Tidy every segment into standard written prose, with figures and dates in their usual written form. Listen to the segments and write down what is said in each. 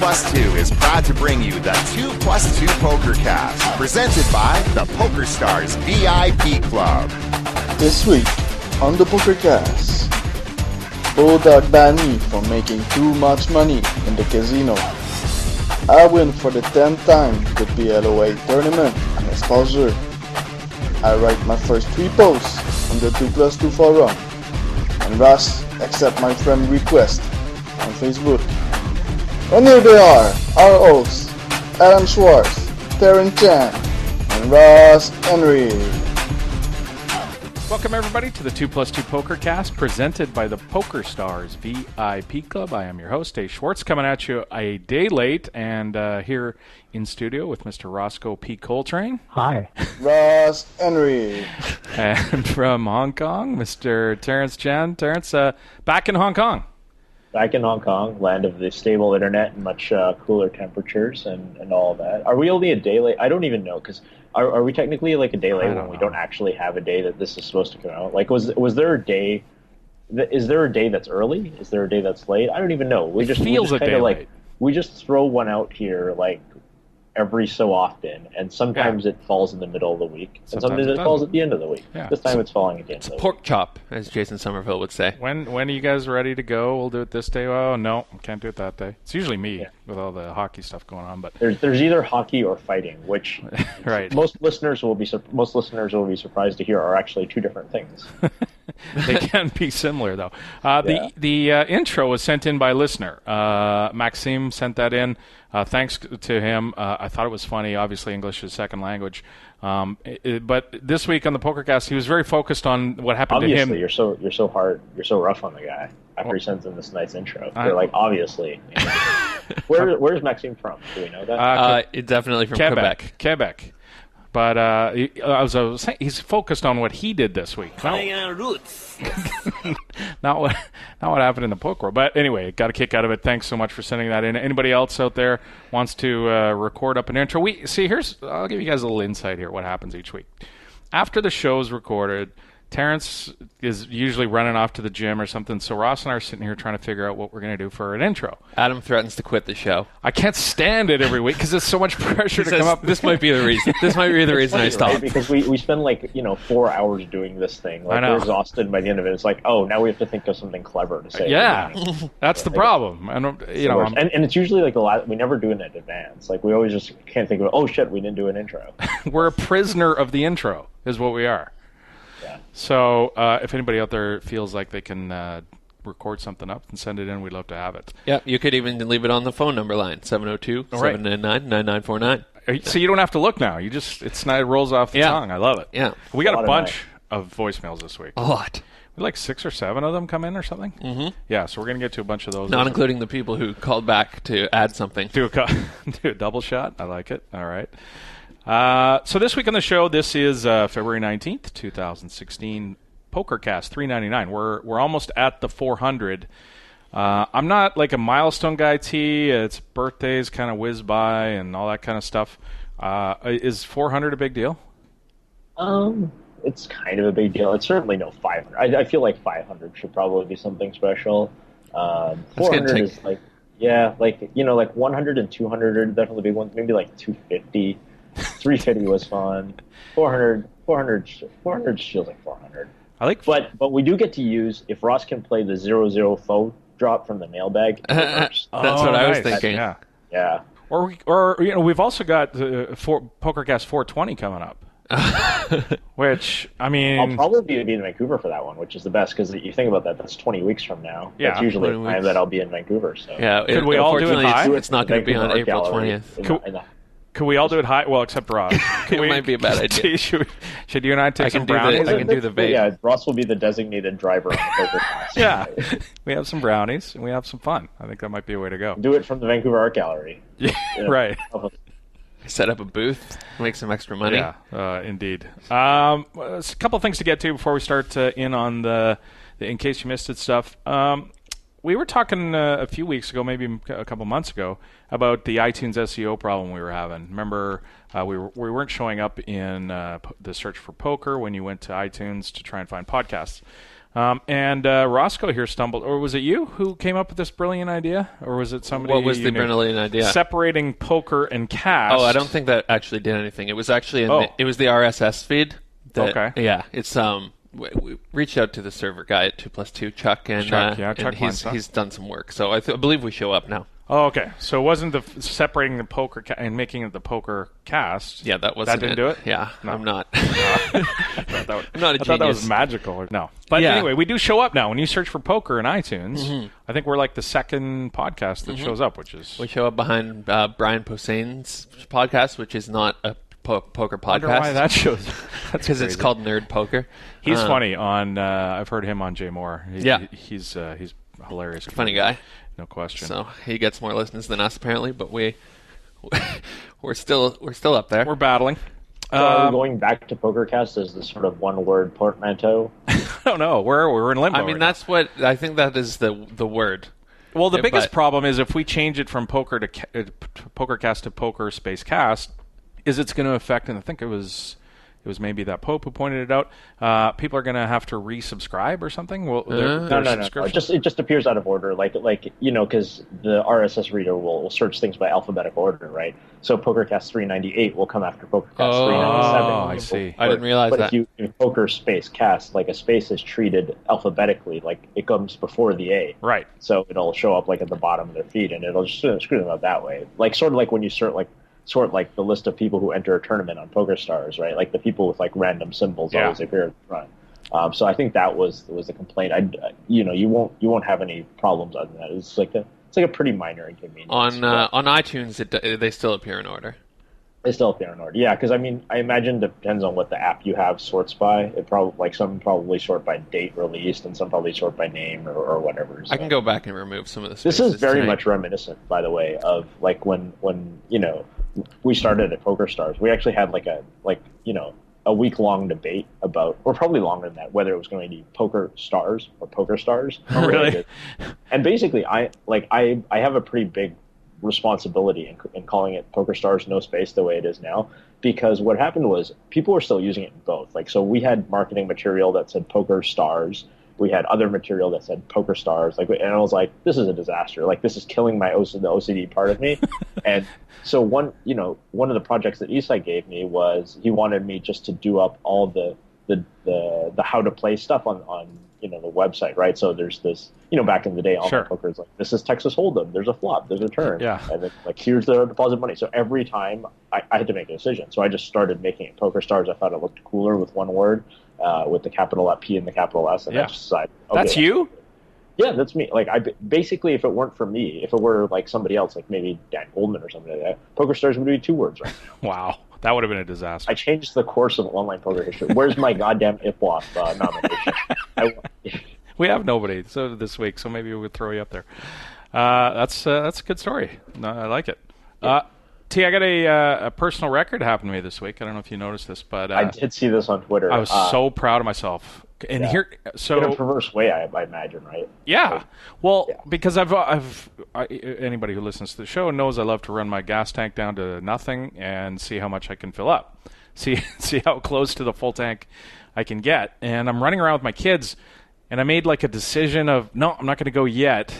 Plus 2 is proud to bring you the 2+2 Pokercast, presented by the PokerStars VIP Club. This week on the Pokercast, Bulldog banned me from making too much money in the casino. I win for the 10th time the PLOA tournament and exposure. I write my first 3 posts on the 2+2 forum. And Ross accept my friend request on Facebook. And here they are, our hosts, Adam Schwartz, Terran Chan, and Ross Henry. Welcome everybody to the 2+2 Pokercast, presented by the PokerStars VIP Club. I am your host, Dave Schwartz, coming at you a day late, and here in studio with Mr. Roscoe P. Coltrane. Hi. Ross Henry. And from Hong Kong, Mr. Terrence Chan. Terrence, back in Hong Kong. Back in Hong Kong, land of the stable internet and much cooler temperatures and all of that. Are we only a day late? I don't even know, because are we technically like a day late when we don't actually have a day that this is supposed to come out? Like, was there a day? Is there a day that's early? Is there a day that's late? I don't even know. We just kind of like we just throw one out here like every so often, and sometimes it falls in the middle of the week, and sometimes it falls at the end of the week. Yeah. This time it's falling at the end of the week. Pork chop, as Jason Somerville would say. When are you guys ready to go? We'll do it this day. Oh, no, can't do it that day. It's usually me with all the hockey stuff going on. But there's either hockey or fighting, which right. most listeners will be surprised to hear are actually two different things. They can be similar, though. The intro was sent in by a listener. Maxime sent that in. Thanks to him. I thought it was funny. Obviously, English is second language. But this week on the PokerCast, he was very focused on what happened to him. Obviously, you're so hard. You're so rough on the guy after he sends in this nice intro. You're like, obviously. Where's Maxime from? Do we know that? Definitely from Quebec. But I was saying, he's focused on what he did this week. Not what happened in the poker world. But anyway, got a kick out of it. Thanks so much for sending that in. Anybody else out there wants to record up an intro? I'll give you guys a little insight here. What happens each week after the show's recorded? Terrence is usually running off to the gym or something, so Ross and I are sitting here trying to figure out what we're going to do for an intro. Adam threatens to quit the show. I can't stand it every week because there's so much pressure to come up. This might be the reason. This might be the reason I stopped. Right? Because we spend 4 hours doing this thing. Like, we're exhausted by the end of it. It's like, oh, now we have to think of something clever to say. Yeah, that's the problem. And it's usually like we never do it in advance. Like, we always just can't think of, oh shit, we didn't do an intro. We're a prisoner of the intro, is what we are. So if anybody out there feels like they can record something up and send it in, we'd love to have it. Yeah, you could even leave it on the phone number line, 702-799-9949. So you don't have to look now. It rolls off the tongue. I love it. Yeah. We got a bunch of voicemails this week. A lot. We had like 6 or 7 of them come in or something. Mm-hmm. Yeah, so we're going to get to a bunch of those. Not including the people who called back to add something. Do a double shot. I like it. All right. So this week on the show, this is February 19th, 2016, PokerCast 399. We're almost at the 400. I'm not like a milestone guy, T. It's birthdays kind of whiz by and all that kind of stuff. Is 400 a big deal? It's kind of a big deal. It's certainly no 500. I feel like 500 should probably be something special. 400 is like 100 and 200 are definitely big ones. Maybe like 250. 350 was fun. 400 feels like 400. But we do get to use, if Ross can play the 0-0 faux drop from the mailbag. That's what I was thinking. Yeah. Or we've also got PokerCast 420 coming up. Which, I mean, I'll probably be in Vancouver for that one, which is the best, because you think about that, that's 20 weeks from now. Yeah, that's usually the time that I'll be in Vancouver. So. Yeah, could we all do it high? It's not going to be on April 20th. Could we all do it high? Well, except Ross. It might be a bad idea. Should you and I take some brownies? I can do the vape. Yeah, Ross will be the designated driver on the PokerCast. Yeah, we have some brownies and we have some fun. I think that might be a way to go. Do it from the Vancouver Art Gallery. Yeah, right. Set up a booth, make some extra money. Yeah, indeed. A couple things to get to before we start in on the in case you missed it stuff. we were talking a few weeks ago, maybe a couple months ago, about the iTunes SEO problem we were having. Remember, we weren't showing up in the search for poker when you went to iTunes to try and find podcasts. And Roscoe here stumbled, or was it you who came up with this brilliant idea, or was it somebody? What was the brilliant idea? Separating poker and cast. Oh, I don't think that actually did anything. It was actually it was the RSS feed. Okay. Yeah, it's we reached out to the server guy at 2+2, Chuck, and Chuck he's done some work. So I believe we show up now. Oh, okay. So it wasn't the separating the poker and making it the poker cast. Yeah, that wasn't that didn't do it. Yeah, no. I'm not. I'm not a genius. I thought that was magical. No, but anyway, we do show up now. When you search for poker in iTunes, I think we're like the second podcast that shows up, which is we show up behind Brian Posehn's podcast, which is not a poker podcast. I wonder why that shows. That's because it's called Nerd Poker. He's funny on. I've heard him on Jay Moore. He's hilarious. Funny guy. No question. So he gets more listens than us apparently, but we're still up there. We're battling. So are we going back to PokerCast as the sort of one-word portmanteau? I don't know. We're in limbo. I mean, that's what I think. That is the word. Well, the biggest problem is if we change it from PokerCast to Poker Space Cast, is it's going to affect, and I think it was maybe that Pope who pointed it out. People are going to have to resubscribe or something. Well, no. It just appears out of order, like because the RSS reader will search things by alphabetical order, right? So PokerCast 398 will come after PokerCast 397. Oh, I see. I didn't realize that. But if Poker Space Cast, like a space is treated alphabetically, like it comes before the A, right? So it'll show up like at the bottom of their feed, and it'll just screw them up that way, like sort of like when you sort like the list of people who enter a tournament on PokerStars, right? Like the people with like random symbols always appear at the front. So I think that was the complaint. You won't have any problems other than that. It's like a pretty minor inconvenience. On iTunes, they still appear in order. They still appear in order, yeah. Because I mean, I imagine it depends on what the app you have sorts by. It some probably sort by date released, and some probably sort by name or whatever. So. I can go back and remove some of the spaces. This is very much reminiscent, by the way, of like when we started at PokerStars. We actually had a week-long debate about, or probably longer than that, whether it was going to be PokerStars or PokerStars. Oh, really? And basically, I have a pretty big responsibility in calling it PokerStars no space the way it is now, because what happened was people were still using it in both. Like, so we had marketing material that said PokerStars. We had other material that said PokerStars, and I was like, "This is a disaster. Like, this is killing the OCD part of me." And so one of the projects that Isai gave me was he wanted me just to do up all the how to play stuff on the website, right? So there's this, back in the day, online poker is like, this is Texas Holdem. There's a flop. There's a turn. Yeah. And then here's the deposit money. So every time I had to make a decision. So I just started making it PokerStars. I thought it looked cooler with one word. With the capital P and the capital S, and I just decided, okay, that's you? Yeah, that's me. Like, basically, if it weren't for me, if it were like somebody else, like maybe Dan Goldman or something like that, PokerStars would be 2 words right now. Wow, that would have been a disaster. I changed the course of online poker history. Where's my goddamn IPWAP nomination? We have nobody this week, so maybe we would throw you up there. That's a good story. No, I like it. T, I got a personal record happen to me this week. I don't know if you noticed this, but I did see this on Twitter. I was so proud of myself. And in a perverse way, I imagine, right? Yeah. Because anybody who listens to the show knows I love to run my gas tank down to nothing and see how much I can fill up. See how close to the full tank I can get. And I'm running around with my kids, and I made like a decision of, no, I'm not going to go yet,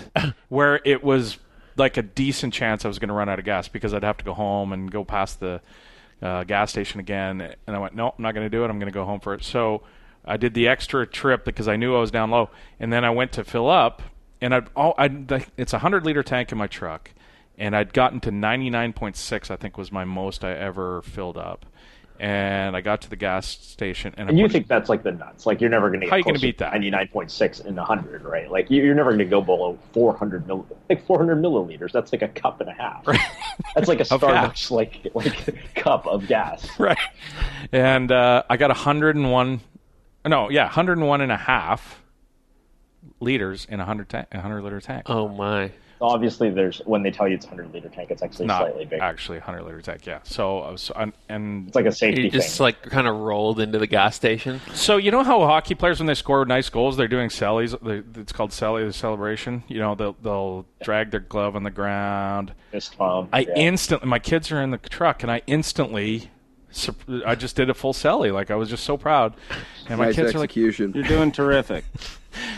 where it was like a decent chance I was going to run out of gas because I'd have to go home and go past the gas station again. And I went, no, I'm not going to do it. I'm going to go home for it. So I did the extra trip because I knew I was down low. And then I went to fill up, and it's a 100-liter tank in my truck, and I'd gotten to 99.6, I think was my most I ever filled up. And I got to the gas station, and you think that's like the nuts? Like, you're never going to get close to beat that 99.6 in 100, right? Like, you're never going to go below 400 milliliters. That's like a cup and a half. Right. That's like a Starbucks like cup of gas. Right. And I got 101 and a half liters in a 100-liter tank. Oh my! Obviously, when they tell you it's a 100-liter tank, it's actually Not slightly bigger. actually 100-liter tank, yeah. So and It's like a safety You just thing. like kind of rolled into the gas station. so you know how hockey players, when they score nice goals, they're doing cellies. It's called celly, the celebration. You know, they'll drag their glove on the ground. Fist pump. Instantly, my kids are in the truck, and I just did a full celly. Like, I was just so proud. And my Nice kids are like, execution. You're doing terrific.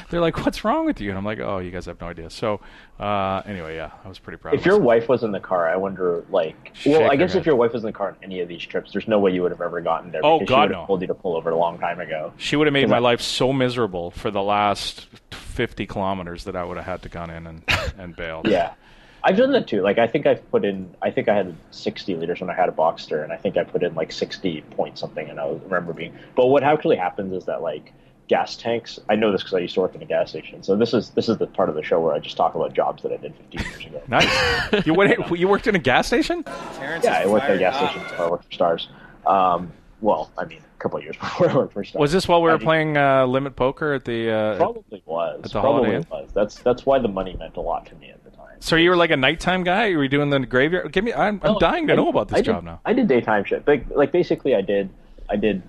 they're like, "What's wrong with you?" And I'm like, "Oh, you guys have no idea." So, anyway, yeah, I was pretty proud. If of your myself. wife was in the car, I wonder, like... Shake Well, I her guess head. if your wife was in the car on any of these trips, there's no way you would have ever gotten there. Oh, because God, she would have no. told you to pull over a long time ago. She would have made 'Cause my I- life so miserable for the last 50 kilometers that I would have had to gone in and bailed. Yeah. I've done that too. Like, I think I had 60 liters when I had a Boxster, and I think I put in like 60 point something, and I remember being... But what actually happens is that, like, gas tanks... I know this because I used to work in a gas station, so this is the part of the show where I just talk about jobs that I did 15 years ago. Nice. You worked in a gas station? Yeah, I worked at a gas station before I worked for Stars. Well, I mean, a couple of years before I worked for Stars. Was this while we were playing limit poker at the? Probably was. at the Holiday Inn? That's why the money meant a lot to me at the time. So you were like a nighttime guy? You were doing the graveyard? I'm dying to know about this job now. I did daytime shit. Like basically, I did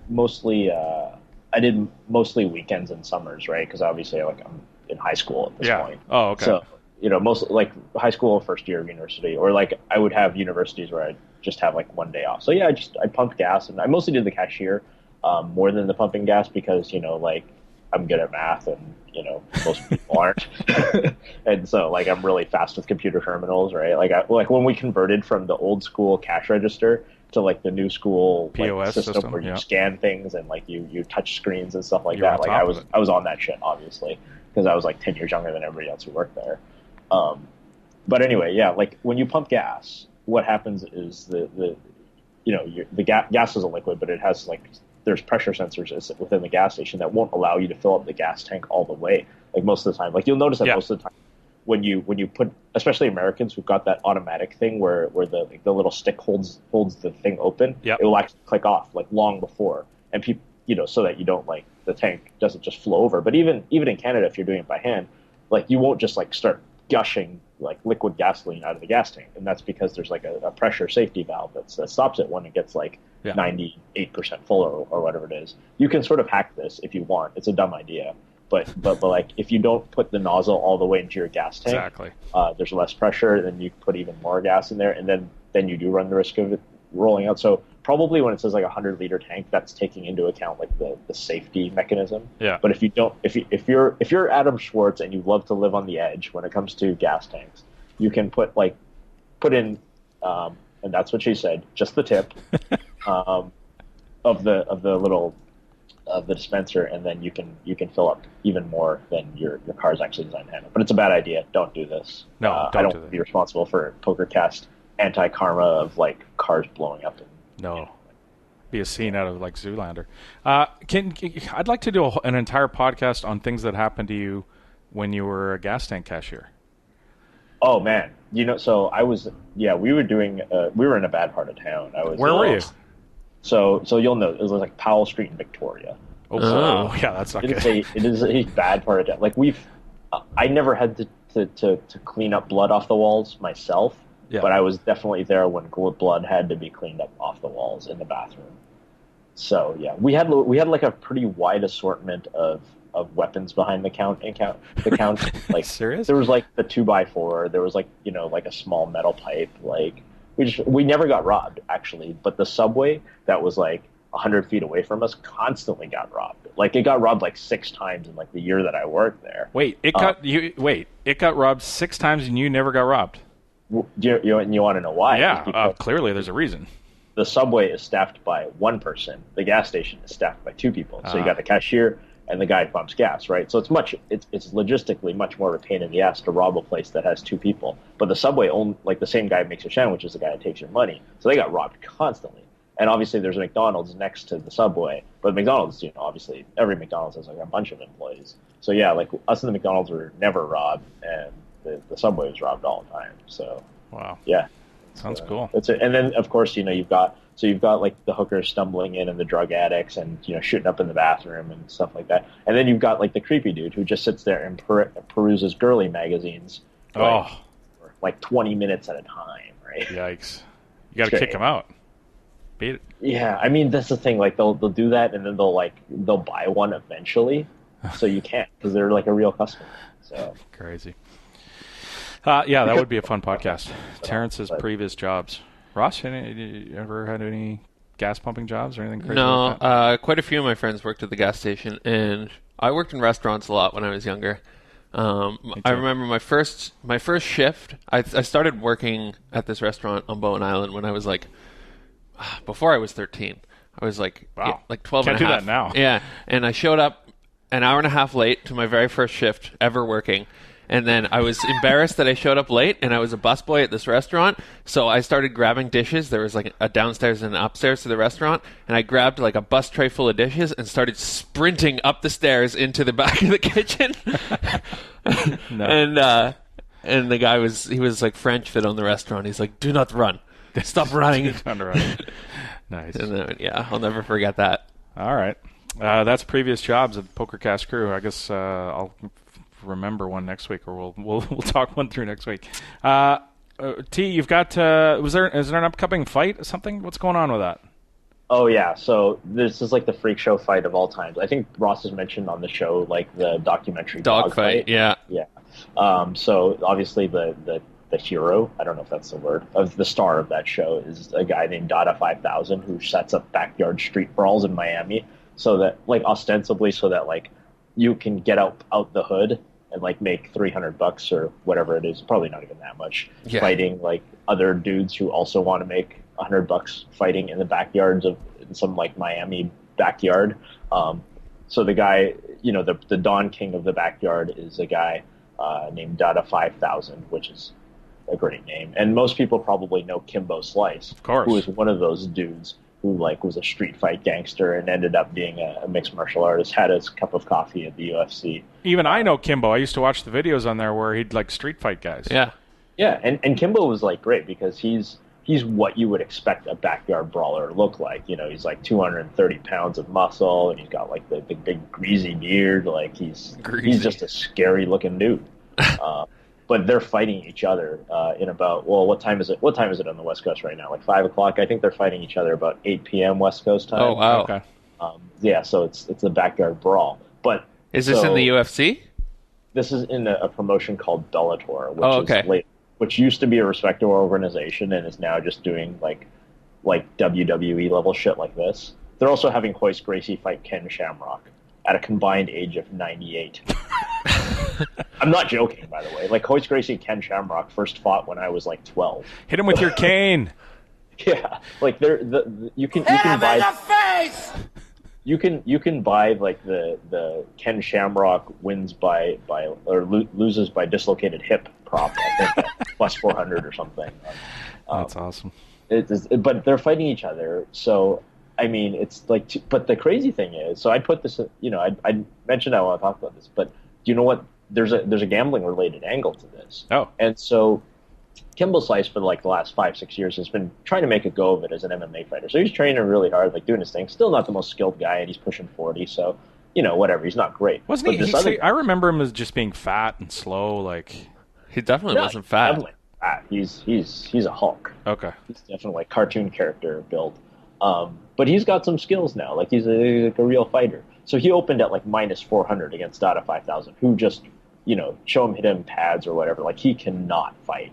mostly weekends and summers, right? Because obviously, like, I'm in high school at this point. Oh, okay. So most like high school, first year of university, or like I would have universities where I just have like one day off. So yeah, I pumped gas, and I mostly did the cashier more than the pumping gas because like I'm good at math, and most people aren't, and so like I'm really fast with computer terminals, right? Like when we converted from the old school cash register to like the new school POS system where you yeah. scan things and like you touch screens and stuff like You're that. on Like top of it. I was on that shit obviously because I was like 10 years younger than everybody else who worked there. But anyway, yeah, like when you pump gas, what happens is the gas is a liquid, but it has like there's pressure sensors within the gas station that won't allow you to fill up the gas tank all the way. Like most of the time, like you'll notice that most of the time when you put, especially Americans who've got that automatic thing where the little stick holds the thing open, Yep. it will actually click off like long before, and people so that you don't like the tank doesn't just flow over. But even in Canada, if you're doing it by hand, like you won't just like start gushing like liquid gasoline out of the gas tank, and that's because there's like a pressure safety valve that stops it when it gets like 98% full or whatever it is. You can sort of hack this if you want. It's a dumb idea, but like if you don't put the nozzle all the way into your gas tank, Exactly. There's less pressure, then you put even more gas in there, and then you do run the risk of it rolling out. So probably when it says like a 100-liter tank, that's taking into account like the safety mechanism. Yeah. But if you're Adam Schwartz and you love to live on the edge when it comes to gas tanks, you can put in and that's what she said, just the tip of the dispenser, and then you can fill up even more than your car's actually designed to handle. But it's a bad idea. Don't do this. No, I don't don't do want to that. be responsible for Pokercast anti-karma of like cars blowing up. No. Be a scene out of like Zoolander. I'd like to do an entire podcast on things that happened to you when you were a gas tank cashier. Oh man, so I was we were in a bad part of town. Where were you? So you'll know it was like Powell Street in Victoria. Oh, yeah, that's not good. It is a bad part of town. Like I never had to clean up blood off the walls myself, but I was definitely there when blood had to be cleaned up off the walls in the bathroom. So yeah, we had like a pretty wide assortment of weapons behind the count. Like serious? There was like the 2x4. There was like like a small metal pipe. Like we never got robbed actually, but the subway that was like 100 feet away from us constantly got robbed. Like it got robbed like 6 times in like the year that I worked there. Wait, it got robbed 6 times and you never got robbed. You want to know why? Yeah, clearly there's a reason. The subway is staffed by one person. The gas station is staffed by 2 people. So you got the cashier and the guy who pumps gas, right? So it's logistically much more of a pain in the ass to rob a place that has 2 people. But the subway, like the same guy who makes your sandwich is the guy that takes your money. So they got robbed constantly. And obviously there's a McDonald's next to the subway. But McDonald's, obviously every McDonald's has like a bunch of employees. So yeah, like us in the McDonald's were never robbed, and the subway was robbed all the time. So wow, yeah. Sounds cool. That's it. And then, of course, you've got like the hookers stumbling in and the drug addicts and, shooting up in the bathroom and stuff like that. And then you've got like the creepy dude who just sits there and peruses girly magazines. Oh, like 20 minutes at a time, right? Yikes! You got to kick them out. Beat it. Yeah, I mean that's the thing. Like they'll do that, and then they'll buy one eventually, so you can't because they're like a real customer. So crazy. Yeah, that would be a fun podcast. Terrence's previous jobs. Ross, you ever had any gas pumping jobs or anything crazy? No, like that? Quite a few of my friends worked at the gas station, and I worked in restaurants a lot when I was younger. I remember my first shift. I started working at this restaurant on Bowen Island when I was like, before I was 13. I was like, wow. like 12 Can't and a half. do that now. Yeah, and I showed up an hour and a half late to my very first shift ever working. And then I was embarrassed that I showed up late, and I was a busboy at this restaurant, so I started grabbing dishes. There was like a downstairs and an upstairs to the restaurant, and I grabbed like a bus tray full of dishes and started sprinting up the stairs into the back of the kitchen. No. And the guy was like French that owned the restaurant. He's like, "Do not run. Stop running." Nice. And then, yeah, I'll never forget that. All right. That's previous jobs at Pokercast crew. I guess I'll remember one next week, or we'll talk one through next week. T, you've got is there an upcoming fight or something? What's going on with that? Oh yeah, so this is like the freak show fight of all times. I think Ross has mentioned on the show like the documentary Dog fight. Yeah. So obviously the hero, I don't know if that's the word, of the star of that show is a guy named Dada 5000 who sets up backyard street brawls in Miami, so that like ostensibly so that like you can get out the hood and like make $300 or whatever it is, probably not even that much, fighting like other dudes who also want to make $100 fighting in the backyards of some like Miami backyard. So the guy, the Don King of the backyard is a guy named Dada 5000, which is a great name. And most people probably know Kimbo Slice, of course, who is one of those dudes who like was a street fight gangster and ended up being a mixed martial artist, had his cup of coffee at the UFC. Even I know Kimbo. I used to watch the videos on there where he'd like street fight guys. Yeah. Yeah, and Kimbo was like great because he's what you would expect a backyard brawler to look like. He's like 230 pounds of muscle, and he's got like the big greasy beard. Like he's just a scary looking dude. But they're fighting each other in about, what time is it? What time is it on the West Coast right now? Like 5 o'clock. I think they're fighting each other about 8 p.m. West Coast time. Oh wow. Okay. Yeah, so it's a backyard brawl. But is this in the UFC? This is in a promotion called Bellator, which used to be a respectable organization and is now just doing like WWE level shit like this. They're also having Hoist Gracie fight Ken Shamrock at a combined age of 98. I'm not joking, by the way. Like Hoist Gracie and Ken Shamrock first fought when I was like 12. Hit him with your cane. Yeah, like you can buy the face. You can buy like the Ken Shamrock wins by or loses by dislocated hip prop. I think plus 400 or something. That's awesome. But they're fighting each other, so I mean it's like. But the crazy thing is, so I put this. I mentioned I want to talk about this, but do you know what? There's a gambling related angle to this. Oh, and so Kimbo Slice for like the last 5-6 years has been trying to make a go of it as an MMA fighter. So he's training really hard, like doing his thing. Still not the most skilled guy, and he's pushing 40. So whatever. He's not great. Wasn't he? I remember him as just being fat and slow. Like he definitely wasn't fat. Definitely fat. He's a Hulk. Okay. He's definitely like cartoon character build. But he's got some skills now. Like he's a real fighter. So he opened at like minus 400 against Dada 5000, who just show him hit him pads or whatever. Like he cannot fight.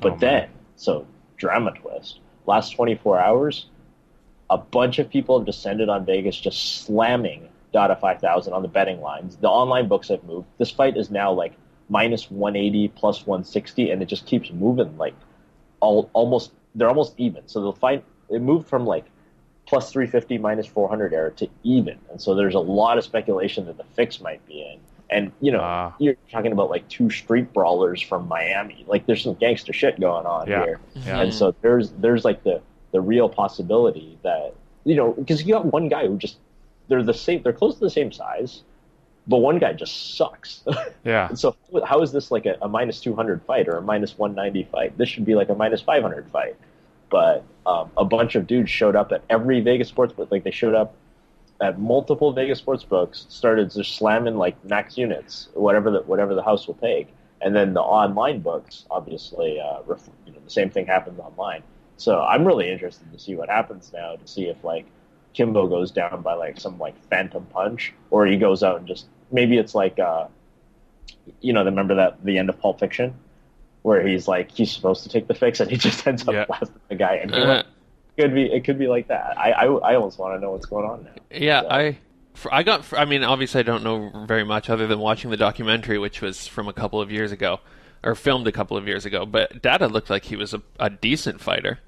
But then, so drama twist, last 24 hours, a bunch of people have descended on Vegas just slamming Dada 5000 on the betting lines. The online books have moved. This fight is now like minus 180, plus 160, and it just keeps moving. Like they're almost even. So the fight, it moved from like plus 350, minus 400 era to even. And so there's a lot of speculation that the fix might be in. And, you're talking about, like, two street brawlers from Miami. Like, there's some gangster shit going on here. Yeah. And so there's like, the real possibility that, because you got one guy who just, they're close to the same size, but one guy just sucks. Yeah. And so how is this, like, a minus 200 fight or a minus 190 fight? This should be, like, a minus 500 fight. But a bunch of dudes showed up at every Vegas sportsbook. Like, they showed up at multiple Vegas sports books, started just slamming like max units, whatever the house will take, And then the online books, obviously, the same thing happens online. So I'm really interested to see what happens now, to see if like Kimbo goes down by like some like phantom punch, or he goes out and just, maybe it's like remember that the end of Pulp Fiction, where he's supposed to take the fix and he just ends up blasting the guy anyway. It could be like that. I almost want to know what's going on now. Yeah, so. I mean, obviously I don't know very much other than watching the documentary, which was from a couple of years ago, or filmed a couple of years ago, but Dada looked like he was a decent fighter.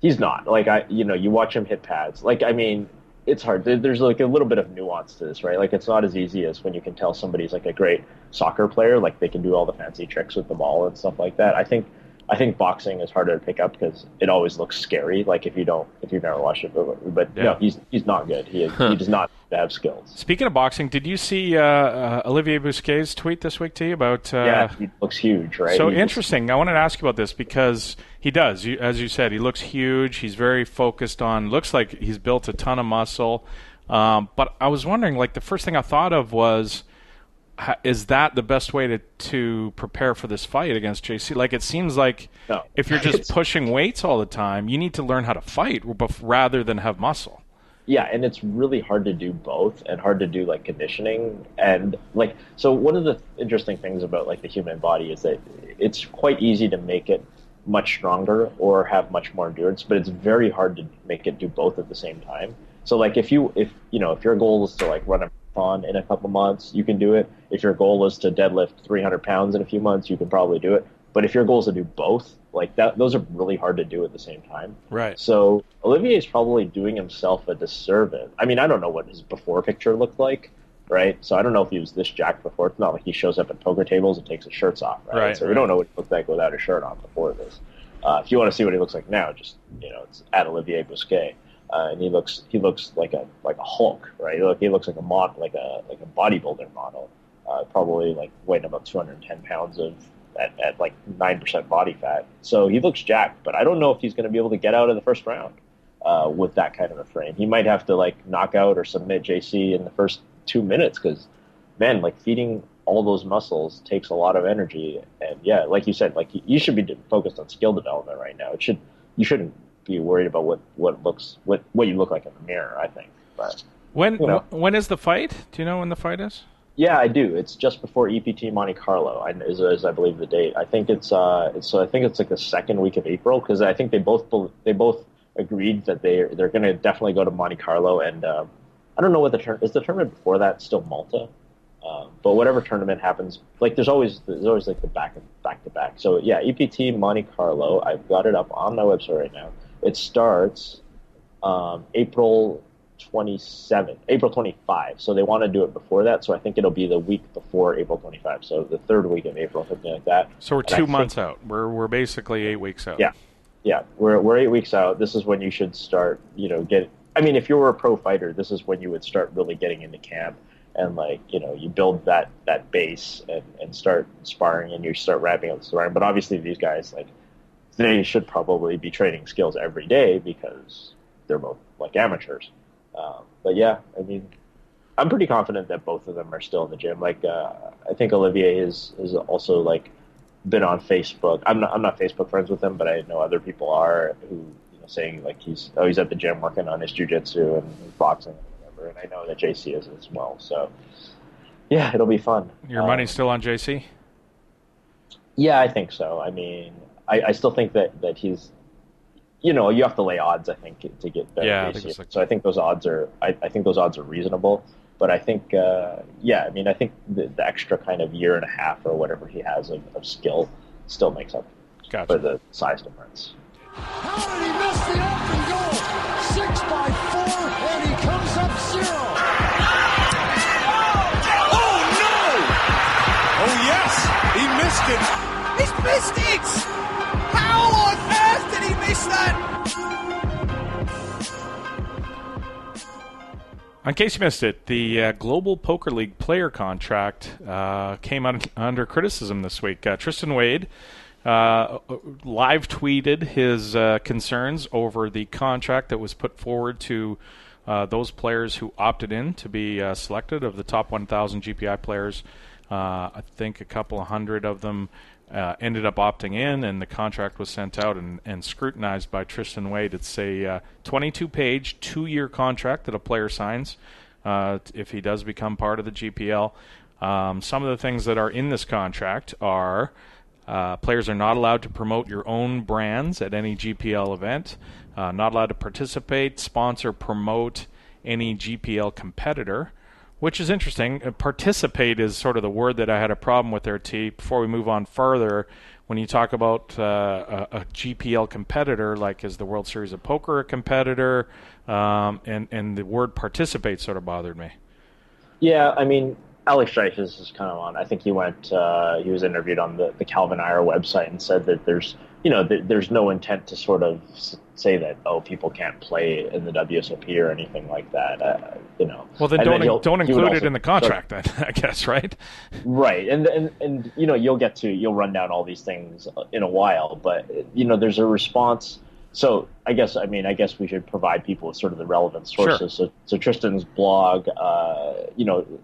He's not. You watch him hit pads. I mean, it's hard. There's like a little bit of nuance to this, right? Like, it's not as easy as when you can tell somebody's like a great soccer player, like they can do all the fancy tricks with the ball and stuff like that. I think boxing is harder to pick up because it always looks scary. Like if you've never watched it, but no, he's not good. He does not have skills. Speaking of boxing, did you see Olivier Busquet's tweet this week to you about? He looks huge, right? So interesting. I wanted to ask you about this because he does. As you said, he looks huge. He's very focused on. Looks like he's built a ton of muscle. But I was wondering, like, the first thing I thought of was, is that the best way to prepare for this fight against JC? Like, it seems like if you're just pushing weights all the time, you need to learn how to fight rather than have muscle. Yeah, and it's really hard to do both, and hard to do like conditioning, and like, so one of the interesting things about like the human body is that it's quite easy to make it much stronger or have much more endurance, but it's very hard to make it do both at the same time. So like if your goal is to like run a marathon in a couple months, you can do it. If your goal is to deadlift 300 pounds in a few months, you can probably do it. But if your goal is to do both, like that, those are really hard to do at the same time. Right. So Olivier is probably doing himself a disservice. I mean, I don't know what his before picture looked like, right? So I don't know if he was this jacked before. It's not like he shows up at poker tables and takes his shirts off, right? So we don't know what he looked like without his shirt on before this. If you want to see what he looks like now, just it's at Olivier Busquet, and he looks like a Hulk, right? He looks like a bodybuilder model, probably like weighing about 210 pounds at like 9% body fat. So he looks jacked, but I don't know if he's going to be able to get out of the first round with that kind of a frame. He might have to like knock out or submit JC in the first 2 minutes, because man, like feeding all those muscles takes a lot of energy. And yeah, like you said, like you should be focused on skill development right now. You shouldn't be worried about what you look like in the mirror, I think. But when is the fight? Do you know when the fight is? Yeah, I do. It's just before EPT Monte Carlo, is I believe the date. I think it's like the second week of April, because I think they both agreed that they're going to definitely go to Monte Carlo, and I don't know what is the tournament before that still Malta, but whatever tournament happens, like there's always like the back to back. So yeah, EPT Monte Carlo. I've got it up on my website right now. It starts April 25. So they want to do it before that. So I think it'll be the week before April 25. So the third week of April, something like that. So we're 2 months out. We're basically 8 weeks out. Yeah. We're 8 weeks out. This is when you should start. I mean, if you were a pro fighter, this is when you would start really getting into camp, and like you build that base and start sparring, and you start ramping up the sparring. But obviously, these guys, like, they should probably be training skills every day because they're both like amateurs. But yeah, I mean, I'm pretty confident that both of them are still in the gym. Like, I think Olivier is also like been on Facebook. I'm not Facebook friends with him, but I know other people are who saying like he's at the gym working on his jiu-jitsu and boxing and whatever. And I know that JC is as well. So yeah, it'll be fun. Your money's still on JC? Yeah, I think so. I mean, I still think that he's. You have to lay odds, I think, to get better. Yeah, so I think those odds are. I think those odds are reasonable. But I think, I mean, I think the extra kind of year and a half or whatever he has of skill still makes up for the size difference. How did he miss the open goal? 6x4, and he comes up 0. Oh no! Oh yes, he missed it. He's missed it. How on earth did he miss that? In case you missed it, the Global Poker League player contract came under criticism this week. Tristan Wade live tweeted his concerns over the contract that was put forward to those players who opted in to be selected of the top 1,000 GPI players I think a couple of hundred of them ended up opting in, and the contract was sent out and scrutinized by Tristan Wade. It's a 22-page, 2-year contract that a player signs if he does become part of the GPL. Some of the things that are in this contract are players are not allowed to promote your own brands at any GPL event, not allowed to participate, sponsor, promote any GPL competitor, which is interesting. Participate is sort of the word that I had a problem with there, T. Before we move on further, when you talk about a GPL competitor, like is the World Series of Poker a competitor, and the word participate sort of bothered me. Yeah, I mean, Alex Dreyfus is kind of on. I think he was interviewed on the Calvin Eyre website and said that there's no intent to sort of say that, people can't play in the WSOP or anything like that. Well, then don't include it in the contract, then, I guess, right? Right, and you'll run down all these things in a while, but there's a response. So I guess we should provide people with sort of the relevant sources. Sure. So Tristan's blog,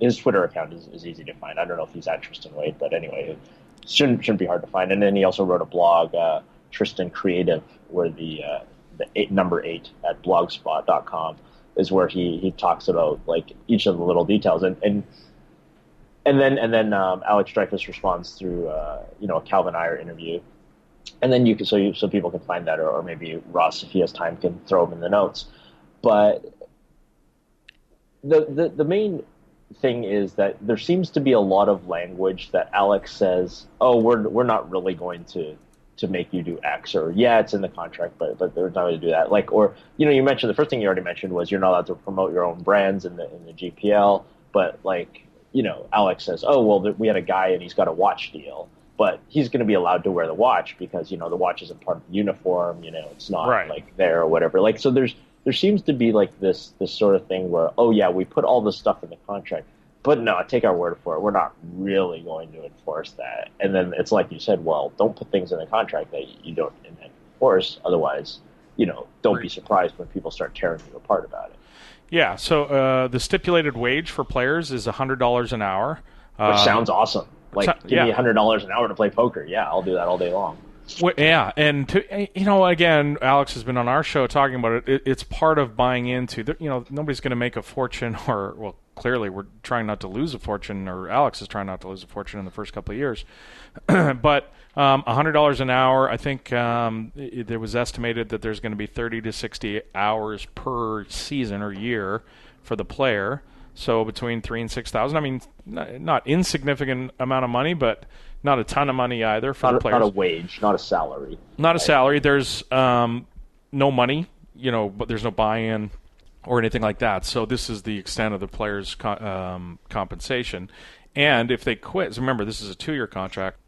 his Twitter account is easy to find. I don't know if he's at Tristan Wade, but anyway, it shouldn't be hard to find. And then he also wrote a blog, Tristan Creative, where the number 8 at blogspot.com is where he talks about like each of the little details, and then Alex Dreyfus responds through a Calvin Eyre interview. And then so people can find that, or maybe Ross, if he has time, can throw them in the notes. But the main thing is that there seems to be a lot of language that Alex says, we're not really going to make you do X, or it's in the contract, but they're not going to do that. Like, or you mentioned, the first thing you already mentioned was you're not allowed to promote your own brands in the GPL, but like Alex says, we had a guy and he's got a watch deal. But he's going to be allowed to wear the watch because, the watch isn't part of the uniform, it's not right. like there or whatever. Like, so there seems to be like this sort of thing where, we put all this stuff in the contract, but no, take our word for it. We're not really going to enforce that. And then it's like you said, well, don't put things in the contract that you don't intend to enforce. Otherwise, don't be surprised when people start tearing you apart about it. Yeah. So the stipulated wage for players is $100 an hour. Which sounds awesome. Like, give me $100 an hour to play poker. Yeah, I'll do that all day long. Well, yeah, and again, Alex has been on our show talking about it. It's part of buying into. Nobody's going to make a fortune, clearly we're trying not to lose a fortune, or Alex is trying not to lose a fortune in the first couple of years. But $100 an hour, I think there was estimated that there's going to be 30 to 60 hours per season or year for the player. So between $3,000 and $6,000. I mean, not insignificant amount of money, but not a ton of money either for the players. Not a wage, not a salary. Not a salary. There's no money, but there's no buy-in or anything like that. So this is the extent of the players' compensation. And if they quit, so remember, this is a 2-year contract.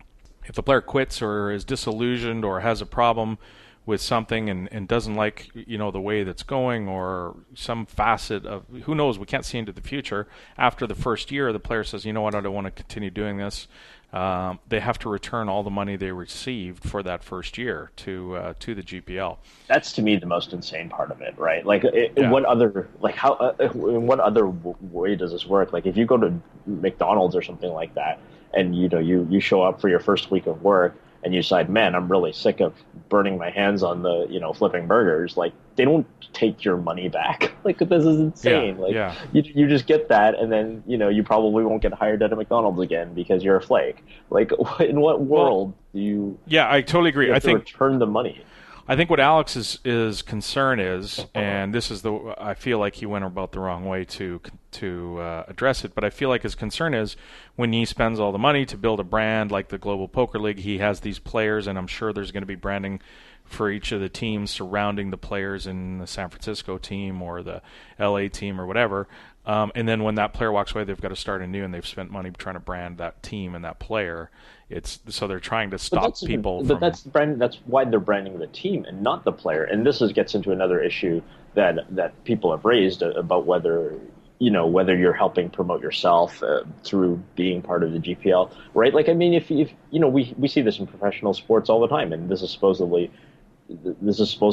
If the player quits or is disillusioned or has a problem with something and doesn't like the way that's going, or some facet of, who knows, we can't see into the future. After the first year, the player says, I don't want to continue doing this. They have to return all the money they received for that first year to the GPL. That's, to me, the most insane part of it, right? Like, in what other way does this work? Like, if you go to McDonald's or something like that, and you show up for your first week of work, and you decide, man, I'm really sick of burning my hands on the, flipping burgers. Like, they don't take your money back. Like, this is insane. You just get that, and then, you probably won't get hired at a McDonald's again because you're a flake. Like, in what world do you... Yeah, I totally agree. I think return the money. I think what Alex's concern is, and this is I feel like he went about the wrong way to address it, but I feel like his concern is when he spends all the money to build a brand like the Global Poker League, he has these players, and I'm sure there's going to be branding for each of the teams surrounding the players in the San Francisco team or the LA team or whatever. And then when that player walks away, they've got to start anew, and they've spent money trying to brand that team and that player. So they're trying to stop people. But that's why they're branding the team and not the player. And this gets into another issue that people have raised about whether you're helping promote yourself through being part of the GPL, right? Like, I mean, if we see this in professional sports all the time, and this is supposed to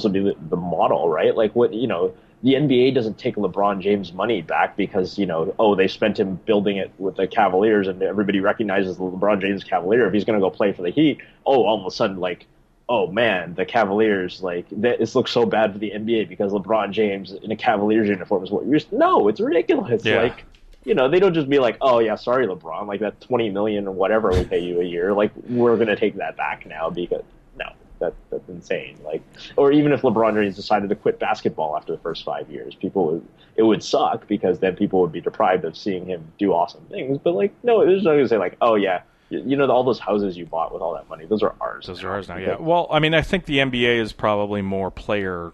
be the model, right? Like, what the NBA doesn't take LeBron James money back because, they spent him building it with the Cavaliers and everybody recognizes the LeBron James Cavalier. If he's going to go play for the Heat, all of a sudden, like, oh man, the Cavaliers, like, this looks so bad for the NBA because LeBron James in a Cavaliers uniform is what you're used to. No, it's ridiculous. Yeah. Like, they don't just be like, oh yeah, sorry, LeBron, like that $20 million or whatever we pay you a year, like, we're going to take that back now because, no. That's insane. Like, or even if LeBron James decided to quit basketball after the first 5 years, it would suck because then people would be deprived of seeing him do awesome things. But like, no, it was not going to say like, oh yeah, all those houses you bought with all that money, those are ours. Those are ours now. Yeah. Well, I mean, I think the NBA is probably more player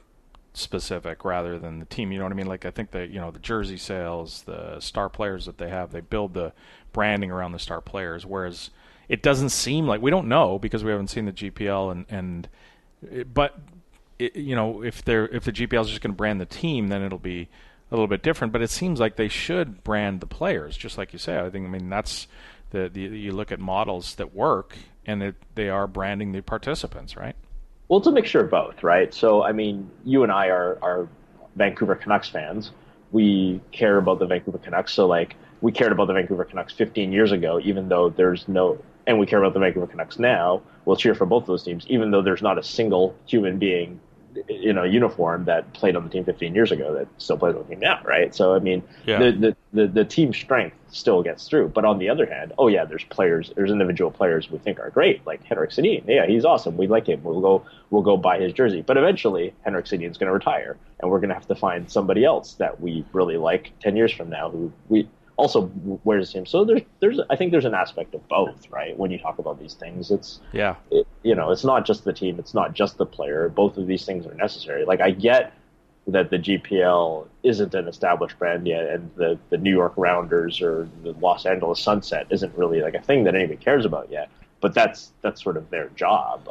specific rather than the team. You know what I mean? Like, I think that the jersey sales, the star players that they have, they build the branding around the star players, whereas it doesn't seem like, we don't know because we haven't seen the GPL but if the GPL is just going to brand the team, then it'll be a little bit different. But it seems like they should brand the players, just like you say. I mean that's you look at models that work, and they are branding the participants, right? Well, it's a mixture of both, right? So I mean, you and I are Vancouver Canucks fans. We care about the Vancouver Canucks, so like we cared about the Vancouver Canucks 15 years ago, even though there's no. And we care about the Vancouver Canucks now. We'll cheer for both of those teams, even though there's not a single human being in a uniform that played on the team 15 years ago that still plays on the team now, right? So, I mean, the team strength still gets through. But on the other hand, there's individual players we think are great, like Henrik Sedin. Yeah, he's awesome. We like him. We'll go buy his jersey. But eventually, Henrik Sedin's going to retire, and we're going to have to find somebody else that we really like 10 years from now who we also wears him. So I think there's an aspect of both, right? When you talk about these things, it's not just the team, it's not just the player. Both of these things are necessary. Like, I get that the GPL isn't an established brand yet, and the New York Rounders or the Los Angeles Sunset isn't really like a thing that anybody cares about yet. But that's sort of their job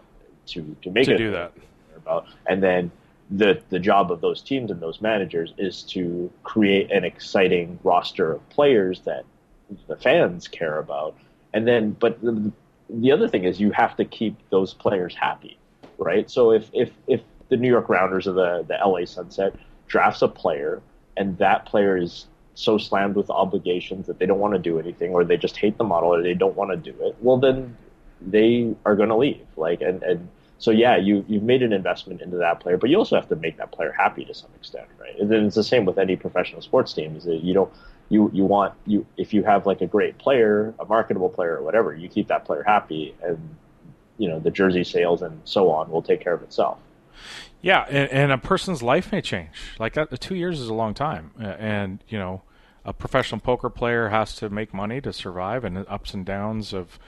to make it do that. About. And then the job of those teams and those managers is to create an exciting roster of players that the fans care about. And then, but the other thing is you have to keep those players happy, right? So if the New York Rounders or the LA Sunset drafts a player and that player is so slammed with obligations that they don't want to do anything, or they just hate the model, or they don't want to do it, well, then they are going to leave. Like, and so yeah, you've made an investment into that player, but you also have to make that player happy to some extent, right? And then it's the same with any professional sports team. Is that if you have like a great player, a marketable player, or whatever, you keep that player happy, and the jersey sales and so on will take care of itself. Yeah, and a person's life may change. Like that, 2 years is a long time, and a professional poker player has to make money to survive, and the ups and downs of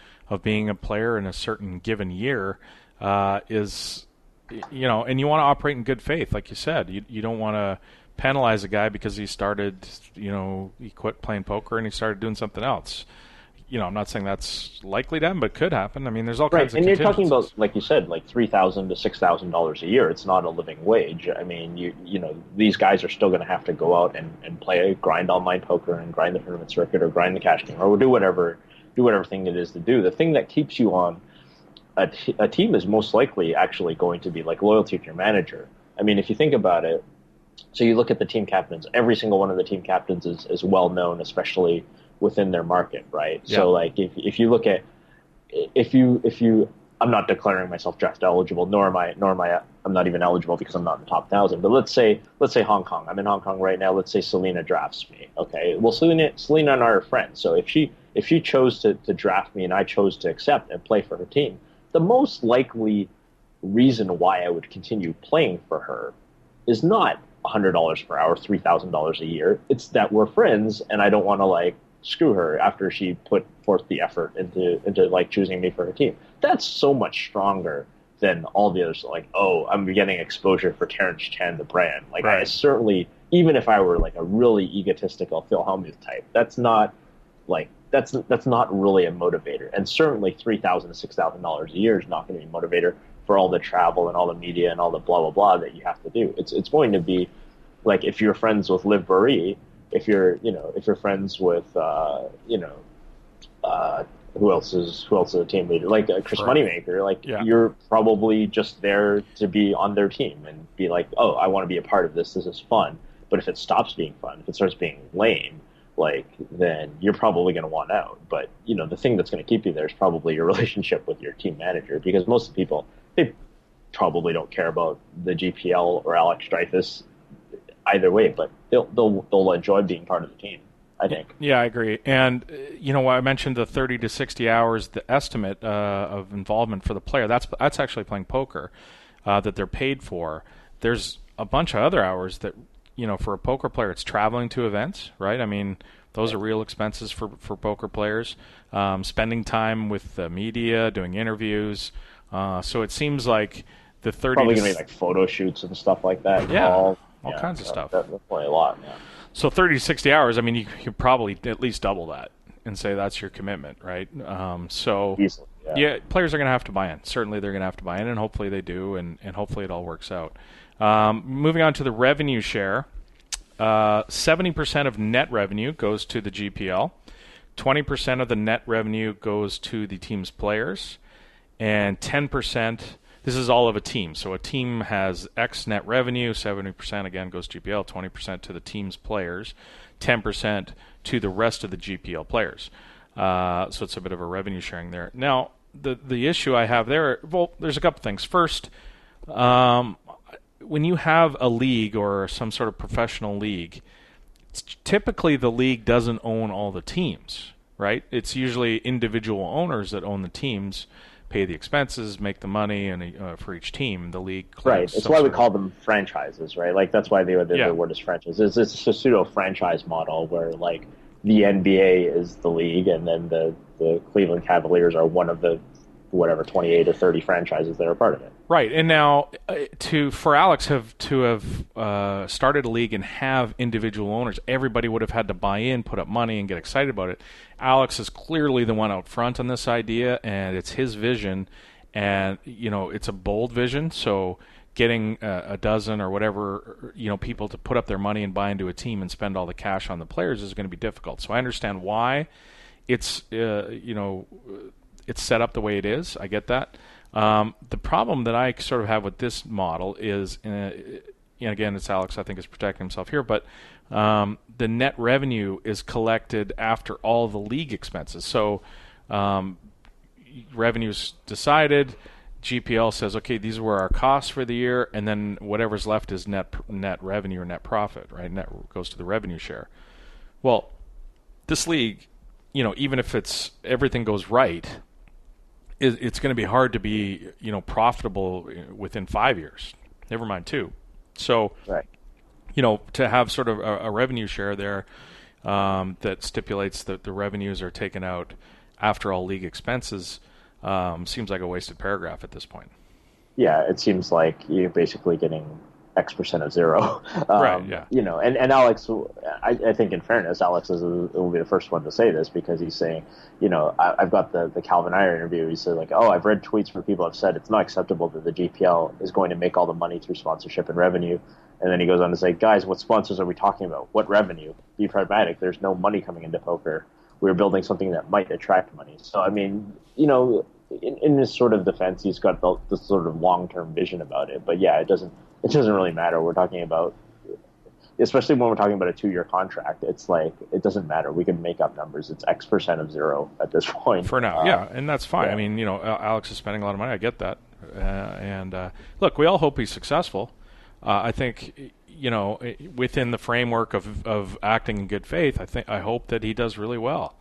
being a player in a certain given year. And you want to operate in good faith, like you said. You don't want to penalize a guy because he started, he quit playing poker and he started doing something else. I'm not saying that's likely to happen, but could happen. I mean, there's all kinds of contingencies. And you're talking about, like you said, like $3,000 to $6,000 a year. It's not a living wage. I mean, these guys are still going to have to go out and grind online poker and grind the tournament circuit or grind the cash game or do whatever thing it is to do. The thing that keeps you on a team is most likely actually going to be like loyalty to your manager. I mean, if you think about it, so you look at the team captains, every single one of the team captains is well known, especially within their market, right? Yeah. So like if you look at, if you, I'm not declaring myself draft eligible, nor am I, I'm not even eligible because I'm not in the top 1,000. But let's say Hong Kong. I'm in Hong Kong right now. Let's say Selena drafts me. Okay. Well, Selena and I are friends. So if she chose to draft me and I chose to accept and play for her team, the most likely reason why I would continue playing for her is not $100 per hour, $3,000 a year. It's that we're friends and I don't want to like screw her after she put forth the effort into like choosing me for her team. That's so much stronger than all the others. Like, oh, I'm getting exposure for Terrence Chan, the brand. Like, right. I certainly, even if I were like a really egotistical Phil Hellmuth type, that's not really a motivator. And certainly $3,000 to $6,000 a year is not going to be a motivator for all the travel and all the media and all the blah blah blah that you have to do. It's going to be like if you're friends with Liv Burry, if you're friends with who else is a team leader, like Chris right. Moneymaker, like yeah. You're probably just there to be on their team and be like, oh, I want to be a part of this. This is fun. But if it stops being fun, if it starts being lame, like, then you're probably going to want out. But, the thing that's going to keep you there is probably your relationship with your team manager, because most of the people, they probably don't care about the GPL or Alex Dreyfus either way, but they'll enjoy being part of the team, I think. Yeah, I agree. And, I mentioned the 30 to 60 hours, the estimate of involvement for the player. That's actually playing poker that they're paid for. There's a bunch of other hours that, for a poker player, it's traveling to events, right? I mean, those are real expenses for poker players. Spending time with the media, doing interviews. So it seems like the 30 probably going to be like photo shoots and stuff like that. Yeah, all kinds of stuff. That's probably a lot, yeah. So 30 to 60 hours, I mean, you could probably at least double that and say that's your commitment, right? Easily, yeah, players are going to have to buy in. Certainly they're going to have to buy in, and hopefully they do, and hopefully it all works out. Moving on to the revenue share, 70% of net revenue goes to the GPL, 20% of the net revenue goes to the team's players, and 10%, this is all of a team. So a team has X net revenue, 70% again goes to GPL, 20% to the team's players, 10% to the rest of the GPL players. So it's a bit of a revenue sharing there. Now, the issue I have there, well, there's a couple things. First, when you have a league or some sort of professional league, typically the league doesn't own all the teams, right? It's usually individual owners that own the teams, pay the expenses, make the money, and for each team, the league collects. Right. It's why we call them franchises, right? Like, that's why the word is franchise. It's a pseudo-franchise model where, like, the NBA is the league, and then the Cleveland Cavaliers are one of the 28 or 30 franchises that are part of it. Right, and now for Alex to have started a league and have individual owners, everybody would have had to buy in, put up money, and get excited about it. Alex is clearly the one out front on this idea, and it's his vision, and it's a bold vision. So getting a dozen or whatever people to put up their money and buy into a team and spend all the cash on the players is going to be difficult. So I understand why it's it's set up the way it is. I get that. The problem that I sort of have with this model is, and again, it's Alex, I think, is protecting himself here, but the net revenue is collected after all the league expenses. So revenue's decided, GPL says, okay, these were our costs for the year, and then whatever's left is net revenue or net profit, right? Net goes to the revenue share. Well, this league, even if everything goes right, it's going to be hard to be, profitable within 5 years. Never mind 2. So, right. To have sort of a revenue share there that stipulates that the revenues are taken out after all league expenses seems like a wasted paragraph at this point. Yeah, it seems like you're basically getting X% of zero. Right, yeah. And Alex, I think in fairness, Alex will be the first one to say this, because he's saying, I've got the Calvin Iyer interview. He said, like, I've read tweets where people have said it's not acceptable that the GPL is going to make all the money through sponsorship and revenue. And then he goes on to say, guys, what sponsors are we talking about? What revenue? Be pragmatic. There's no money coming into poker. We're building something that might attract money. So, I mean, in this sort of defense, he's got this sort of long-term vision about it. But yeah, it doesn't really matter. We're talking about, especially when we're talking about a 2-year contract, it's like, it doesn't matter. We can make up numbers. It's X% of zero at this point. For now, yeah, and that's fine. Yeah. I mean, Alex is spending a lot of money. I get that. And look, we all hope he's successful. I think, within the framework of acting in good faith, I hope that he does really well,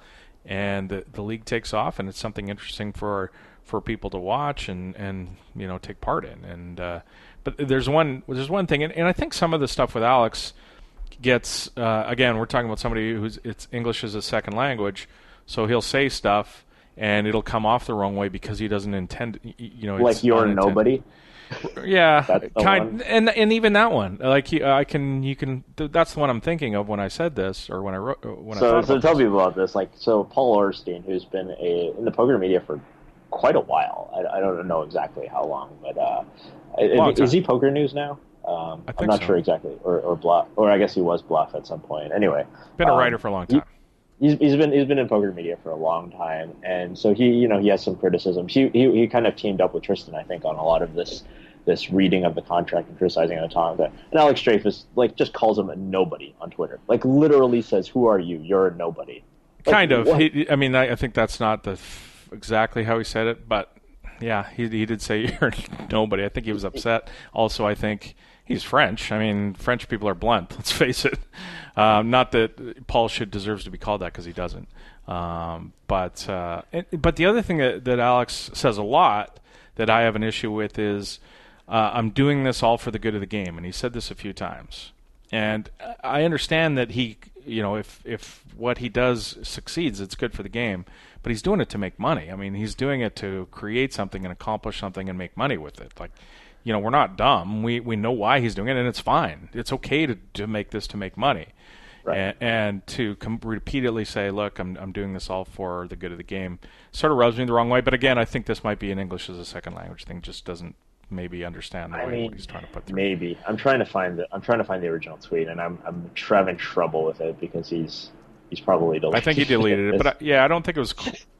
and the league takes off, and it's something interesting for people to watch and take part in. And but there's one thing, and I think some of the stuff with Alex gets again, we're talking about somebody it's English as a second language, so he'll say stuff and it'll come off the wrong way because he doesn't intend. Like you're nobody. Yeah, and even that one, like you can. That's the one I'm thinking of when I said this, or when I wrote. So tell people about this. Like, so Paul Orstein, who's been in the poker media for quite a while. I don't know exactly how long, but is he Poker News now? I'm not sure exactly, or Bluff, or I guess he was Bluff at some point. Anyway, been a writer for a long time. He's been in poker media for a long time, and so he has some criticisms. He kind of teamed up with Tristan, I think, on a lot of this this reading of the contract and criticizing on top of that. And Alex Dreyfus just calls him a nobody on Twitter. Literally says, "Who are you? You're a nobody." Kind of. I think that's not exactly how he said it, but yeah, he did say you're nobody. I think he was upset. Also, I think he's French. I mean, French people are blunt. Let's face it. Not that Paul deserves to be called that, because he doesn't. But the other thing that Alex says a lot that I have an issue with is, I'm doing this all for the good of the game, and he said this a few times. And I understand that he, if what he does succeeds, it's good for the game. But he's doing it to make money. I mean, he's doing it to create something and accomplish something and make money with it. We're not dumb. We know why he's doing it, and it's fine. It's okay to make this to make money. Right. And to repeatedly say, look, I'm doing this all for the good of the game, sort of rubs me the wrong way. But again, I think this might be an English as a second language thing. Just doesn't maybe understand what he's trying to put through. Maybe I'm trying to find the original tweet, and I'm having trouble with it because he's probably deleted. I think he deleted it, but I don't think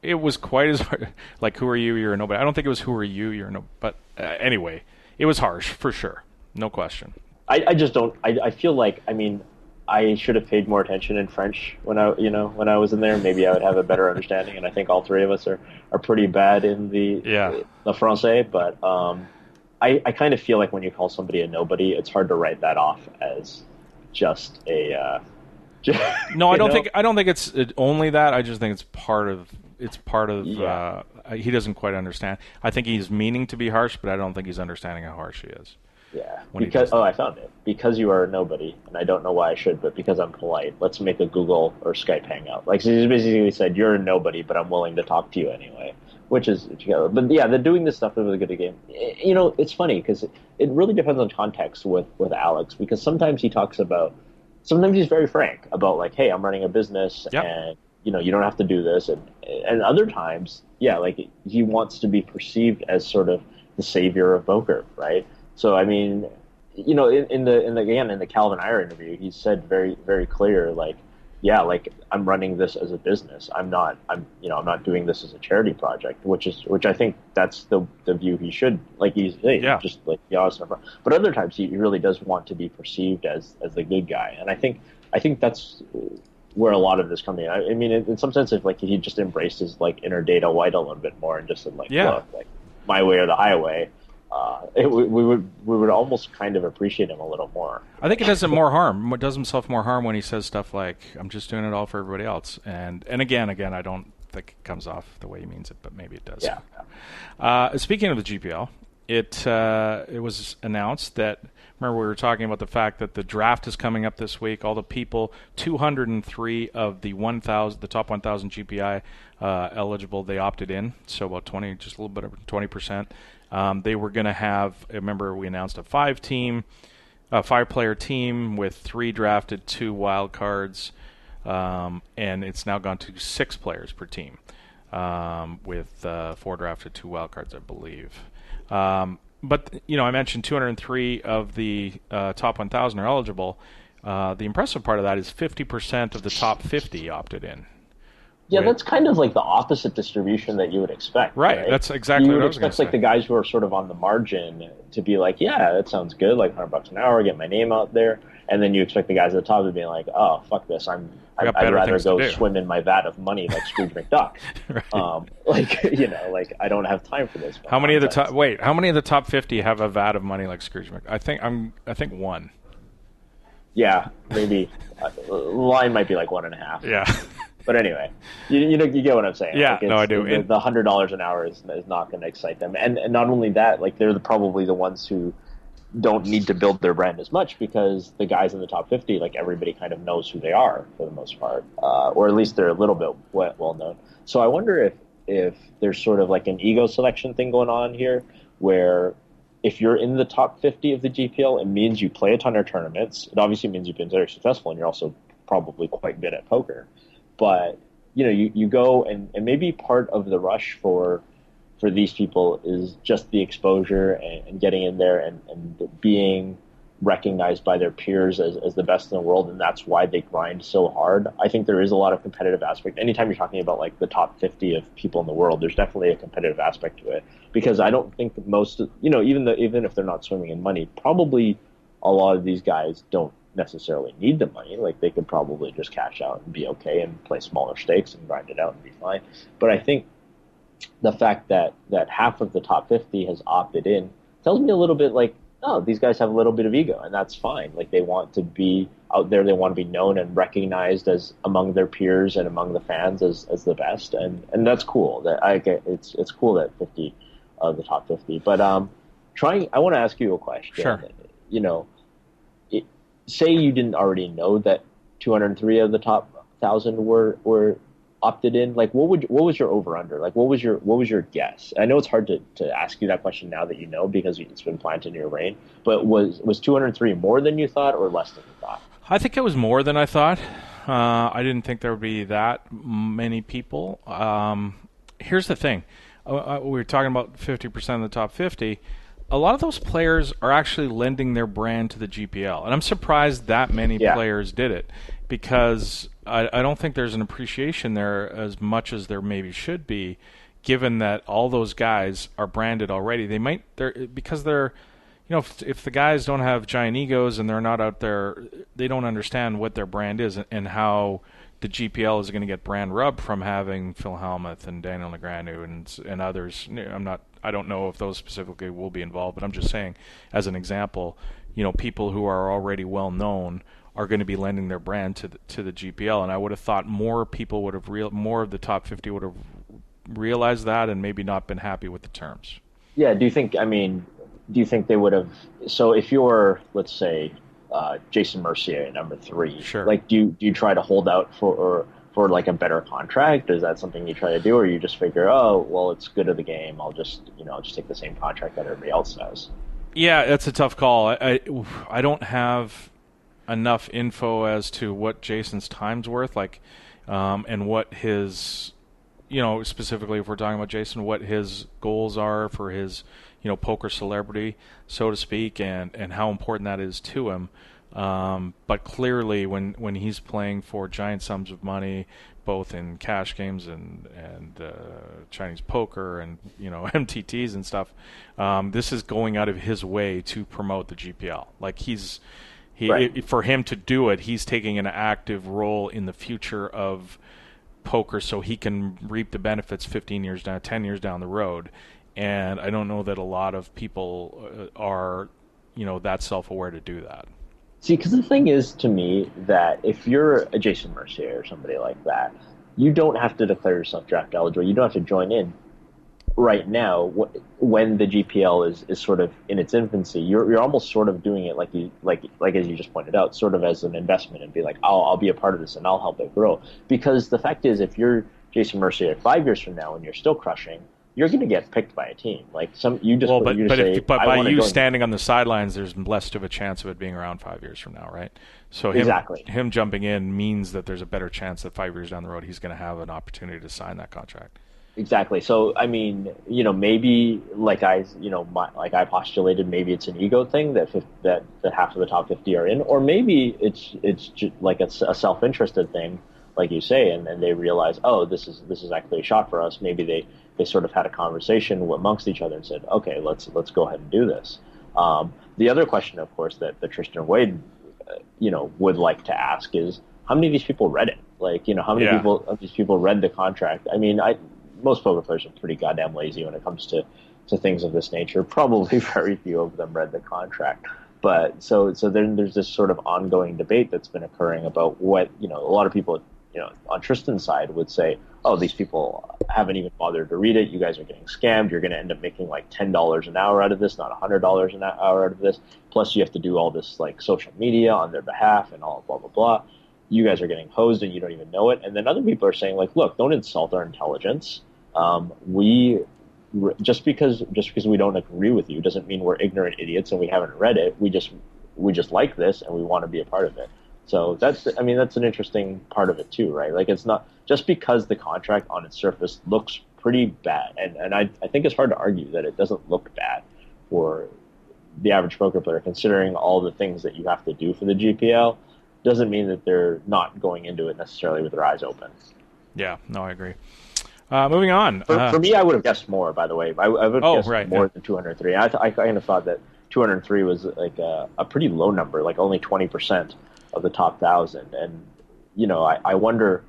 it was quite as hard. Who are you? You're a nobody. I don't think it was who are you? You're a nobody. But anyway, it was harsh for sure, no question. I just don't. I feel like I should have paid more attention in French when I was in there. Maybe I would have a better understanding. And I think all three of us are pretty bad in the Francais, but. I kind of feel like when you call somebody a nobody, it's hard to write that off as just a. No, I don't think it's only that. I just think it's part of. Yeah. He doesn't quite understand. I think he's meaning to be harsh, but I don't think he's understanding how harsh he is. Yeah. I found it. Because you are a nobody, and I don't know why I should, but because I'm polite, let's make a Google or Skype hangout. So he basically said, "You're a nobody, but I'm willing to talk to you anyway." But yeah, they're doing this stuff for the good of the game. It's funny because it really depends on context with Alex, because sometimes he's very frank about hey, I'm running a business, yep. And you don't have to do this, and other times, yeah, he wants to be perceived as sort of the savior of poker, right? So in the Calvin Eyre interview, he said very, very clear, I'm running this as a business. I'm not doing this as a charity project, which I think that's the view he should, just be honest enough. But other times he really does want to be perceived as the good guy, and I think that's where a lot of this comes in. In some sense, if he just embraced his inner Dana White a little bit more and just said look, my way or the highway. We would almost kind of appreciate him a little more. I think it does him more harm. It does himself more harm when he says stuff like, "I'm just doing it all for everybody else." And again, I don't think it comes off the way he means it, but maybe it does. Yeah. Speaking of the GPL, it was announced that. Remember, we were talking about the fact that the draft is coming up this week. All the people, 203 of the top 1,000 GPI eligible, they opted in. So about 20, just a little bit over 20%. They were going to have. Remember, we announced a 5-player team with 3 drafted, 2 wild cards, and it's now gone to 6 players per team, with 4 drafted, 2 wild cards, I believe. But, I mentioned 203 of the top 1,000 are eligible. The impressive part of that is 50% of the top 50 opted in. Yeah, that's kind of the opposite distribution that you would expect. Right? That's exactly what I was going to say. You would expect the guys who are sort of on the margin to be yeah, that sounds good, $100 an hour, get my name out there. And then you expect the guys at the top to be oh, fuck this, I'd rather go swim in my vat of money like Scrooge McDuck. Right. I don't have time for this. How many of the top 50 have a vat of money like Scrooge McDuck? I think one. Yeah, maybe. The line might be 1.5. Yeah. But anyway, you get what I'm saying. Yeah, no, I do. The $100 an hour is not going to excite them, and not only that, they're probably the ones who don't need to build their brand as much because the guys in the top 50, everybody kind of knows who they are for the most part, or at least they're a little bit well known. So I wonder if there's sort of an ego selection thing going on here, where if you're in the top 50 of the GPL, it means you play a ton of tournaments. It obviously means you've been very successful, and you're also probably quite good at poker. But you go and maybe part of the rush for these people is just the exposure and getting in there and being recognized by their peers as the best in the world, and that's why they grind so hard. I think there is a lot of competitive aspect. Anytime you're talking about like the top 50 of people in the world, there's definitely a competitive aspect to it, because I don't think that most, even if they're not swimming in money, probably a lot of these guys don't necessarily need the money. Like, they could probably just cash out and be okay and play smaller stakes and grind it out and be fine. But I think the fact that half of the top 50 has opted in tells me a little bit like, oh, these guys have a little bit of ego, and that's fine. Like, they want to be out there, they want to be known and recognized as among their peers and among the fans as the best, and that's cool. That it's cool that 50 of the top 50. But I want to ask you a question. Sure. Say you didn't already know that 203 of the top 1,000 were opted in. Like, what was your over under? Like, what was your guess? I know it's hard to ask you that question now that you know, because it's been planted in your brain. But was 203 more than you thought or less than you thought? I think it was more than I thought. I didn't think there would be that many people. Here's the thing: we were talking about 50% of the top 50. A lot of those players are actually lending their brand to the GPL, and I'm surprised that many players did it, because I don't think there's an appreciation there as much as there maybe should be, given that all those guys are branded already. Because they're, if the guys don't have giant egos and they're not out there, they don't understand what their brand is and how the GPL is going to get brand rub from having Phil Hellmuth and Daniel Negreanu and others. I don't know if those specifically will be involved, but I'm just saying, as an example, people who are already well known are going to be lending their brand to the GPL, and I would have thought more people would have more of the top 50 would have realized that and maybe not been happy with the terms. Yeah. Do you think they would have? So if you're, let's say, Jason Mercier at number 3, sure. Like, do you try to hold out for like a better contract? Is that something you try to do, or you just figure, oh, well, it's good of the game, I'll just take the same contract that everybody else does? Yeah, that's a tough call. I don't have enough info as to what Jason's time's worth, like, and what his, specifically if we're talking about Jason, what his goals are for his, poker celebrity, so to speak, and how important that is to him. But clearly, when he's playing for giant sums of money, both in cash games and Chinese poker and MTTs and stuff, this is going out of his way to promote the GPL. Like, for him to do it, he's taking an active role in the future of poker, so he can reap the benefits 10 years down the road. And I don't know that a lot of people are, that self-aware to do that. See, because the thing is, to me, that if you're a Jason Mercier or somebody like that, you don't have to declare yourself draft eligible. You don't have to join in right now when the GPL is sort of in its infancy. You're almost sort of doing it like as you just pointed out, sort of as an investment, and be like, I'll be a part of this and I'll help it grow. Because the fact is, if you're Jason Mercier 5 years from now and you're still crushing, you're going to get picked by a team. Like, but by you standing on the sidelines, there's less of a chance of it being around 5 years from now, right? So him jumping in means that there's a better chance that 5 years down the road he's going to have an opportunity to sign that contract. Exactly. So I mean, maybe like I postulated, maybe it's an ego thing that half of the top 50 are in, or maybe it's just like a self-interested thing, like you say, and then they realize, oh, this is actually a shot for us. Maybe they sort of had a conversation amongst each other and said, okay, let's go ahead and do this. The other question, of course, that Tristan Wade, would like to ask is, how many of these people read it? Like, how many people of these people read the contract? I mean, most poker players are pretty goddamn lazy when it comes to things of this nature. Probably very few of them read the contract. But so then there's this sort of ongoing debate that's been occurring about what, a lot of people, on Tristan's side would say, oh, these people haven't even bothered to read it. You guys are getting scammed. You're going to end up making like $10 an hour out of this, not $100 an hour out of this. Plus you have to do all this like social media on their behalf and all blah, blah, blah. You guys are getting hosed and you don't even know it. And then other people are saying, like, look, don't insult our intelligence. Just because we don't agree with you doesn't mean we're ignorant idiots and we haven't read it. We just like this and we want to be a part of it. So that's an interesting part of it too, right? Like, it's not just because the contract on its surface looks pretty bad, and I think it's hard to argue that it doesn't look bad for the average poker player, considering all the things that you have to do for the GPL, doesn't mean that they're not going into it necessarily with their eyes open. Yeah, no, I agree. Moving on. For me, I would have guessed more, by the way. I would have guessed more than 203. I kind of thought that 203 was like a pretty low number, like only 20% of the top 1,000. And, I wonder,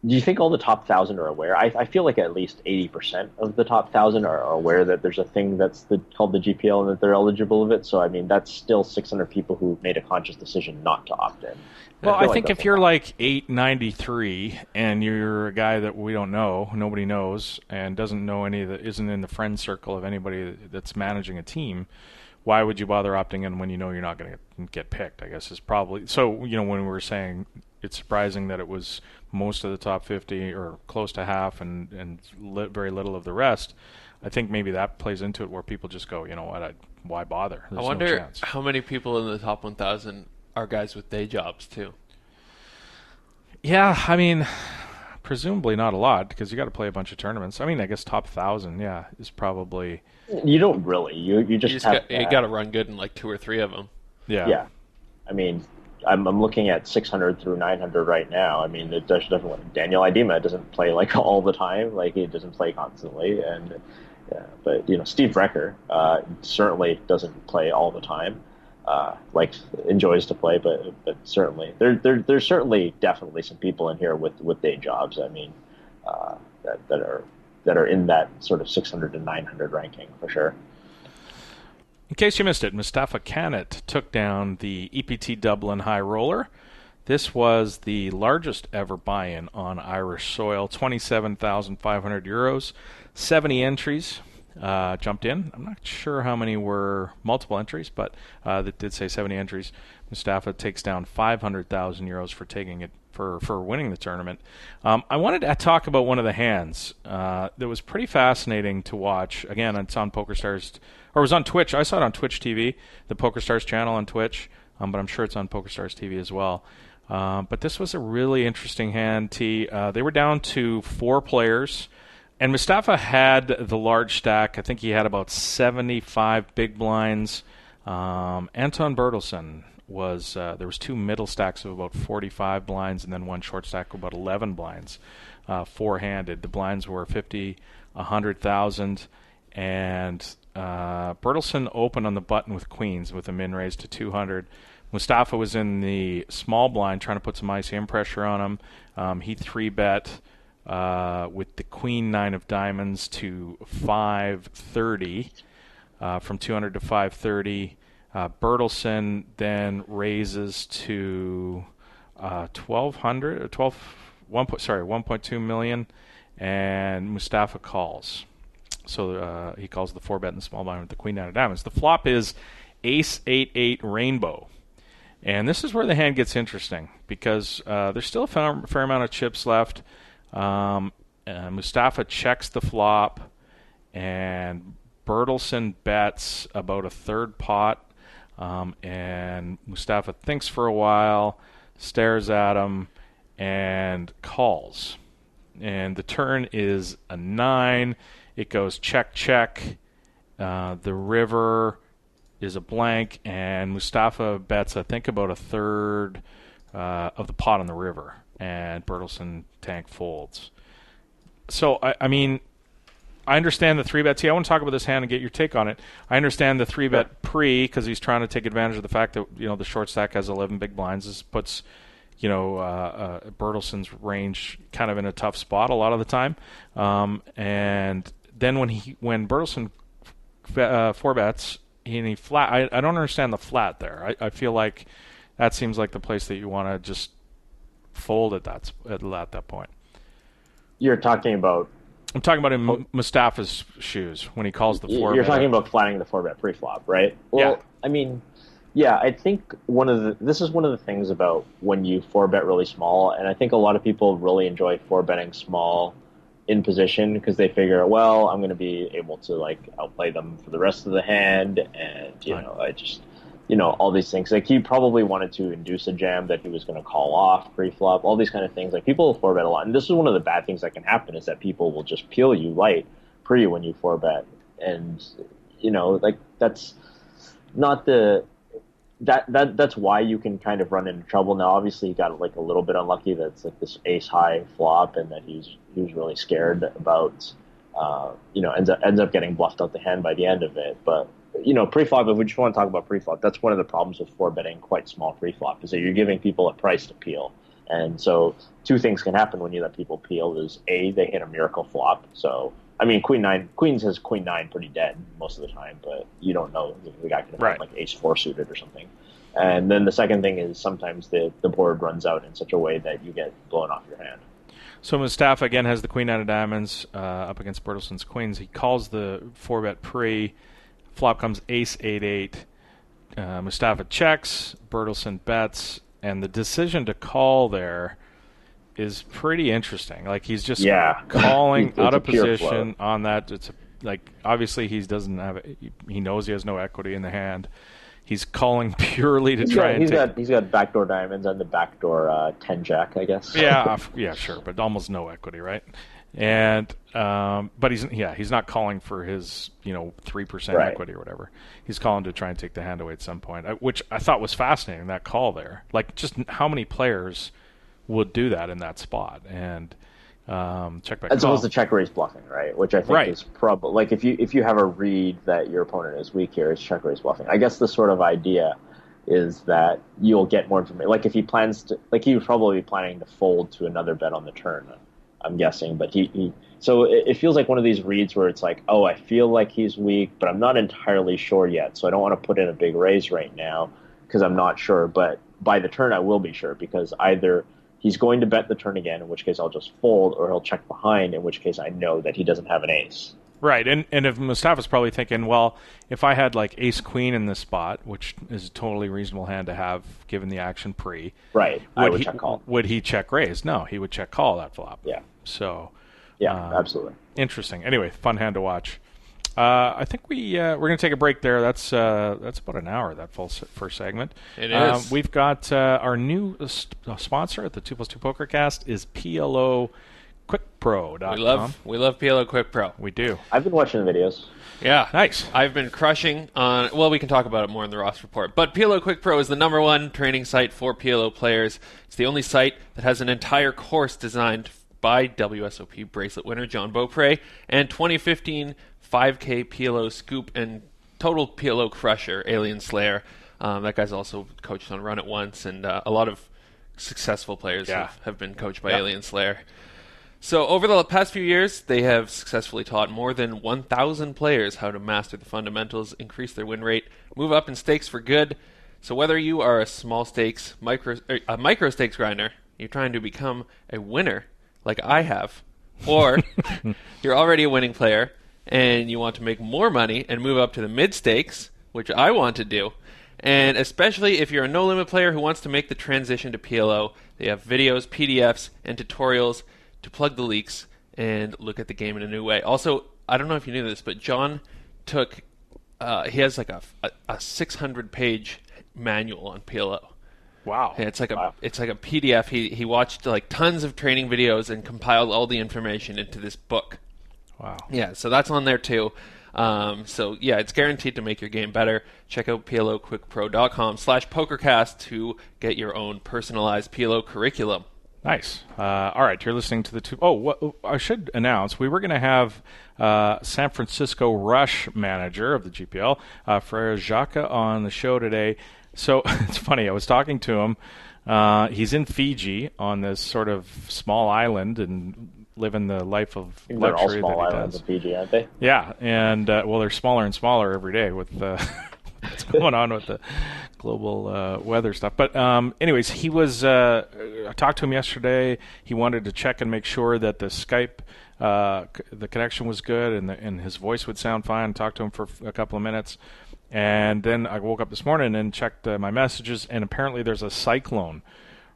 do you think all the top 1,000 are aware? I feel like at least 80% of the top 1,000 are aware that there's a thing that's called the GPL and that they're eligible of it. So, I mean, that's still 600 people who made a conscious decision not to opt in. Well, I think if you're like 893 and you're a guy that we don't know, nobody knows, and doesn't know isn't in the friend circle of anybody that's managing a team, why would you bother opting in when you know you're not going to get picked? I guess is probably so. When we were saying it's surprising that it was most of the top 50 or close to half, and very little of the rest. I think maybe that plays into it where people just go, you know what, why bother? There's I wonder no chance. how many people in the top 1,000 are guys with day jobs too. Yeah, I mean, presumably not a lot because you got to play a bunch of tournaments. I mean, I guess top 1,000, yeah, is probably. You don't really. You just have. You got to run good in like 2 or 3 of them. Yeah. Yeah, I mean, I'm looking at 600 through 900 right now. I mean, it doesn't. Daniel Idema doesn't play like all the time. Like he doesn't play constantly, and but Steve Brecker certainly doesn't play all the time. Like enjoys to play, but certainly there's certainly definitely some people in here with day jobs. I mean, that are in that sort of 600 to 900 ranking for sure. In case you missed it, Mustafa Kanat took down the EPT Dublin High Roller. This was the largest ever buy-in on Irish soil, 27,500 euros, 70 entries. Jumped in. I'm not sure how many were multiple entries, but that did say 70 entries. Mustafa takes down 500,000 euros for taking it for winning the tournament. I wanted to talk about one of the hands that was pretty fascinating to watch. Again, it's on PokerStars, or it was on Twitch. I saw it on Twitch TV, the PokerStars channel on Twitch, but I'm sure it's on PokerStars TV as well. But this was a really interesting hand. They were down to 4 players. And Mustafa had the large stack. I think he had about 75 big blinds. Anton Bertelsen was there was 2 middle stacks of about 45 blinds, and then 1 short stack of about 11 blinds, 4-handed. The blinds were 50, 100,000, and Bertelsen opened on the button with queens with a min raise to 200. Mustafa was in the small blind trying to put some ICM pressure on him. He 3-bet. With the queen 9 of diamonds to 530, from 200 to 530. Bertelsen then raises to 1,200 or 1.2 million, and Mustafa calls. So he calls the 4-bet in the small blind with the queen 9 of diamonds. The flop is Ace 8-8 Rainbow. And this is where the hand gets interesting because there's still a fair amount of chips left. Mustafa checks the flop, and Bertelsen bets about a third pot, and Mustafa thinks for a while, stares at him, and calls. And the turn is a 9. It goes check, check. The river is a blank, and Mustafa bets, I think, about a third of the pot on the river. And Bertelsen tank folds. So, I mean, I understand the 3-bet. I want to talk about this hand and get your take on it. I understand the 3-bet pre because he's trying to take advantage of the fact that, the short stack has 11 big blinds. This puts, Bertelsen's range kind of in a tough spot a lot of the time. And then when Bertelsen 4-bets, and he flat, I don't understand the flat there. I feel like that seems like the place that you want to just fold at that point. You're talking about. I'm talking about in Mustafa's shoes when he calls the 4-bet. You're talking about flattening the 4-bet pre-flop, right? Well, yeah. I mean, yeah, I think this is one of the things about when you 4-bet really small, and I think a lot of people really enjoy 4-betting small in position because they figure, well, I'm going to be able to outplay them for the rest of the hand, and I just. All these things. Like, he probably wanted to induce a jam that he was going to call off pre-flop, all these kind of things. Like, people 4-bet a lot. And this is one of the bad things that can happen is that people will just peel you light pre when you 4-bet. And, that's not the that's why you can kind of run into trouble. Now, obviously, he got like a little bit unlucky. That's like this ace high flop, and that he was really scared about. Ends up getting bluffed out the hand by the end of it. But pre-flop, if we just want to talk about pre-flop, that's one of the problems with 4-betting quite small pre-flop is that you're giving people a price to peel. And so two things can happen when you let people peel is A, they hit a miracle flop. So, I mean, Queens has Queen 9 pretty dead most of the time, but you don't know. The guy could have had like Ace 4 suited or something. And then the second thing is sometimes the board runs out in such a way that you get blown off your hand. So Mustafa, again, has the Queen 9 of diamonds up against Bertelson's Queens. He calls the 4-bet pre. Flop comes Ace 8-8. Mustafa checks. Bertelson bets. And the decision to call there is pretty interesting. Like, he's just calling out of position on that. It's obviously he knows he has no equity in the hand. He's calling purely to try and he's got backdoor diamonds and the backdoor 10 jack, I guess. Yeah, sure, but almost no equity, right? And but he's not calling for his 3% equity or whatever. He's calling to try and take the hand away at some point, which I thought was fascinating. That call there, like just how many players would do that in that spot and check back. As opposed to check raise bluffing, right? Which I think is probably like if you have a read that your opponent is weak here, it's check raise bluffing. I guess the sort of idea is that you'll get more information. Like if he plans to, like he was probably planning to fold to another bet on the turn, I'm guessing. But so it feels like one of these reads where it's like, oh, I feel like he's weak, but I'm not entirely sure yet. So I don't want to put in a big raise right now because I'm not sure. But by the turn, I will be sure because either he's going to bet the turn again, in which case I'll just fold, or he'll check behind, in which case I know that he doesn't have an ace. Right, and if Mustafa's probably thinking, well, if I had like ace queen in this spot, which is a totally reasonable hand to have given the action pre, I would check call. Would he check raise? No, he would check call that flop. Yeah. So. Yeah, absolutely. Interesting. Anyway, fun hand to watch. I think we're going to take a break there. That's about an hour, that first segment. It is. We've got our new sponsor at the 2+2 PokerCast is PLO QuickPro.com. We love PLO Quick Pro. We do. I've been watching the videos. Yeah. Nice. I've been crushing on, well, we can talk about it more in the Ross Report, but PLO Quick Pro is the #1 training site for PLO players. It's the only site that has an entire course designed by WSOP bracelet winner John Beaupre and 2015 5K PLO scoop and total PLO crusher Alien Slayer. That guy's also coached on Run It Once, and a lot of successful players have been coached by Alien Slayer. So over the past few years, they have successfully taught more than 1,000 players how to master the fundamentals, increase their win rate, move up in stakes for good. So whether you are a small stakes, a micro stakes grinder, you're trying to become a winner like I have, or you're already a winning player and you want to make more money and move up to the mid stakes, which I want to do, and especially if you're a no-limit player who wants to make the transition to PLO, they have videos, PDFs, and tutorials to plug the leaks and look at the game in a new way. Also, I don't know if you knew this, but John took, he has like a 600-page manual on PLO. Wow. Yeah, it's like a PDF. He watched like tons of training videos and compiled all the information into this book. Wow. Yeah, so that's on there too. So yeah, it's guaranteed to make your game better. Check out PLOQuickPro.com/PokerCast to get your own personalized PLO curriculum. Nice. All right, you're listening to the two. Oh, what I should announce, we were going to have San Francisco Rush manager of the GPL, Frere Jacques, on the show today. So it's funny, I was talking to him. He's in Fiji on this sort of small island and living the life of luxury they're all small that he islands does. in Fiji, aren't they? Yeah, and well, they're smaller and smaller every day with what's going on with the global weather stuff. But anyways, he was. I talked to him yesterday. He wanted to check and make sure that the Skype, the connection was good, and his voice would sound fine. Talked to him for a couple of minutes. And then I woke up this morning and checked my messages, and apparently there's a cyclone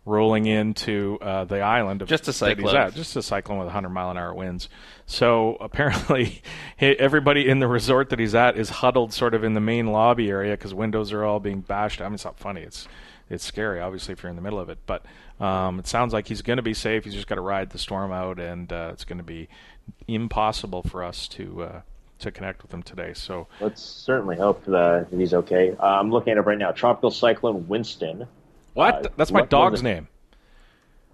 rolling into the island. Just a cyclone. That he's at. Just a cyclone with 100-mile-an-hour winds. So apparently everybody in the resort that he's at is huddled sort of in the main lobby area because windows are all being bashed. I mean, it's not funny. It's scary, obviously, if you're in the middle of it. But it sounds like he's going to be safe. He's just got to ride the storm out, and it's going to be impossible for us to to connect with him today. So let's certainly hope that he's okay. I'm looking at it right now. Tropical Cyclone Winston. What? That's my dog's name.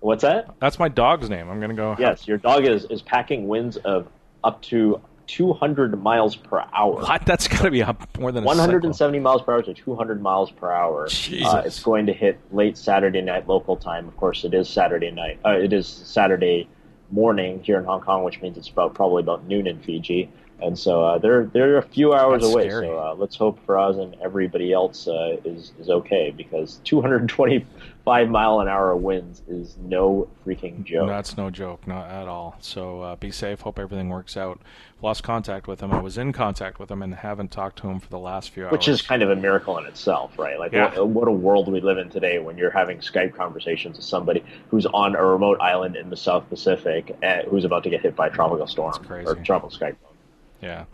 What's that? That's my dog's name. I'm going to go. Yes, your dog is packing winds of up to 200 miles per hour. What? That's got to be up more than 170 miles per hour to 200 miles per hour. Jesus. It's going to hit late Saturday night local time. Of course, it is Saturday night. It is Saturday morning here in Hong Kong, which means it's probably about noon in Fiji. And so they're a few hours away. Scary. So let's hope for us and everybody else is okay, because 225 mile an hour winds is no freaking joke. That's no joke, not at all. So be safe. Hope everything works out. Lost contact with him. I was in contact with him and haven't talked to him for the last few hours. Which is kind of a miracle in itself, right? Like, what a world we live in today when you're having Skype conversations with somebody who's on a remote island in the South Pacific who's about to get hit by a tropical storm or tropical cyclone. Yeah,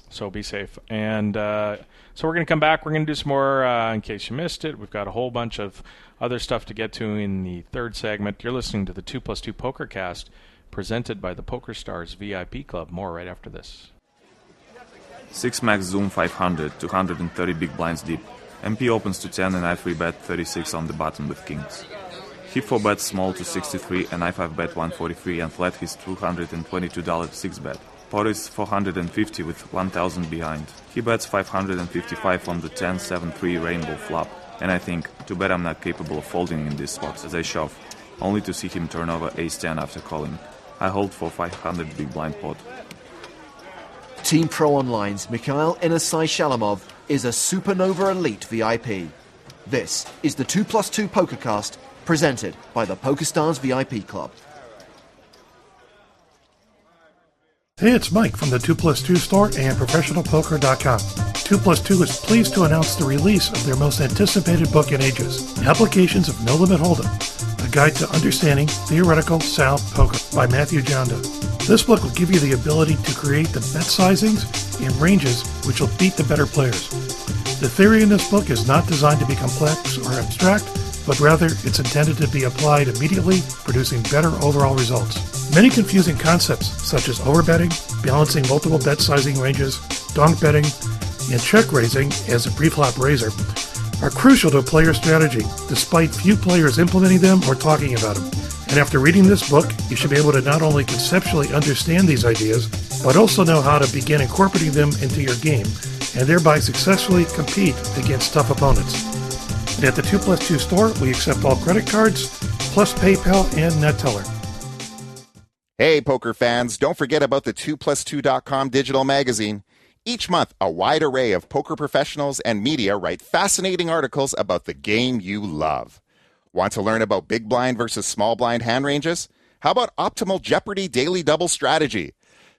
so be safe. And so we're going to come back. We're going to do some more, in case you missed it. We've got a whole bunch of other stuff to get to in the third segment. You're listening to the 2+2 Pokercast, presented by the PokerStars VIP Club. More right after this. 6 max zoom 500, 230 big blinds deep. MP opens to 10 and I 3-bet 36 on the button with kings. He 4-bets small to 63 and I 5-bet 143 and flat his $222 6-bet. Pot is 450 with 1,000 behind. He bets 555 on the 10-7-3 rainbow flop, and I think, too bad I'm not capable of folding in this spot as I shove, only to see him turn over ace-10 after calling. I hold for 500 big blind pot. Team Pro Online's Mikhail Inasai Shalamov is a Supernova Elite VIP. This is the 2+2 Pokercast, presented by the PokerStars VIP Club. Hey, it's Mike from the 2+2 store and ProfessionalPoker.com. 2+2 is pleased to announce the release of their most anticipated book in ages, Applications of No Limit Holdem, a guide to understanding theoretical sound poker by Matthew Jonda. This book will give you the ability to create the bet sizings and ranges which will beat the better players. The theory in this book is not designed to be complex or abstract, but rather it's intended to be applied immediately, producing better overall results. Many confusing concepts, such as overbetting, balancing multiple bet sizing ranges, donk betting, and check raising as a preflop raiser, are crucial to a player's strategy, despite few players implementing them or talking about them. And after reading this book, you should be able to not only conceptually understand these ideas, but also know how to begin incorporating them into your game, and thereby successfully compete against tough opponents. And at the 2+2 store, we accept all credit cards, plus PayPal and NetTeller. Hey, poker fans, don't forget about the 2plus2.com digital magazine. Each month, a wide array of poker professionals and media write fascinating articles about the game you love. Want to learn about big blind versus small blind hand ranges? How about optimal Jeopardy daily double strategy?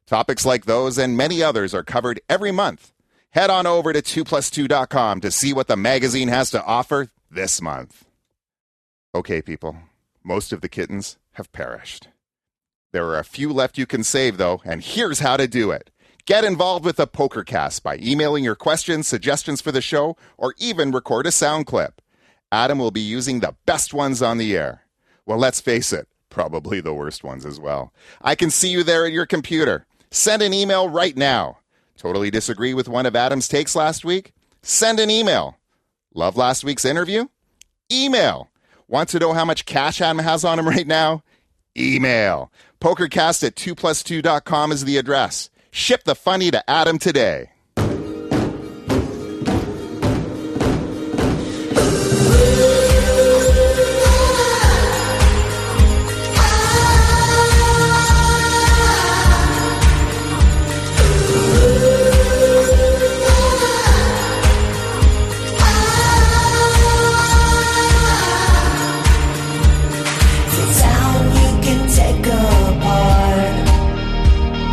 Topics like those and many others are covered every month. Head on over to 2plus2.com to see what the magazine has to offer this month. Okay, people, most of the kittens have perished. There are a few left you can save, though, and here's how to do it. Get involved with the Pokercast by emailing your questions, suggestions for the show, or even record a sound clip. Adam will be using the best ones on the air. Well, let's face it, probably the worst ones as well. I can see you there at your computer. Send an email right now. Totally disagree with one of Adam's takes last week? Send an email. Love last week's interview? Email. Want to know how much cash Adam has on him right now? Email. Pokercast at 2plus2.com is the address. Ship the funny to Adam today.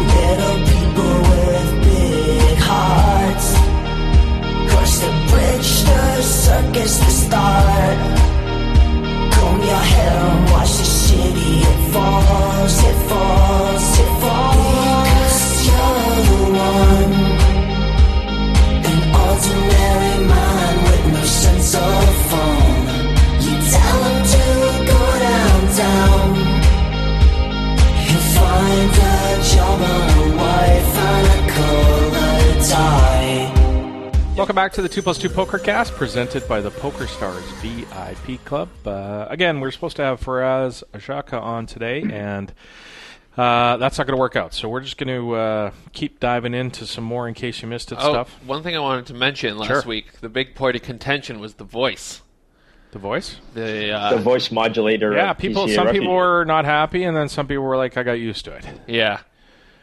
Little people with big hearts. Welcome back to the 2+2 Pokercast, presented by the PokerStars VIP Club. Again, we're supposed to have Faraz Ashaka on today, and that's not going to work out. So we're just going to keep diving into some more in case you missed it stuff. One thing I wanted to mention last week, the big point of contention was the voice. The voice? The voice modulator. Yeah, some people were not happy, and then some people were like, I got used to it. Yeah.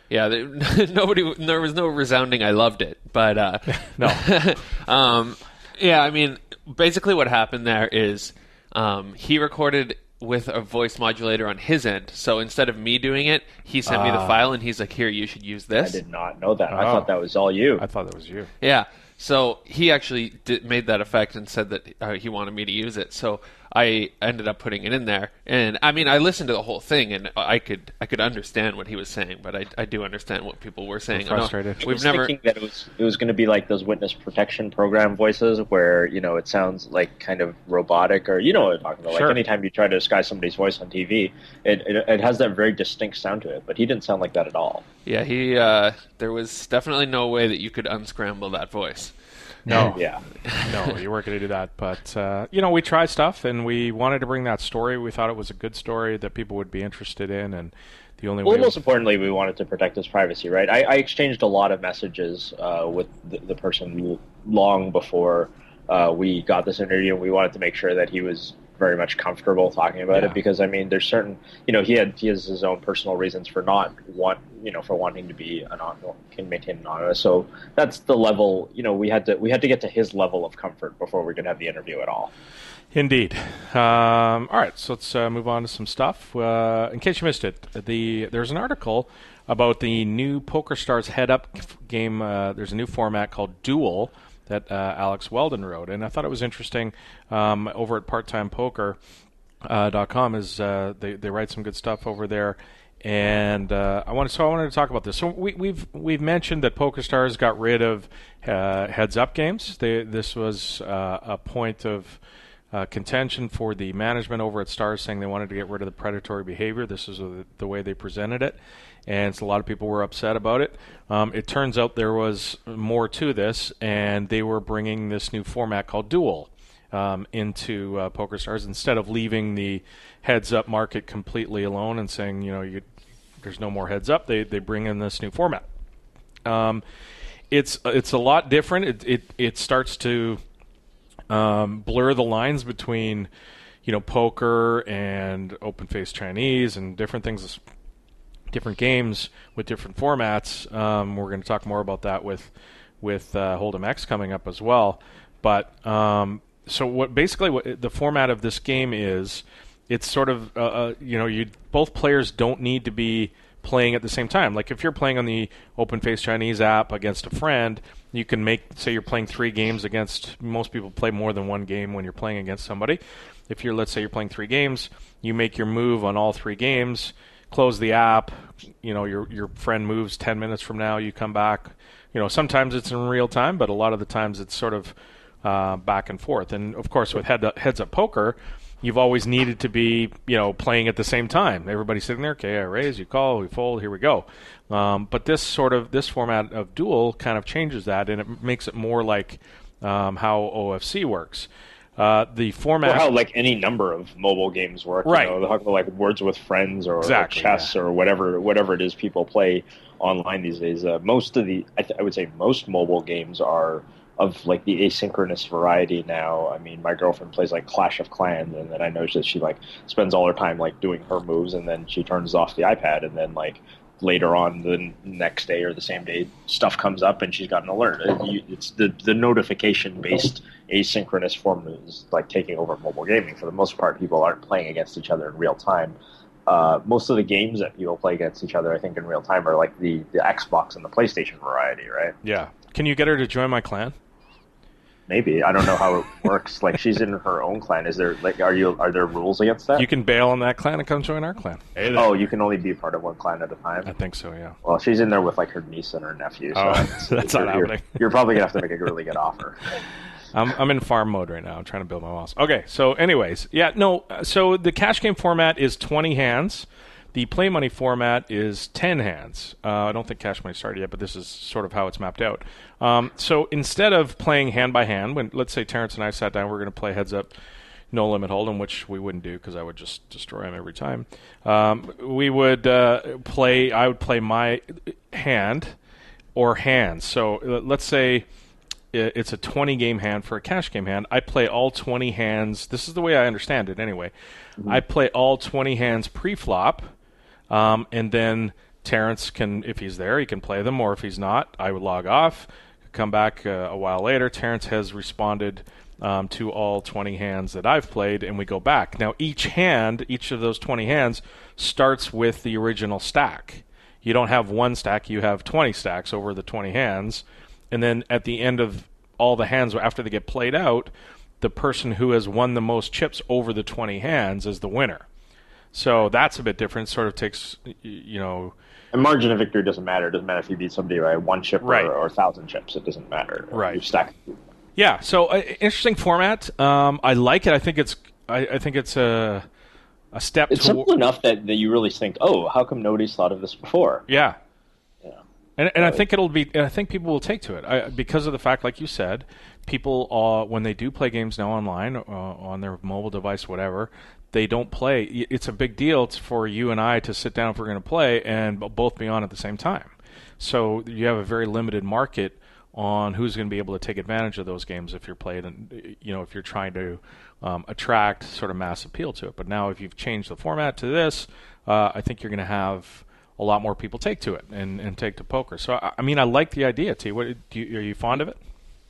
Yeah, there was no resounding I loved it, but no. Yeah, I mean, basically what happened there is he recorded with a voice modulator on his end, so instead of me doing it, he sent me the file, and he's like, here, you should use this. I did not know that. I thought that was all you. I thought that was you. Yeah, so he actually made that effect and said that he wanted me to use it, so I ended up putting it in there. And I mean, I listened to the whole thing, and I could understand what he was saying, but I do understand what people were saying. Frustrated. I was thinking that it was going to be like those witness protection program voices, where it sounds like kind of robotic, or you know what I'm talking about. Sure. Like anytime you try to disguise somebody's voice on TV, it has that very distinct sound to it. But he didn't sound like that at all. Yeah, there was definitely no way that you could unscramble that voice. No. Yeah. No, you weren't going to do that. But, we tried stuff, and we wanted to bring that story. We thought it was a good story that people would be interested in, and the only way... most importantly, we wanted to protect his privacy, right? I exchanged a lot of messages with the person long before we got this interview, and we wanted to make sure that he was very much comfortable talking about it, because I mean, there's certain, he has his own personal reasons for for wanting to be can maintain anonymous. So that's the level, we had to get to his level of comfort before we could have the interview at all. Indeed. All right, so let's move on to some stuff. In case you missed it, there's an article about the new PokerStars head-up game. There's a new format called Duel that Alex Weldon wrote, and I thought it was interesting. Over at parttimepoker.com they write some good stuff over there, and I wanted to talk about this. So we've mentioned that PokerStars got rid of heads-up games. This was a point of contention for the management over at Stars, saying they wanted to get rid of the predatory behavior. This is the way they presented it, and so a lot of people were upset about it. It turns out there was more to this, and they were bringing this new format called Duel into PokerStars instead of leaving the heads-up market completely alone and saying, there's no more heads-up. They bring in this new format. It's a lot different. It starts to blur the lines between, poker and open-faced Chinese and different things, different games with different formats. We're going to talk more about that with Holdem X coming up as well. But so what the format of this game is, it's sort of both players don't need to be playing at the same time. Like if you're playing on the open-faced Chinese app against a friend, you can say you're playing 3 games against. Most people play more than one game when you're playing against somebody. If let's say you're playing 3 games, you make your move on all 3 games. Close the app, your friend moves 10 minutes from now, you come back. Sometimes it's in real time, but a lot of the times it's sort of back and forth. And, of course, with heads-up poker, you've always needed to be, playing at the same time. Everybody's sitting there, okay, I raise, you call, we fold, here we go. But this format of Duel kind of changes that, and it makes it more like how OFC works. The format, or how like any number of mobile games work, right? Like Words with Friends or chess or whatever it is people play online these days. Most of I would say most mobile games are of like the asynchronous variety now. I mean, my girlfriend plays like Clash of Clans, and then I know that she like spends all her time like doing her moves, and then she turns off the iPad, and then like later on the next day or the same day stuff comes up and she's got an alert. It's the notification based asynchronous form is like taking over mobile gaming. For the most part, people aren't playing against each other in real time. Most of the games that people play against each other, I think, in real time are like the Xbox and the PlayStation variety, right? Yeah. Can you get her to join my clan? Maybe. I don't know how it works. Like, she's in her own clan. Is there are there rules against that? You can bail on that clan and come join our clan. Oh, you can only be part of one clan at a time? I think so, yeah. Well, she's in there with like her niece and her nephew. So that's not happening. You're probably gonna have to make a really good offer. I'm in farm mode right now. I'm trying to build my walls. Okay, so anyways, so the cash game format is 20 hands. The play money format is 10 hands. I don't think cash money started yet, but this is sort of how it's mapped out. So instead of playing hand by hand, when let's say Terrence and I sat down, we're going to play heads up, no limit hold'em, which we wouldn't do because I would just destroy him every time. We would play. I would play my hand or hands. So let's say it's a 20-game hand for a cash game hand. I play all 20 hands. This is the way I understand it anyway. I play all 20 hands pre-flop, and then Terrence can, if he's there, he can play them, or if he's not, I would log off, come back a while later. Terrence has responded to all 20 hands that I've played, and we go back. Now, each of those 20 hands starts with the original stack. You don't have one stack, you have 20 stacks over the 20 hands, and then at the end of all the hands, after they get played out, the person who has won the most chips over the 20 hands is the winner. So that's a bit different. Sort of takes, And margin of victory doesn't matter. It doesn't matter if you beat somebody by 1 chip or 1,000 chips. It doesn't matter. Right. You stack. Yeah. So interesting format. I like it. I think it's a step. It's simple enough that you really think, oh, how come nobody's thought of this before? Yeah. And I think I think people will take to it because of the fact, like you said, people when they do play games now online on their mobile device, whatever, they don't play. It's a big deal for you and I to sit down if we're going to play and both be on at the same time. So you have a very limited market on who's going to be able to take advantage of those games if you're playing, if you're trying to attract sort of mass appeal to it. But now if you've changed the format to this, I think you're going to have a lot more people take to it and take to poker. So, I mean, I like the idea, T. Are you fond of it?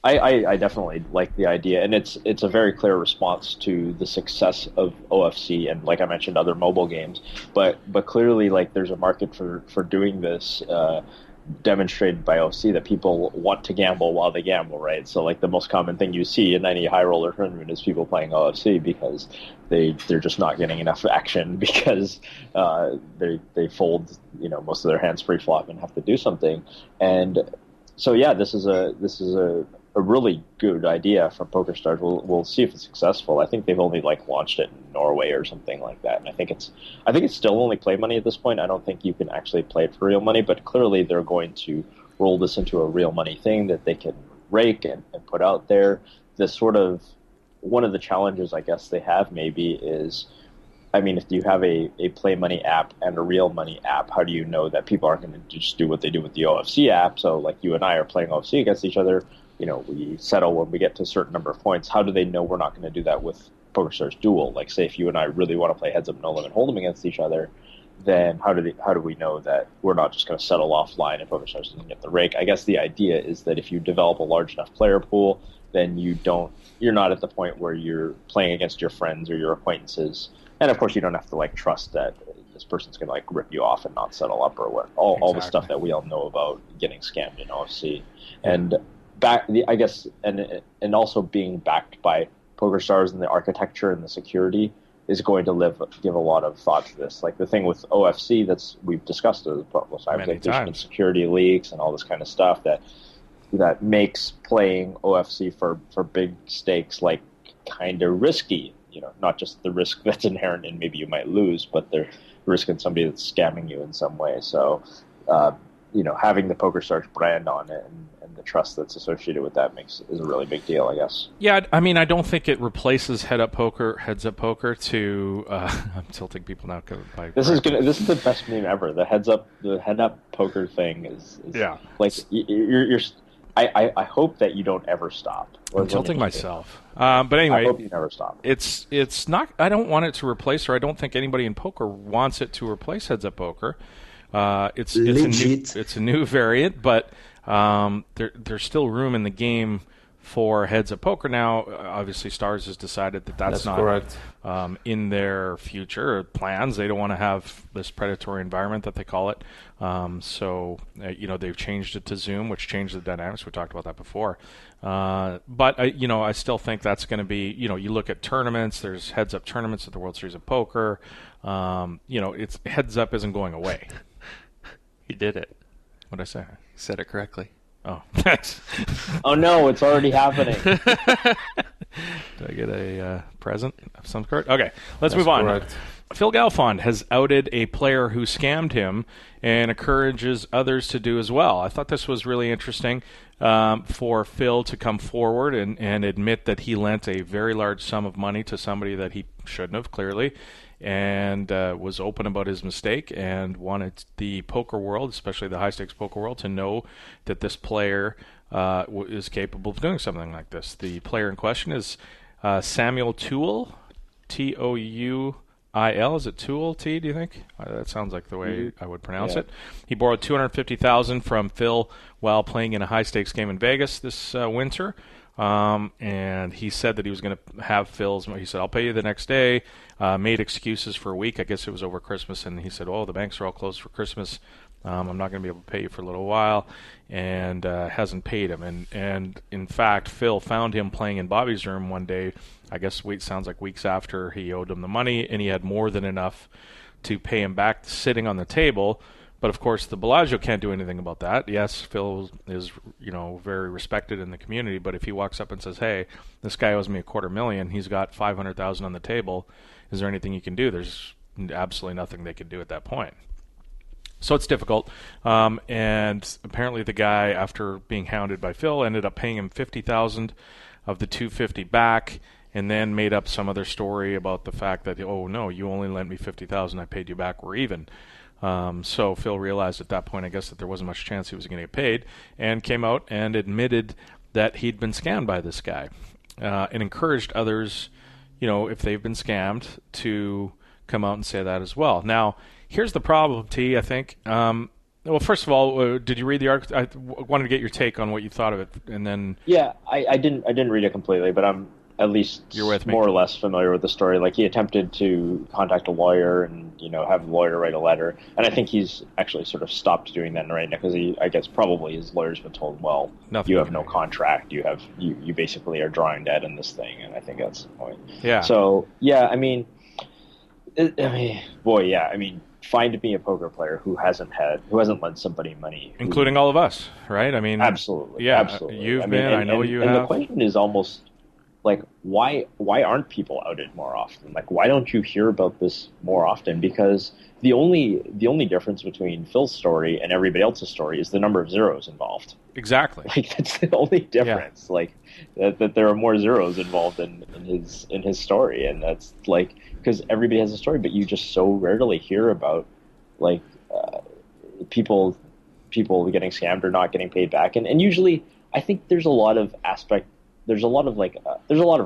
I definitely like the idea, and it's a very clear response to the success of OFC and, like I mentioned, other mobile games. But clearly, like, there's a market for doing this, demonstrated by OFC, that people want to gamble while they gamble, right? So, like, the most common thing you see in any high roller tournament is people playing OFC because they're just not getting enough action because they fold most of their hands pre-flop and have to do something. And so yeah, this is a really good idea from PokerStars. We'll see if it's successful. I think they've only launched it in Norway or something like that, and I think it's still only play money at this point. I don't think you can actually play it for real money, but clearly they're going to roll this into a real money thing that they can rake and put out there. This sort of one of the challenges I guess they have maybe is, I mean, if you have a play money app and a real money app, how do you know that people aren't going to just do what they do with the OFC app? So like you and I are playing OFC against each other, we settle when we get to a certain number of points. How do they know we're not going to do that with PokerStars Duel? Like, say if you and I really want to play heads up, no limit hold'em against each other, then how do we know that we're not just going to settle offline if PokerStars doesn't get the rake? I guess the idea is that if you develop a large enough player pool, then you're not at the point where you're playing against your friends or your acquaintances. And of course, you don't have to trust that this person's going to rip you off and not settle up or what. All the stuff that we all know about getting scammed in OFC, and I guess, and also being backed by PokerStars and the architecture and the security is going to give a lot of thought to this. Like the thing with OFC we've discussed it many times. There's been security leaks and all this kind of stuff that makes playing OFC for big stakes kind of risky. Not just the risk that's inherent in maybe you might lose, but the risk in somebody that's scamming you in some way. So, having the PokerStars brand on it and the trust that's associated with that is a really big deal, I guess. Yeah, I mean, I don't think it replaces heads up poker. To I'm tilting people now. This is the best meme ever. The head up poker thing is yeah. Like you're I hope that you don't ever stop. I'm tilting myself. But anyway, I hope you never stop. It's not. I don't want it to replace, or I don't think anybody in poker wants it to replace heads up poker. It's a new variant, but there's still room in the game for heads up poker. Now, obviously, Stars has decided that's not correct. In their future plans. They don't want to have this predatory environment that they call it. So they've changed it to Zoom, which changed the dynamics. We talked about that before. But I still think that's going to be. You look at tournaments. There's heads up tournaments at the World Series of Poker. It's heads up isn't going away. You did it. What'd I say? You said it correctly. Oh, thanks. Oh no, it's already happening. Did I get a present of some sort? Okay, let's move on. Correct. Phil Galfond has outed a player who scammed him and encourages others to do as well. I thought this was really interesting for Phil to come forward and admit that he lent a very large sum of money to somebody that he shouldn't have, clearly, and was open about his mistake and wanted the poker world, especially the high-stakes poker world, to know that this player is capable of doing something like this. The player in question is Samuel Toole, Touil. Is it Toole, T, do you think? That sounds like the way I would pronounce it. He borrowed $250,000 from Phil while playing in a high-stakes game in Vegas this winter. And he said that he was going to have Phil's. He said, I'll pay you the next day. Made excuses for a week. I guess it was over Christmas. And he said, oh, the banks are all closed for Christmas. I'm not going to be able to pay you for a little while. And hasn't paid him. And in fact, Phil found him playing in Bobby's room one day. I guess it sounds like weeks after he owed him the money. And he had more than enough to pay him back sitting on the table. But of course, the Bellagio can't do anything about that. Yes, Phil is, very respected in the community. But if he walks up and says, "Hey, this guy owes me $250,000. He's got $500,000 on the table. Is there anything you can do?" There's absolutely nothing they can do at that point. So it's difficult. And apparently, the guy, after being hounded by Phil, ended up paying him $50,000 of the $250,000 back, and then made up some other story about the fact that, oh no, you only lent me $50,000. I paid you back. We're even. So Phil realized at that point, I guess, that there wasn't much chance he was going to get paid, and came out and admitted that he'd been scammed by this guy, and encouraged others, if they've been scammed, to come out and say that as well. Now, here's the problem, T, I think. Well, first of all, did you read the article? I wanted to get your take on what you thought of it, and then... Yeah, I didn't read it completely, but I'm at least more or less familiar with the story. Like, he attempted to contact a lawyer and, have the lawyer write a letter. And I think he's actually sort of stopped doing that right now because I guess probably his lawyer's been told, well, you have no contract. You basically are drawing dead in this thing. And I think that's the point. Yeah. So, yeah, find me a poker player who hasn't lent somebody money. Including all of us, right? Absolutely. Yeah, absolutely. You've been, I know you have. And the question is almost... like, why aren't people outed more often? Like, why don't you hear about this more often? Because the only difference between Phil's story and everybody else's story is the number of zeros involved. Exactly. Like, that's the only difference. Yeah. Like, that there are more zeros involved in his story, and that's like, because everybody has a story, but you just so rarely hear about like people getting scammed or not getting paid back, and usually I think there's a lot of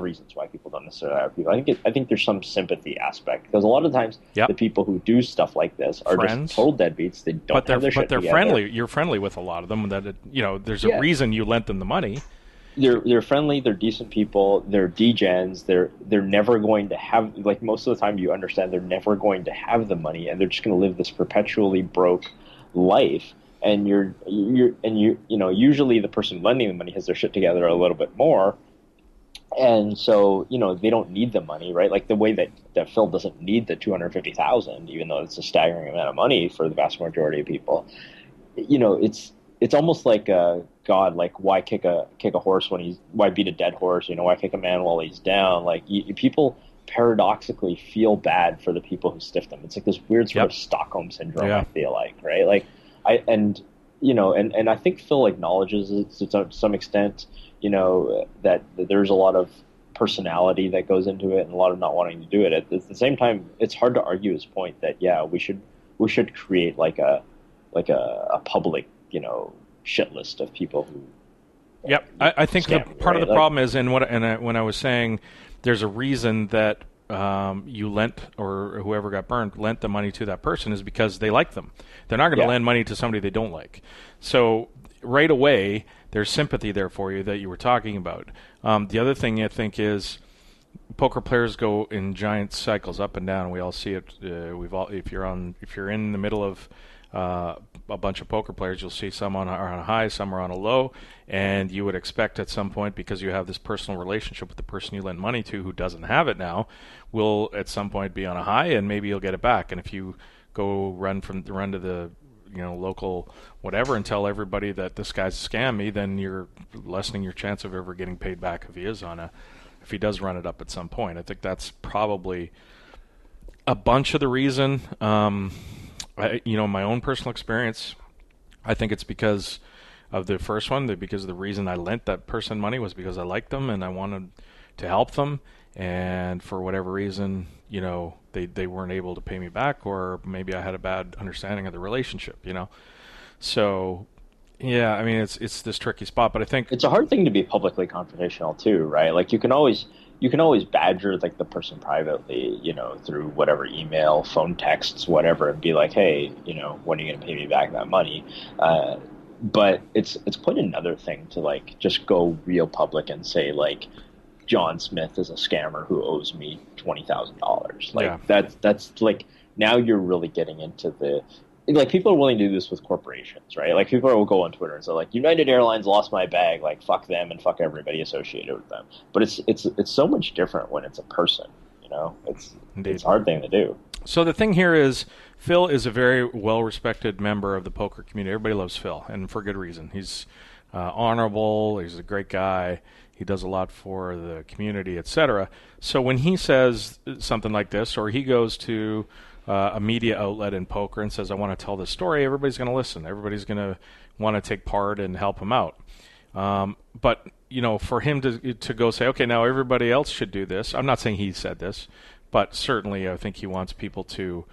reasons why people don't necessarily hire people. I think there's some sympathy aspect, because a lot of times the people who do stuff like this are just total deadbeats. They don't have their shit together. Friendly. You're friendly with a lot of them. That there's a reason you lent them the money. They're friendly. They're decent people. They're degens. They're never going to have, like, most of the time you understand they're never going to have the money, and they're just going to live this perpetually broke life. And usually the person lending the money has their shit together a little bit more, and so they don't need the money, right? Like the way that Phil doesn't need the $250,000, even though it's a staggering amount of money for the vast majority of people. It's almost like God, like, why kick a horse why beat a dead horse? Why kick a man while he's down? Like, people paradoxically feel bad for the people who stiff them. It's like this weird sort of Stockholm syndrome. I feel like, right? Like. I think Phil acknowledges it to some extent, that there's a lot of personality that goes into it and a lot of not wanting to do it. At the same time, it's hard to argue his point that we should create like a public shit list of people who. Yep, I think part of the problem is, when I was saying there's a reason that you lent, or whoever got burned lent the money to that person, is because they like them. They're not going to lend money to somebody they don't like. So right away, there's sympathy there for you that you were talking about. The other thing I think is poker players go in giant cycles up and down. We all see it. If you're in the middle of a bunch of poker players, you'll see some are on a high, some are on a low, and you would expect at some point, because you have this personal relationship with the person you lend money to who doesn't have it now, will at some point be on a high, and maybe you'll get it back. And if you go run to the local whatever and tell everybody that this guy's scammed me, then you're lessening your chance of ever getting paid back if he does run it up at some point. I think that's probably a bunch of the reason. My own personal experience, I think it's because of the first one, because the reason I lent that person money was because I liked them and I wanted to help them, and for whatever reason, they weren't able to pay me back, or maybe I had a bad understanding of the relationship, So, yeah, I mean, it's this tricky spot, but I think it's a hard thing to be publicly confrontational too, right? Like you can always badger like the person privately, through whatever email, phone texts, whatever, and be like, hey, when are you going to pay me back that money? But it's quite another thing to like just go real public and say like, John Smith is a scammer who owes me $20,000. Like that's like, now you're really getting into like people are willing to do this with corporations, right? Like people will go on Twitter and say like, United Airlines lost my bag, like fuck them and fuck everybody associated with them. But it's so much different when it's a person, It's a hard thing to do. So the thing here is, Phil is a very well-respected member of the poker community. Everybody loves Phil, and for good reason. He's honorable. He's a great guy. He does a lot for the community, etc. So when he says something like this, or he goes to a media outlet in poker and says, I want to tell this story, everybody's going to listen. Everybody's going to want to take part and help him out. But, for him to go say, okay, now everybody else should do this. I'm not saying he said this, but certainly I think he wants people to,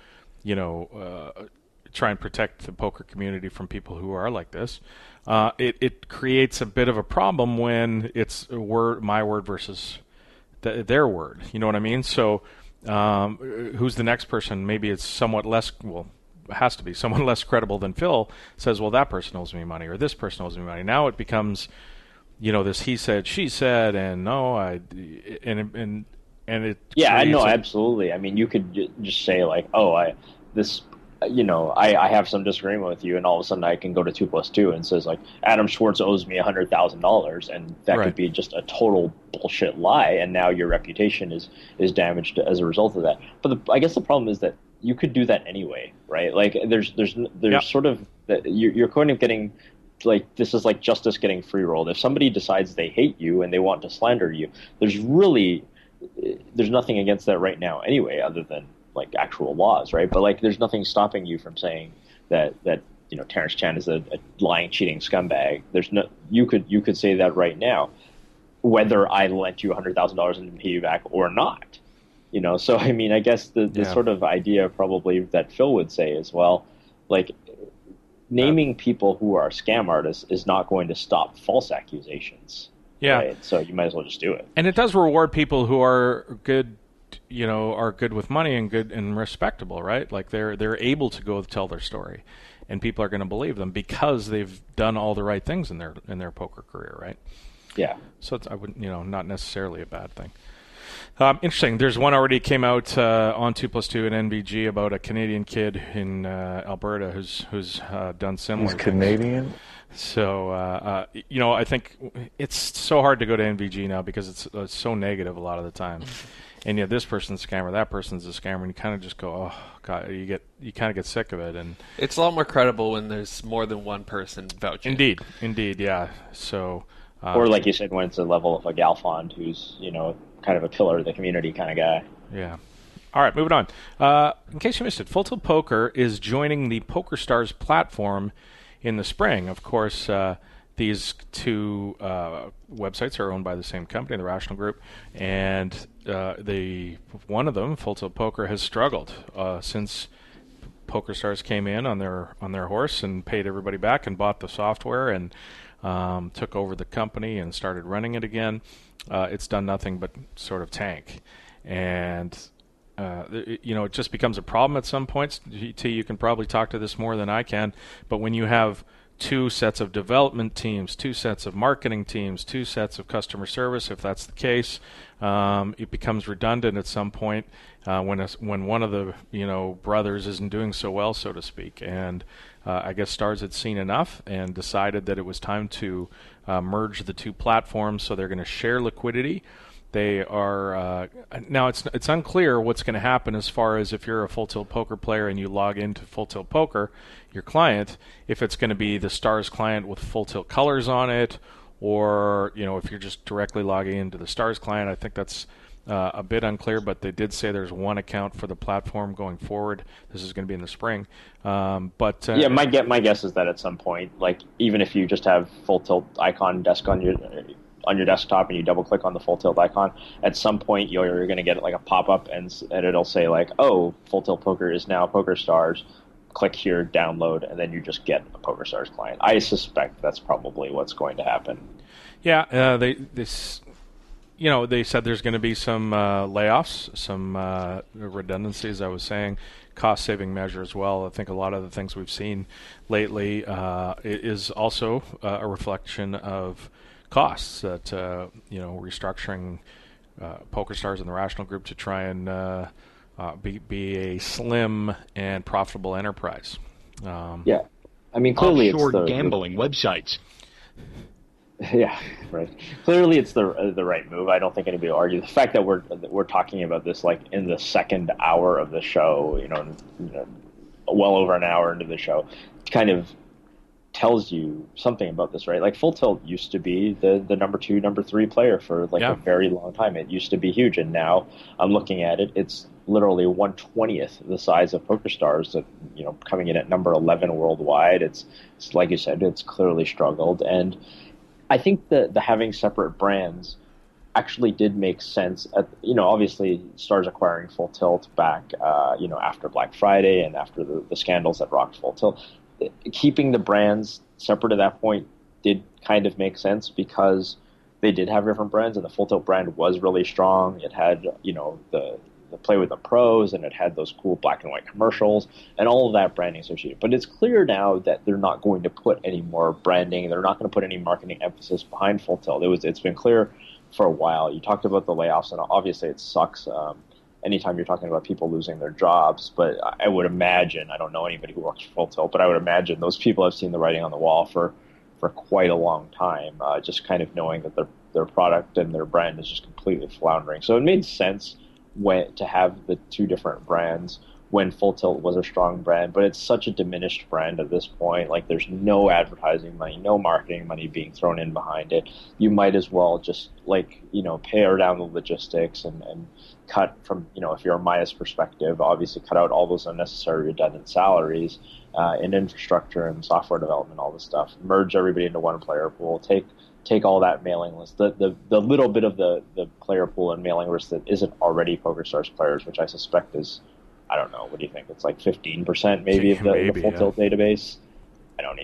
try and protect the poker community from people who are like this. It creates a bit of a problem when it's my word versus their word. You know what I mean? So who's the next person? Maybe it's somewhat less, it has to be someone less credible than Phil says, well, that person owes me money, or this person owes me money. Now it becomes, this he said, she said, and no, and it. Yeah, I know, absolutely. I mean, you could just say like, oh, I have some disagreement with you, and all of a sudden I can go to 2+2 and says like, Adam Schwartz owes me $100,000, and that could be just a total bullshit lie, and now your reputation is damaged as a result of that. But I guess the problem is that you could do that anyway, right? Like there's sort of that you're kind of getting like, this is like justice getting free rolled. If somebody decides they hate you and they want to slander you, there's nothing against that right now anyway, other than like actual laws, right? But like, there's nothing stopping you from saying that Terrence Chan is a lying, cheating scumbag. You could say that right now, whether I lent you $100,000 and pay you back or not. So I mean, I guess the sort of idea probably that Phil would say as well, like naming people who are scam artists is not going to stop false accusations. Yeah. Right? So you might as well just do it. And it does reward people who are good, are good with money and good and respectable, right? Like they're able to go tell their story, and people are going to believe them because they've done all the right things in their poker career, right? Yeah. So I wouldn't, not necessarily a bad thing. Interesting. There's one already came out on 2+2 and NBG about a Canadian kid in Alberta who's done similar. He's Canadian. So I think it's so hard to go to NBG now because it's so negative a lot of the time. And this person's a scammer, that person's a scammer, and you kind of just go, oh god, you kind of get sick of it. And it's a lot more credible when there's more than one person vouching. Indeed, yeah. So, or like you said, when it's a level of a Galfond, who's kind of a pillar of the community kind of guy. Yeah. All right, moving on. In case you missed it, Full Tilt Poker is joining the PokerStars platform in the spring. Of course, these two websites are owned by the same company, the Rational Group, and one of them, Full Tilt Poker, has struggled since PokerStars came in on their horse and paid everybody back and bought the software and took over the company and started running it again. It's done nothing but sort of tank, and it just becomes a problem at some points. You can probably talk to this more than I can, but when you have two sets of development teams, two sets of marketing teams, two sets of customer service, if that's the case, it becomes redundant at some point when one of the brothers isn't doing so well, so to speak. And I guess Stars had seen enough and decided that it was time to merge the two platforms, so they're going to share liquidity. They are now. It's unclear what's going to happen as far as if you're a Full Tilt Poker player and you log into Full Tilt Poker, your client, if it's going to be the Stars client with Full Tilt colors on it, or if you're just directly logging into the Stars client. I think that's a bit unclear, but they did say there's one account for the platform going forward. This is going to be in the spring. My guess is that at some point, like even if you just have Full Tilt icon desk on your desktop and you double click on the Full Tilt icon, at some point you're going to get like a pop-up and it'll say like, oh, Full Tilt Poker is now PokerStars. Click here, download, and then you just get a PokerStars client. I suspect that's probably what's going to happen. Yeah, they said there's going to be some layoffs, some redundancies. I was saying cost-saving measure as well. I think a lot of the things we've seen lately is also a reflection of costs that restructuring PokerStars and the Rational Group to try and be a slim and profitable enterprise. I mean, clearly offshore it's the gambling websites. Yeah, right. Clearly, it's the right move. I don't think anybody will argue the fact that we're talking about this like in the second hour of the show. Well over an hour into the show, kind of tells you something about this, right? Like Full Tilt used to be the number 2, number 3 player for a very long time. It used to be huge, and now I'm looking at it. It's literally 1/20th the size of PokerStars. That coming in at number 11 worldwide. It's like you said, it's clearly struggled, and I think that the having separate brands actually did make sense. Obviously, Stars acquiring Full Tilt back, after Black Friday and after the scandals that rocked Full Tilt. Keeping the brands separate at that point did kind of make sense because they did have different brands, and the Full Tilt brand was really strong. It had, the Play with the Pros, and it had those cool black and white commercials and all of that branding associated. But it's clear now that they're not going to put any more branding. They're not going to put any marketing emphasis behind Full Tilt. It's been clear for a while. You talked about the layoffs, and obviously it sucks anytime you're talking about people losing their jobs. But I would imagine, I don't know anybody who works for Full Tilt, but I would imagine those people have seen the writing on the wall for quite a long time, just kind of knowing that their product and their brand is just completely floundering. So it made sense to have the two different brands when Full Tilt was a strong brand, but it's such a diminished brand at this point. Like, there's no advertising money, no marketing money being thrown in behind it. You might as well just, pare down the logistics and cut from, if you're a Maya's perspective, obviously cut out all those unnecessary redundant salaries in infrastructure and software development, all this stuff. Merge everybody into one player pool. Take all that mailing list, the little bit of the player pool and mailing list that isn't already PokerStars players, which I suspect is, I don't know, what do you think? It's like 15% maybe of the Full Tilt database. I don't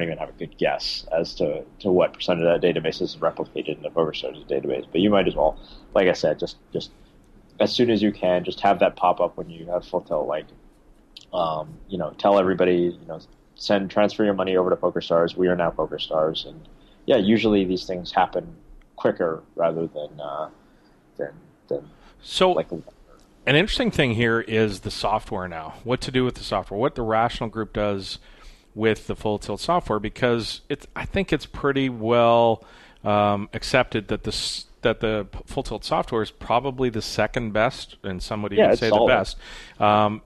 even have a good guess as to what percent of that database is replicated in the PokerStars database. But you might as well, like I said, just as soon as you can, just have that pop up when you have Full Tilt. Tell everybody, transfer your money over to PokerStars. We are now PokerStars, and yeah, usually these things happen quicker rather than so. An interesting thing here is the software now. What to do with the software? What the Rational Group does with the Full Tilt software, because I think it's pretty well accepted that the Full Tilt software is probably the second best, and some would even say the best.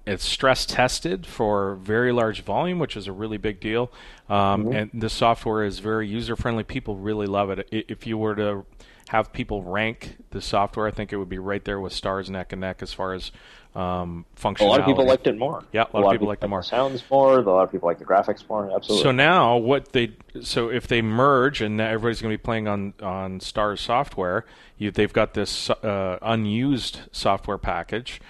It's stress tested for very large volume, which is a really big deal. And the software is very user friendly. People really love it. If you were to have people rank the software, I think it would be right there with Stars neck and neck as far as functionality. A lot of people liked it more. Yeah, a lot of people liked it more. The sounds more. A lot of people like the graphics more. Absolutely. So now, if they merge and everybody's going to be playing on Stars software, they've got this unused software package.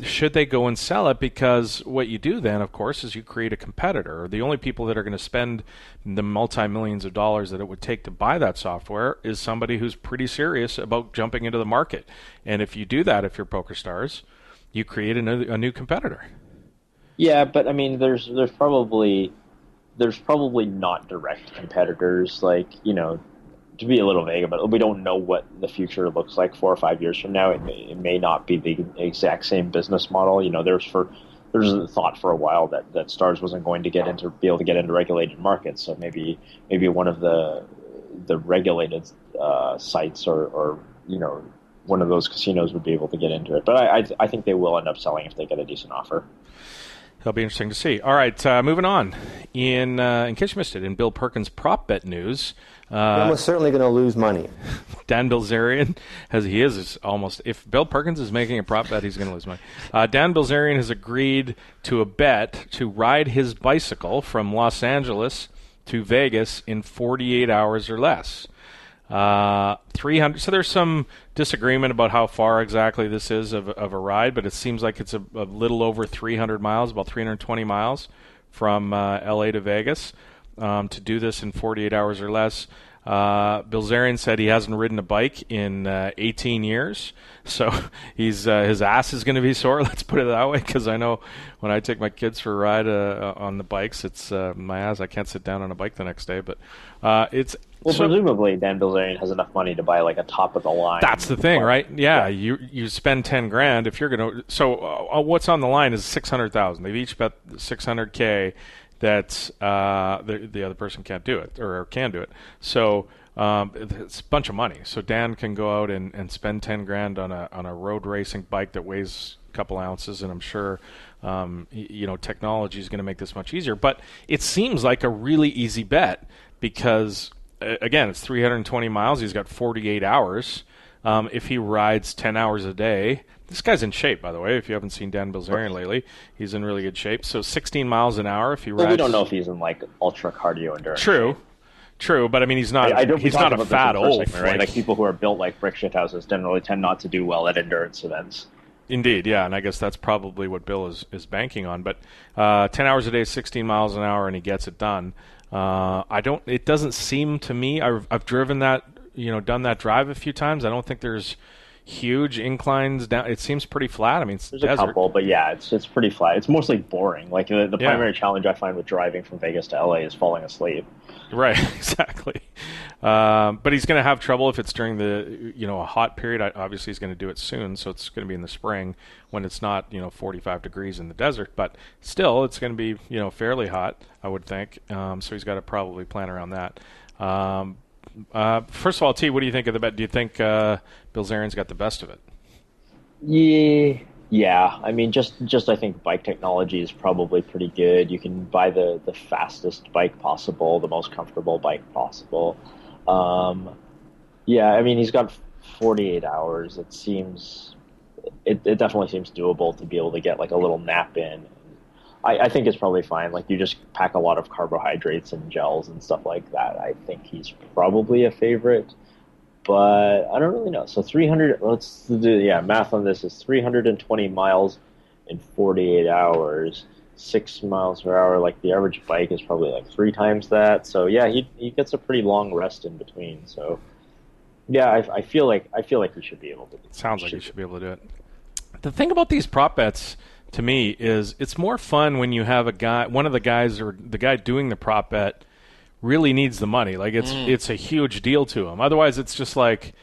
Should they go and sell it? Because what you do then, of course, is you create a competitor. The only people that are going to spend the multi-millions of dollars that it would take to buy that software is somebody who's pretty serious about jumping into the market. And if you do that, if you're PokerStars, you create a new competitor. Yeah, but I mean, there's probably not direct competitors, to be a little vague about it. We don't know what the future looks like 4 or 5 years from now. It may not be the exact same business model. There's a thought for a while that Stars wasn't going to be able to get into regulated markets. So maybe one of the the regulated sites or one of those casinos would be able to get into it. But I think they will end up selling if they get a decent offer. That'll be interesting to see. All right, moving on. In case you missed it, in Bill Perkins' prop bet news, you're almost certainly going to lose money. Dan Bilzerian if Bill Perkins is making a prop bet, he's going to lose money. Dan Bilzerian has agreed to a bet to ride his bicycle from Los Angeles to Vegas in 48 hours or less. 300. So there's some disagreement about how far exactly this is of a ride, but it seems like it's a little over 300 miles, about 320 miles from LA to Vegas, to do this in 48 hours or less. Bilzerian said he hasn't ridden a bike in 18 years, so his ass is going to be sore. Let's put it that way, because I know when I take my kids for a ride on the bikes, it's my ass. I can't sit down on a bike the next day, but it's. Well, presumably Dan Bilzerian has enough money to buy like a top of the line. That's the thing, right? Yeah, you spend $10,000 if you're going to. So what's on the line is $600,000. They've each bet $600K. That the other person can't do it or can do it. So it's a bunch of money. So Dan can go out and spend $10,000 on a road racing bike that weighs a couple ounces, and I'm sure technology is going to make this much easier. But it seems like a really easy bet because again, it's 320 miles. He's got 48 hours. If he rides 10 hours a day. This guy's in shape, by the way. If you haven't seen Dan Bilzerian lately, he's in really good shape. So 16 miles an hour if he rides. Well, we don't know if he's in like ultra cardio endurance. True, but I mean he's not. He's not a fat old. Right? Like people who are built like brick shithouses generally tend not to do well at endurance events. Indeed, yeah, and I guess that's probably what Bill is banking on. But 10 hours a day, 16 miles an hour, and he gets it done. It doesn't seem to me. I've driven that. Done that drive a few times. I don't think there's huge inclines down. It seems pretty flat. I mean, it's there's desert. a couple, but yeah, it's pretty flat. It's mostly boring. Like the primary challenge I find with driving from Vegas to LA is falling asleep. Right, exactly. But he's going to have trouble if it's during the a hot period. Obviously, he's going to do it soon, so it's going to be in the spring when it's not 45 degrees in the desert. But still, it's going to be fairly hot, I would think. So he's got to probably plan around that. First of all, T, what do you think of the bet? Do you think Bilzerian's got the best of it? Yeah. I mean, just I think bike technology is probably pretty good. You can buy the fastest bike possible, the most comfortable bike possible. I mean, he's got 48 hours. It definitely seems doable to be able to get like a little nap in. I think it's probably fine. Like you just pack a lot of carbohydrates and gels and stuff like that. I think he's probably a favorite, but I don't really know. So 300. Let's do math on this is 320 miles in 48 hours. 6 miles per hour. Like the average bike is probably like 3 times that. So yeah, he gets a pretty long rest in between. So yeah, I feel like he should be able to. Sounds like he should be able to do it. The thing about these prop bets, to me, is it's more fun when you have one of the guys or the guy doing the prop bet really needs the money. Like it's a huge deal to him. Otherwise, it's just like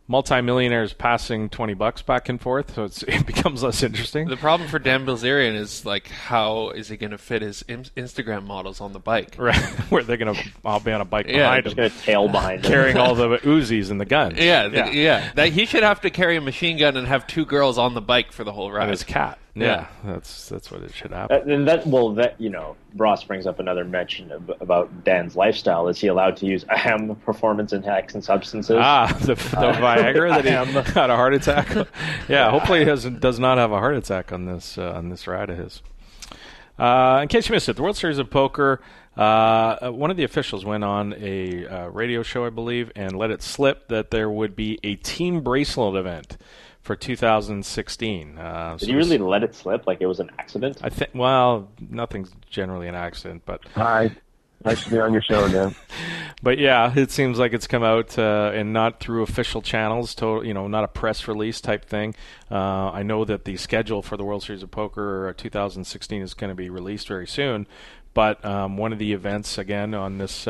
multimillionaires passing $20 back and forth, so it becomes less interesting. The problem for Dan Bilzerian is like, how is he going to fit his Instagram models on the bike? Right, where they're going to all be on a bike behind him, just going to tail behind him, carrying all the Uzis and the guns. Yeah. That he should have to carry a machine gun and have 2 girls on the bike for the whole ride. And his cat. Yeah, that's what it should happen. And Ross brings up another mention about Dan's lifestyle. Is he allowed to use performance-enhancing substances? The Viagra that he had a heart attack. Hopefully he does not have a heart attack on this ride of his. In case you missed it, the World Series of Poker, one of the officials went on a radio show, I believe, and let it slip that there would be a team bracelet event for 2016. Did you really let it slip like it was an accident? I think. Well, nothing's generally an accident, but hi, nice to be on your show again. But yeah, it seems like it's come out and not through official channels. Not a press release type thing. I know that the schedule for the World Series of Poker 2016 is going to be released very soon. But one of the events, again, on this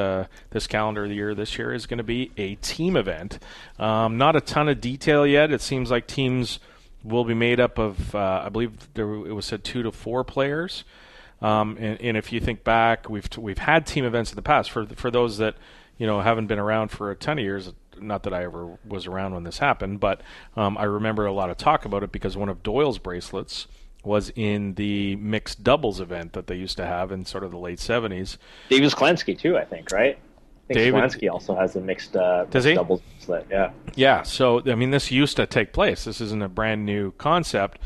calendar of the year this year is going to be a team event. Not a ton of detail yet. It seems like teams will be made up of, I believe it was said 2 to 4 players. And if you think back, we've had team events in the past. For those that haven't been around for a ton of years, not that I ever was around when this happened, but I remember a lot of talk about it because one of Doyle's bracelets was in the mixed doubles event that they used to have in sort of the late 70s. Davis Klansky too, I think, right? I think Klansky also has a mixed doubles bracelet. Yeah. Yeah. So I mean, this used to take place. This isn't a brand new concept,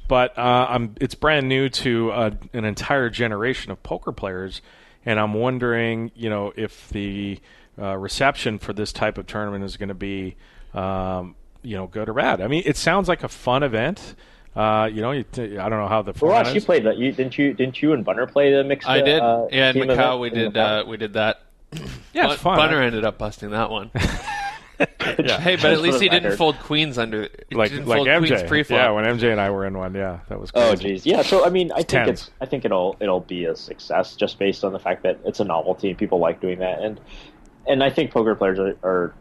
but it's brand new to an entire generation of poker players, and I'm wondering, if the reception for this type of tournament is going to be, good or bad. I mean, it sounds like a fun event. I don't know how the format Ross, is. you played that. Didn't you and Bunner play the mixed? I did. Yeah, in team Macau event? we did that. Yeah, it's fun. Bunner ended up busting that one. Yeah. Hey, but at least he didn't fold queens under like MJ. Queens pre-flop. Yeah, when MJ and I were in one, that was crazy. Oh, geez. Yeah. So I mean, I think it'll be a success just based on the fact that it's a novelty and people like doing that, and I think poker players are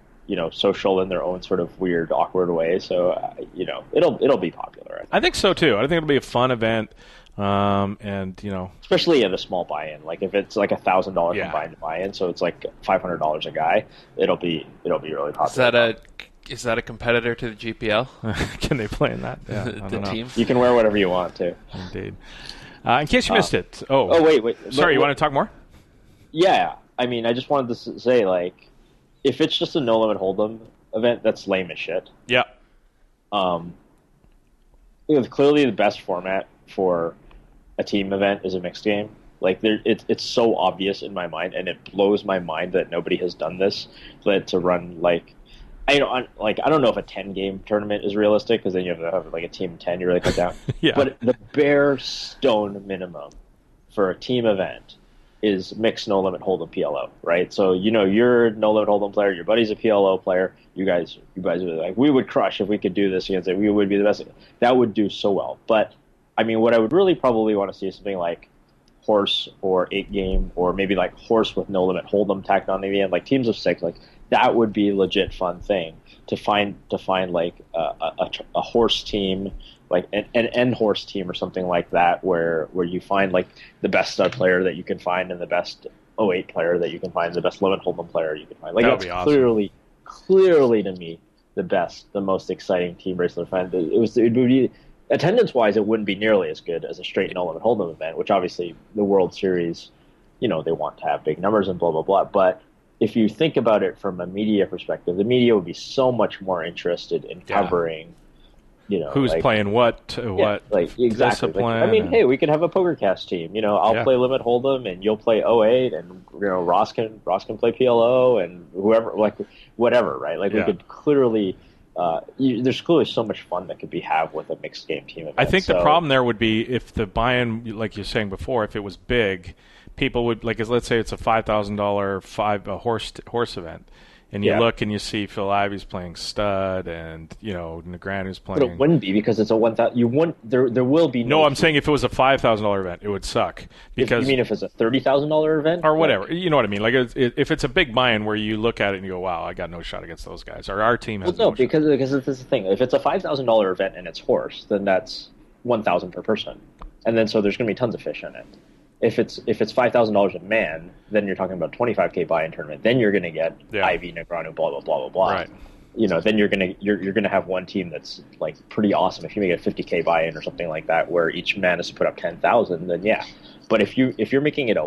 social in their own sort of weird, awkward way. So it'll be popular. I think so too. I think it'll be a fun event, and especially at a small buy-in. Like if it's like $1,000 combined buy-in, so it's like $500 a guy. It'll be really popular. Is that a competitor to the GPL? Can they play in that? Yeah, the team. You can wear whatever you want to. Indeed. In case you missed it. Wait. Sorry, you want to talk more? Yeah. I mean, I just wanted to say, like, if it's just a no limit hold'em event, that's lame as shit. Yeah. Clearly the best format for a team event is a mixed game. Like, it's so obvious in my mind, and it blows my mind that nobody has done this. That to run I don't know if a 10-game tournament is realistic because then you have to have like a team of 10. You really cut down. Yeah. But the bare stone minimum for a team event is mixed no limit hold'em PLO, right? So you're a no limit hold'em player, your buddy's a PLO player. You guys are like, we would crush if we could do this against it. We would be the best. That would do so well. But I mean, what I would really probably want to see is something like horse or 8-game, or maybe like horse with no limit hold'em tacked on at the end, like teams of 6. Like that would be a legit fun thing to find like a horse team, like an end horse team or something like that, where you find like the best stud player that you can find and the best 08 player that you can find, the best limit hold'em player you can find. Like that's awesome. Clearly to me the most exciting team bracelet event. It would be attendance wise, it wouldn't be nearly as good as a straight no limit hold'em event, which obviously the World Series, they want to have big numbers and blah blah blah. But if you think about it from a media perspective, the media would be so much more interested in covering, who's playing what exactly. discipline. Like, I mean, hey, we could have a PokerCast team. I'll play limit hold'em and you'll play 08, and Ross can play PLO and whoever, like whatever, right? Like we could clearly. There's clearly so much fun that could be had with a mixed game team event. I think the problem there would be if the buy-in, like you're saying before, if it was big, people would, like, let's say it's a $5,000 horse event, and you look and you see Phil Ivey's playing stud, and Negreanu's playing. But it wouldn't be because it's a 1,000. You wouldn't. There will be. No, I'm saying if it was a $5,000 event, it would suck. Because you mean if it's a $30,000 event or whatever? You know what I mean? Like if it's a big buy-in where you look at it and you go, "Wow, I got no shot against those guys," or our team has. Well, no, because this is the thing. If it's a $5,000 event and it's horse, then that's 1,000 per person, and then so there's going to be tons of fish in it. If it's $5,000 a man, then you're talking about $25K buy-in tournament. Then you're going to get Ivy, Negreanu, blah blah blah blah blah. Right. Then you're gonna have one team that's like pretty awesome. If you make it a 50K buy-in or something like that, where each man has to put up 10,000, then yeah. But if you're making it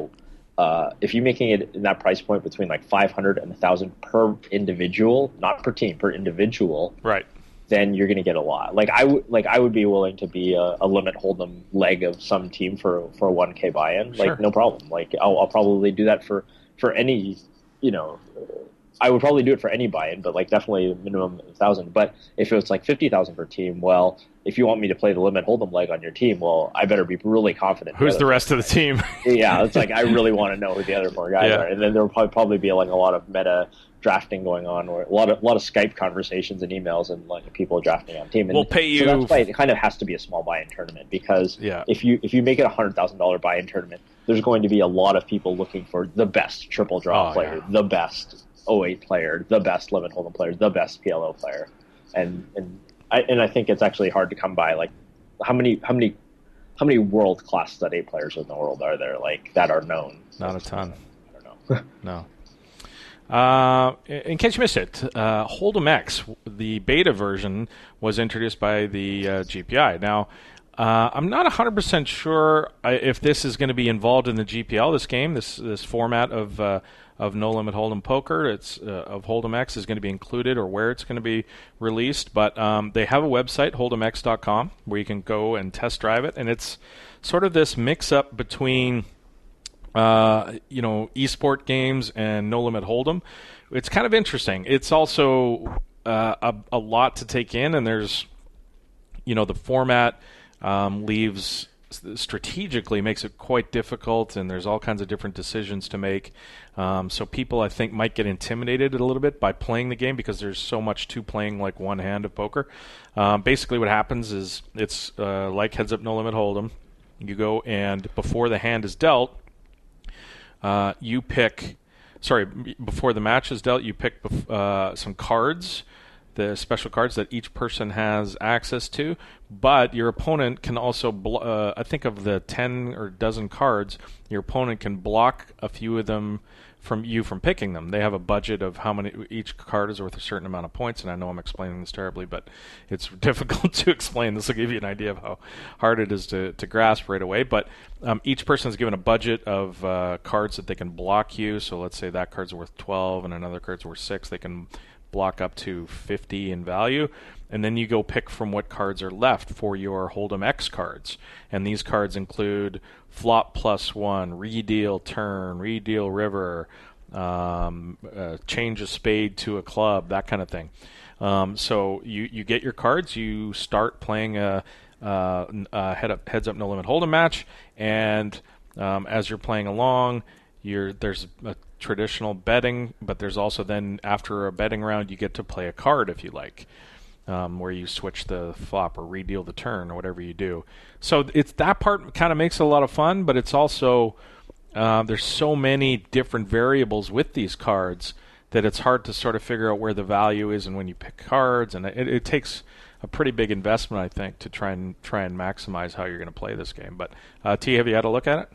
in that price point between like 500 and 1,000 per individual, not per team, per individual, right? Then you're going to get a lot. Like I would be willing to be a limit hold'em leg of some team for a 1K buy-in. Sure. Like no problem. Like I'll probably do that for any, I would probably do it for any buy-in, but like definitely minimum 1,000. But if it was like 50,000 per team, well, if you want me to play the limit hold'em leg on your team, well, I better be really confident. Who's the rest of the team? Yeah, it's like I really want to know who the other 4 guys are, and then there will probably be like a lot of meta drafting going on, or a lot of Skype conversations and emails, and like people drafting on team. And we'll pay you. So that's why it kind of has to be a small buy-in tournament, because if you make it $100,000 buy-in tournament, there's going to be a lot of people looking for the best triple draw player, the best 08 player, the best limit hold'em player, the best PLO player, and I think it's actually hard to come by. Like how many how many world-class stud 8 players in the world are there, like, that are known? Not a ton. I don't know. No. In case you missed it, Holdem X, the beta version, was introduced by the GPI. Now, I'm not 100% sure if this is going to be involved in the GPL, this game, this format of No Limit Hold'em Poker. It's of Holdem X is going to be included, or where it's going to be released. But they have a website, holdemx.com, where you can go and test drive it, and it's sort of this mix-up between esport games and No Limit Hold'em. It's kind of interesting. It's also a lot to take in, and there's, the format leaves strategically makes it quite difficult, and there's all kinds of different decisions to make. So people, I think, might get intimidated a little bit by playing the game because there's so much to playing like one hand of poker. Basically what happens is it's like Heads Up No Limit Hold'em. You go, and before the hand is dealt, you pick... Sorry, before the match is dealt, you pick some cards, the special cards that each person has access to, but your opponent can also, I think of the 10 or dozen cards, your opponent can block a few of them from picking them. They have a budget of how many, each card is worth a certain amount of points, and I know I'm explaining this terribly, but it's difficult to explain. This will give you an idea of how hard it is to grasp right away, but each person is given a budget of cards that they can block you, so let's say that card's worth 12 and another card's worth 6, they can block up to 50 in value, and then you go pick from what cards are left for your Holdem X cards. And these cards include flop +1, redeal turn, redeal river, change a spade to a club, that kind of thing. So you get your cards, you start playing a Heads Up No Limit Hold'em match, and as you're playing along, there's a traditional betting, but there's also then, after a betting round, you get to play a card if you like, where you switch the flop or redeal the turn or whatever you do. So it's that part kind of makes it a lot of fun, but it's also there's so many different variables with these cards that it's hard to sort of figure out where the value is and when you pick cards, and it takes a pretty big investment, I think, to try and maximize how you're going to play this game. But T, have you had a look at it?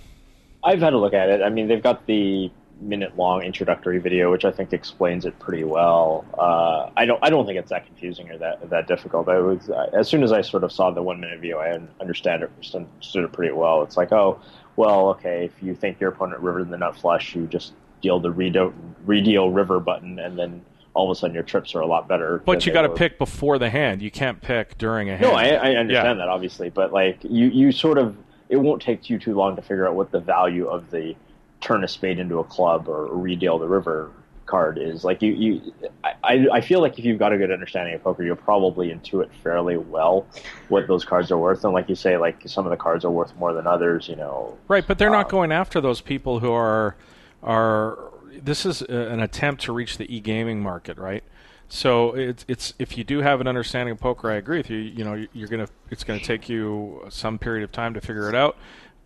I've had a look at it. I mean, they've got the minute-long introductory video, which I think explains it pretty well. I don't think it's that confusing or that difficult. As soon as I sort of saw the 1 minute video, I understood it pretty well. It's like, oh, well, okay, if you think your opponent rivered the nut flush, you just deal the redeal river button, and then all of a sudden your trips are a lot better. But you got to pick before the hand. You can't pick during a hand. No, I understand that, obviously, but like you sort of, it won't take you too long to figure out what the value of the turn a spade into a club or redeal the river card is. Like I feel like if you've got a good understanding of poker, you'll probably intuit fairly well what those cards are worth. And like you say, like some of the cards are worth more than others, Right, but they're not going after those people who are this is an attempt to reach the e-gaming market, right? So it's if you do have an understanding of poker, I agree with you. It's gonna take you some period of time to figure it out.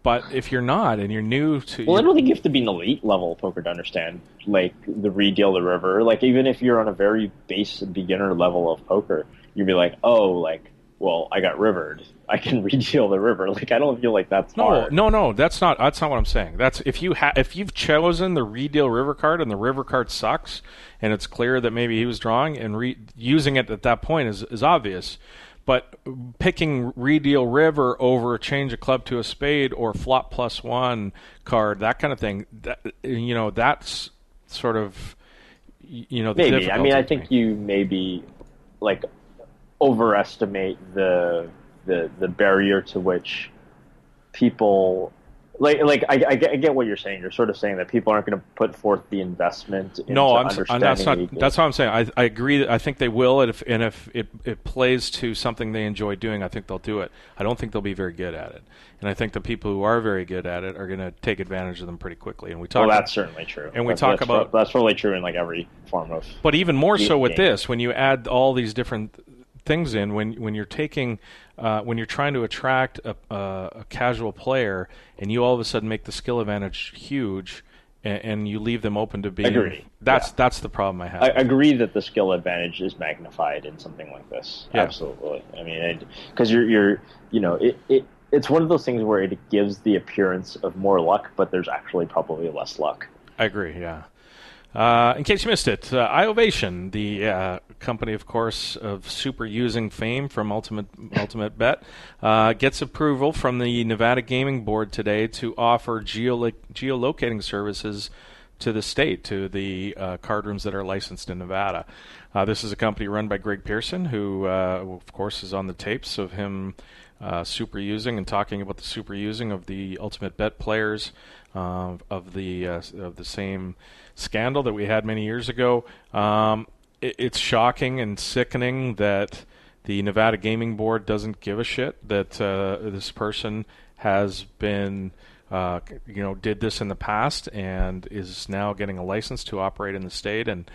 But if you're not and you're new to, I don't think you have to be an elite level of poker to understand like the redeal the river. Like even if you're on a very base beginner level of poker, you'd be like, oh, like, well, I got rivered, I can redeal the river. Like I don't feel like that's hard. No, that's not what I'm saying. That's if you've chosen the redeal river card and the river card sucks, and it's clear that maybe he was drawing, and using it at that point is obvious. But picking redeal river over change a club to a spade or flop +1 card, that kind of thing, that's sort of the maybe. I mean, I think me. you maybe like overestimate the barrier to which people like I get what you're saying. You're sort of saying that people aren't going to put forth the investment into understanding. That's what I'm saying. I agree. I think they will, and if it plays to something they enjoy doing, I think they'll do it. I don't think they'll be very good at it, and I think the people who are very good at it are going to take advantage of them pretty quickly. And that's certainly true. And that's probably true in like every form of. But even more so with this, when you add all these different things in, when you're taking. When you're trying to attract a casual player, and you all of a sudden make the skill advantage huge, and you leave them open to being. Agree. That's the problem I have. I agree that the skill advantage is magnified in something like this. Yeah. Absolutely. I mean, because you're it's one of those things where it gives the appearance of more luck, but there's actually probably less luck. I agree, yeah. In case you missed it, iOvation, the company, of course, of super using fame from Ultimate Bet, gets approval from the Nevada Gaming Board today to offer geolocating services to the state, to the card rooms that are licensed in Nevada. This is a company run by Greg Pearson, who, of course, is on the tapes of him super using and talking about the super using of the Ultimate Bet players of the same scandal that we had many years ago. It's shocking and sickening that the Nevada Gaming Board doesn't give a shit that this person has been, did this in the past and is now getting a license to operate in the state, and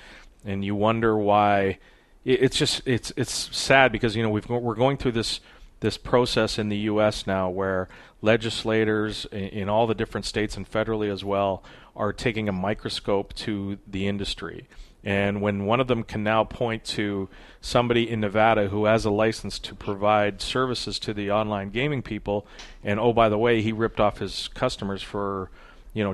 you wonder why. It's sad because we're going through this process in the U.S. now where legislators in all the different states and federally as well are taking a microscope to the industry. And when one of them can now point to somebody in Nevada who has a license to provide services to the online gaming people, and oh, by the way, he ripped off his customers for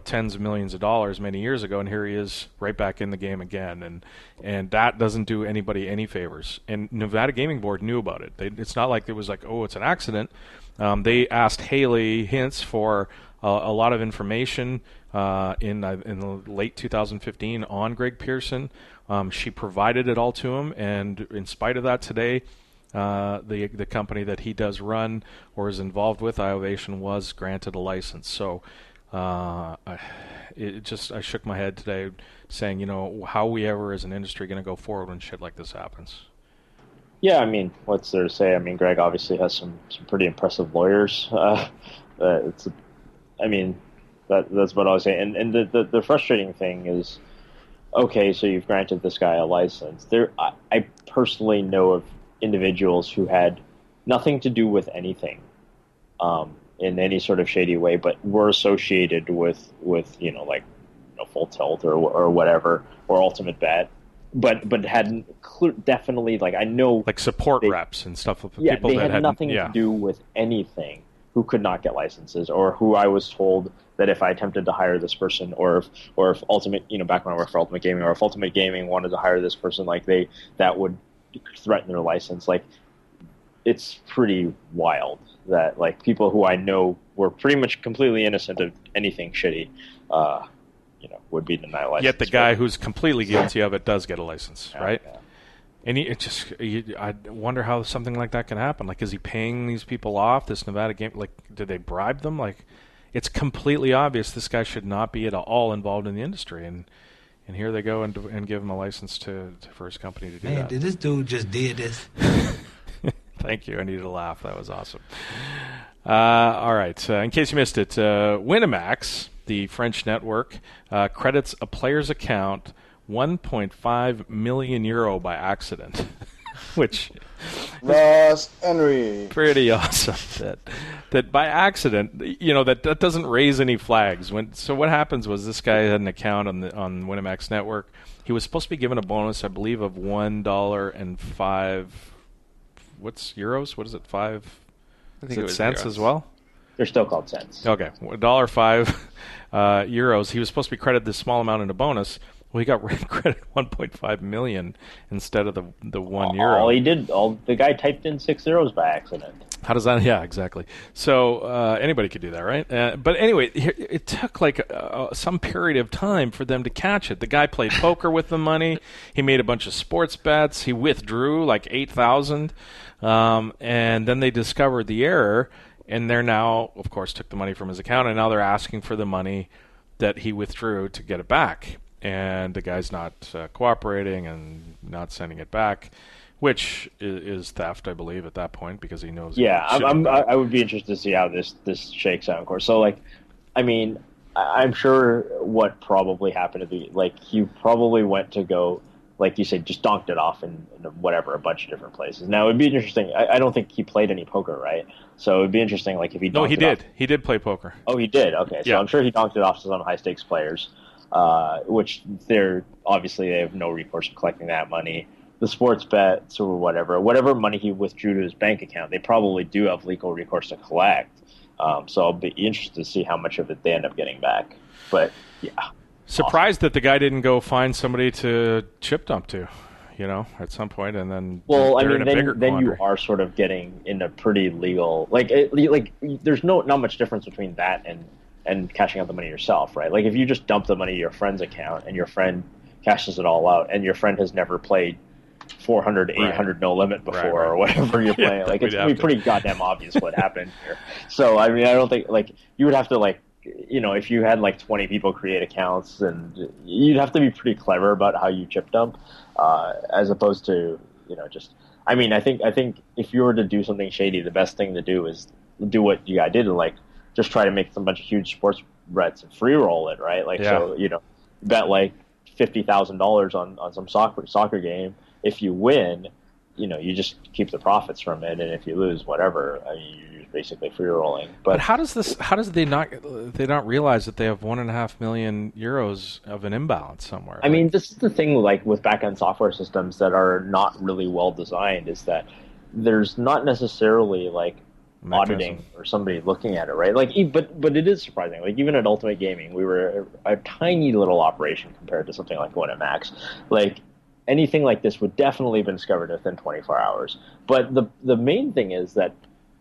tens of millions of dollars many years ago, and here he is right back in the game again, and that doesn't do anybody any favors. And Nevada Gaming Board knew about it. It's not like it was like, oh, it's an accident. They asked Haley Hintz for a lot of information in the late 2015 on Greg Pearson. She provided it all to him, and in spite of that, today the company that he does run or is involved with, iOvation, was granted a license. So I shook my head today saying, how are we ever as an industry going to go forward when shit like this happens? Yeah, I mean, what's there to say? I mean, Greg obviously has some pretty impressive lawyers. That's what I was saying. And the frustrating thing is, okay, so you've granted this guy a license. I personally know of individuals who had nothing to do with anything in any sort of shady way, but were associated with Full Tilt or whatever, or Ultimate Bet, but hadn't definitely, I know, support reps and stuff with people that had nothing to do with anything, who could not get licenses, or who I was told that if I attempted to hire this person, or if Ultimate, back when I worked for Ultimate Gaming, or if Ultimate Gaming wanted to hire this person, that would threaten their license. It's pretty wild that people who I know were pretty much completely innocent of anything shitty, would be denied license. Yet the guy who's completely guilty of it does get a license, right? Yeah. And I wonder how something like that can happen. Is he paying these people off, this Nevada game? Did they bribe them? It's completely obvious this guy should not be at all involved in the industry, and here they go and give him a license for his company to do that. Man, did this dude just did this? Thank you. I needed a laugh. That was awesome. All right. In case you missed it, Winamax, the French network, credits a player's account €1.5 million by accident, which Ross Henry. Pretty awesome. That by accident, that doesn't raise any flags. So what happens was this guy had an account on Winamax network. He was supposed to be given a bonus, I believe, of $1.05. What's euros? What is it? 5? I think it was cents euros as well. They're still called cents. Okay, $1.05 euros. He was supposed to be credited this small amount in a bonus. Well, he got credited $1.5 million instead of the €1. The guy typed in 6 zeros by accident. How does that? Yeah, exactly. So anybody could do that, right? But anyway, it took some period of time for them to catch it. The guy played poker with the money. He made a bunch of sports bets. He withdrew $8,000, and then they discovered the error. And they're now, of course, took the money from his account, and now they're asking for the money that he withdrew to get it back. And the guy's not cooperating and not sending it back, which is theft, I believe, at that point, because he knows. Yeah, I would be interested to see how this shakes out, of course. So, I'm sure what probably happened to be, he probably went to go, like you said, just donked it off in a bunch of different places. Now, it'd be interesting. I don't think he played any poker, right? So it'd be interesting, if he donked No, he did. Off. He did play poker. Oh, he did? Okay. So yeah. I'm sure he donked it off to some high-stakes players, which they have no recourse of collecting that money. the sports bets or whatever money he withdrew to his bank account, they probably do have legal recourse to collect. So I'll be interested to see how much of it they end up getting back. But yeah, surprised that the guy didn't go find somebody to chip dump to, at some point, and then then you are sort of getting in a pretty legal there's not much difference between that and cashing out the money yourself, right? Like if you just dump the money to your friend's account and your friend cashes it all out, and your friend has never played 400, 800 no limit before or whatever you're playing, it's gonna be pretty goddamn obvious what happened here. So I mean, I don't think you would have to if you had 20 people create accounts, and you'd have to be pretty clever about how you chip dump, as opposed to just. I mean, I think if you were to do something shady, the best thing to do is do what you guys did, and just try to make some bunch of huge sports bets and free roll it, right? So bet $50,000 on some soccer game. If you win, you just keep the profits from it, and if you lose, whatever. I mean, you're basically free rolling. But how does they not realize that they have €1.5 million of an imbalance somewhere? I mean, this is the thing, with back-end software systems that are not really well designed, is that there's not necessarily auditing or somebody looking at it, right? But it is surprising. Even at Ultimate Gaming, we were a tiny little operation compared to something like Winamax. Anything like this would definitely have been discovered within 24 hours. But the main thing is that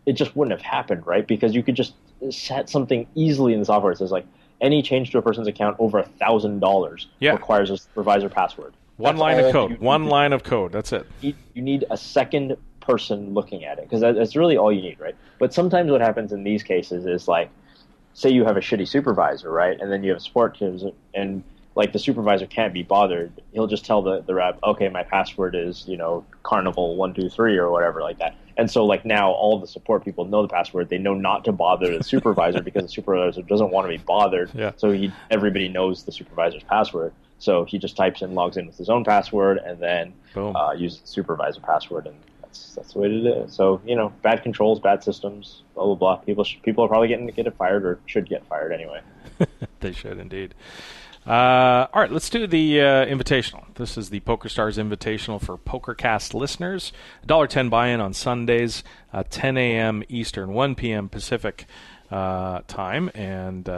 it just wouldn't have happened, right? Because you could just set something easily in the software. It says any change to a person's account over $1,000 requires a supervisor password. One line of code. That's it. You need a second person looking at it, because that's really all you need, right? But sometimes what happens in these cases is say you have a shitty supervisor, right? And then you have support teams, and the supervisor can't be bothered. He'll just tell the rep, okay, my password is, Carnival 123 or whatever like that. And so now all the support people know the password. They know not to bother the supervisor because the supervisor doesn't want to be bothered. Yeah. So everybody knows the supervisor's password. So he just types in, logs in with his own password, and then uses the supervisor password, and that's the way to do it. So, bad controls, bad systems, blah, blah, blah. People are probably get fired, or should get fired anyway. They should indeed. All right, let's do the Invitational. This is the PokerStars Invitational for Pokercast listeners. $1.10 buy-in on Sundays, 10 a.m. Eastern, 1 p.m. Pacific time, and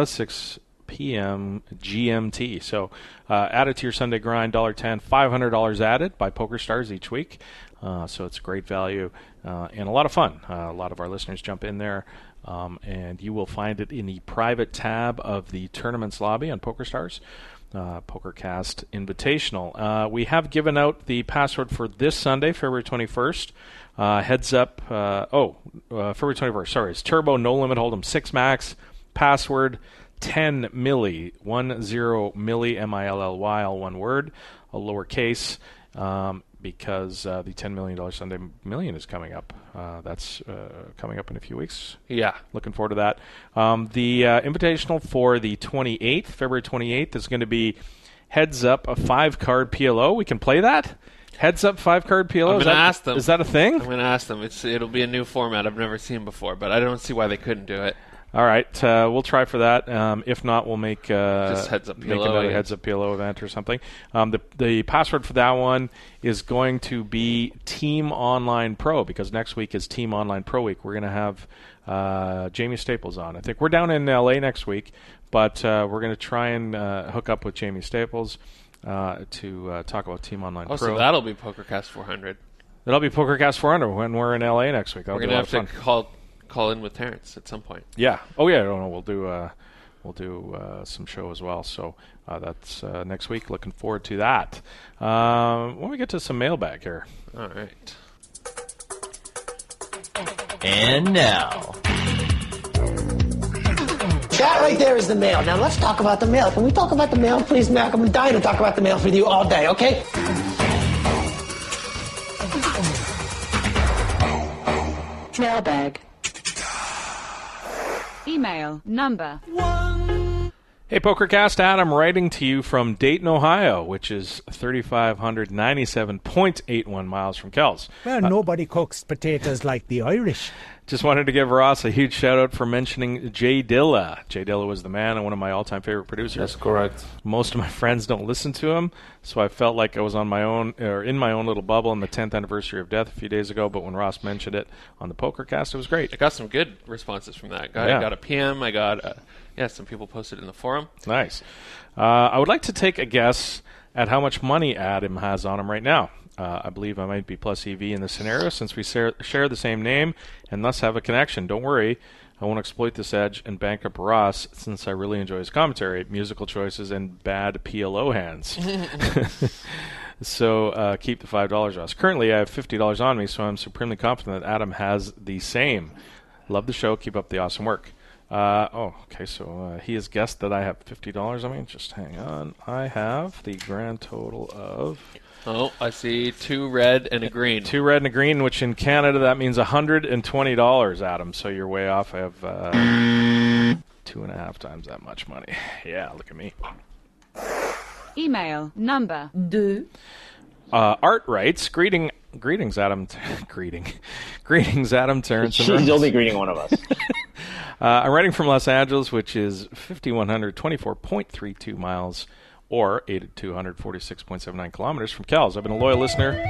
6 p.m. GMT. So add it to your Sunday grind, $1.10, $500 added by PokerStars each week. So it's great value and a lot of fun. A lot of our listeners jump in there. And you will find it in the private tab of the tournaments lobby on PokerStars, PokerCast Invitational. We have given out the password for this Sunday, February 21st. Heads up. February 21st. Sorry, it's Turbo No Limit Holdem 6 Max. Password 10 milli, 10 milli, M-I-L-L-Y, all one word, a lowercase. Because the $10 million Sunday Million is coming up. That's coming up in a few weeks. Yeah. Looking forward to that. The Invitational for the 28th, February 28th, is going to be Heads Up, a 5-card PLO. We can play that? Heads Up 5-card PLO? I'm going to ask them. Is that a thing? I'm going to ask them. It'll be a new format I've never seen before, but I don't see why they couldn't do it. All right, we'll try for that. If not, we'll make just Heads Up PLO, make another Heads Up PLO event or something. The password for that one is going to be Team Online Pro, because next week is Team Online Pro Week. We're going to have Jamie Staples on. I think we're down in LA next week, but we're going to try and hook up with Jamie Staples to talk about Team Online Pro. So that'll be PokerCast 400. That'll be PokerCast 400 when we're in LA next week. We're going to have to call in with Terrence at some point. Yeah. Oh yeah. No. We'll do some show as well. So that's next week. Looking forward to that. When we get to some mailbag here. All right. And now. That right there is the mail. Now let's talk about the mail. Can we talk about the mail, please, Malcolm? I'm dying to talk about the mail with you all day, okay? Mailbag. Email number 1. Hey, PokerCast, Adam writing to you from Dayton, Ohio, which is 3,597.81 miles from Kells. Well, nobody cooks potatoes like the Irish. Just wanted to give Ross a huge shout-out for mentioning Jay Dilla. Jay Dilla was the man and one of my all-time favorite producers. That's correct. Most of my friends don't listen to him, so I felt like I was on my own, or in my own little bubble on the 10th anniversary of death a few days ago, but when Ross mentioned it on the Pokercast, it was great. I got some good responses from that. I got a PM. I got, some people posted in the forum. Nice. I would like to take a guess at how much money Adam has on him right now. I believe I might be plus EV in this scenario since we share the same name and thus have a connection. Don't worry, I won't exploit this edge and bank up Ross since I really enjoy his commentary, musical choices, and bad PLO hands. So keep the $5, Ross. Currently, I have $50 on me, so I'm supremely confident that Adam has the same. Love the show. Keep up the awesome work. So he has guessed that I have $50 on me. Just hang on. I have the grand total of... Oh, I see 2 red and a green. 2 red and a green, which in Canada that means $120, Adam. So you're way off. I have 2.5 times that much money. Yeah, look at me. Email number 2. Art writes, greetings, Adam. Greetings, Adam, Terrence. She's only greeting one of us. I'm writing from Los Angeles, which is 5,124.32 miles. Or 8,246.79 kilometers from Kells. I've been a loyal listener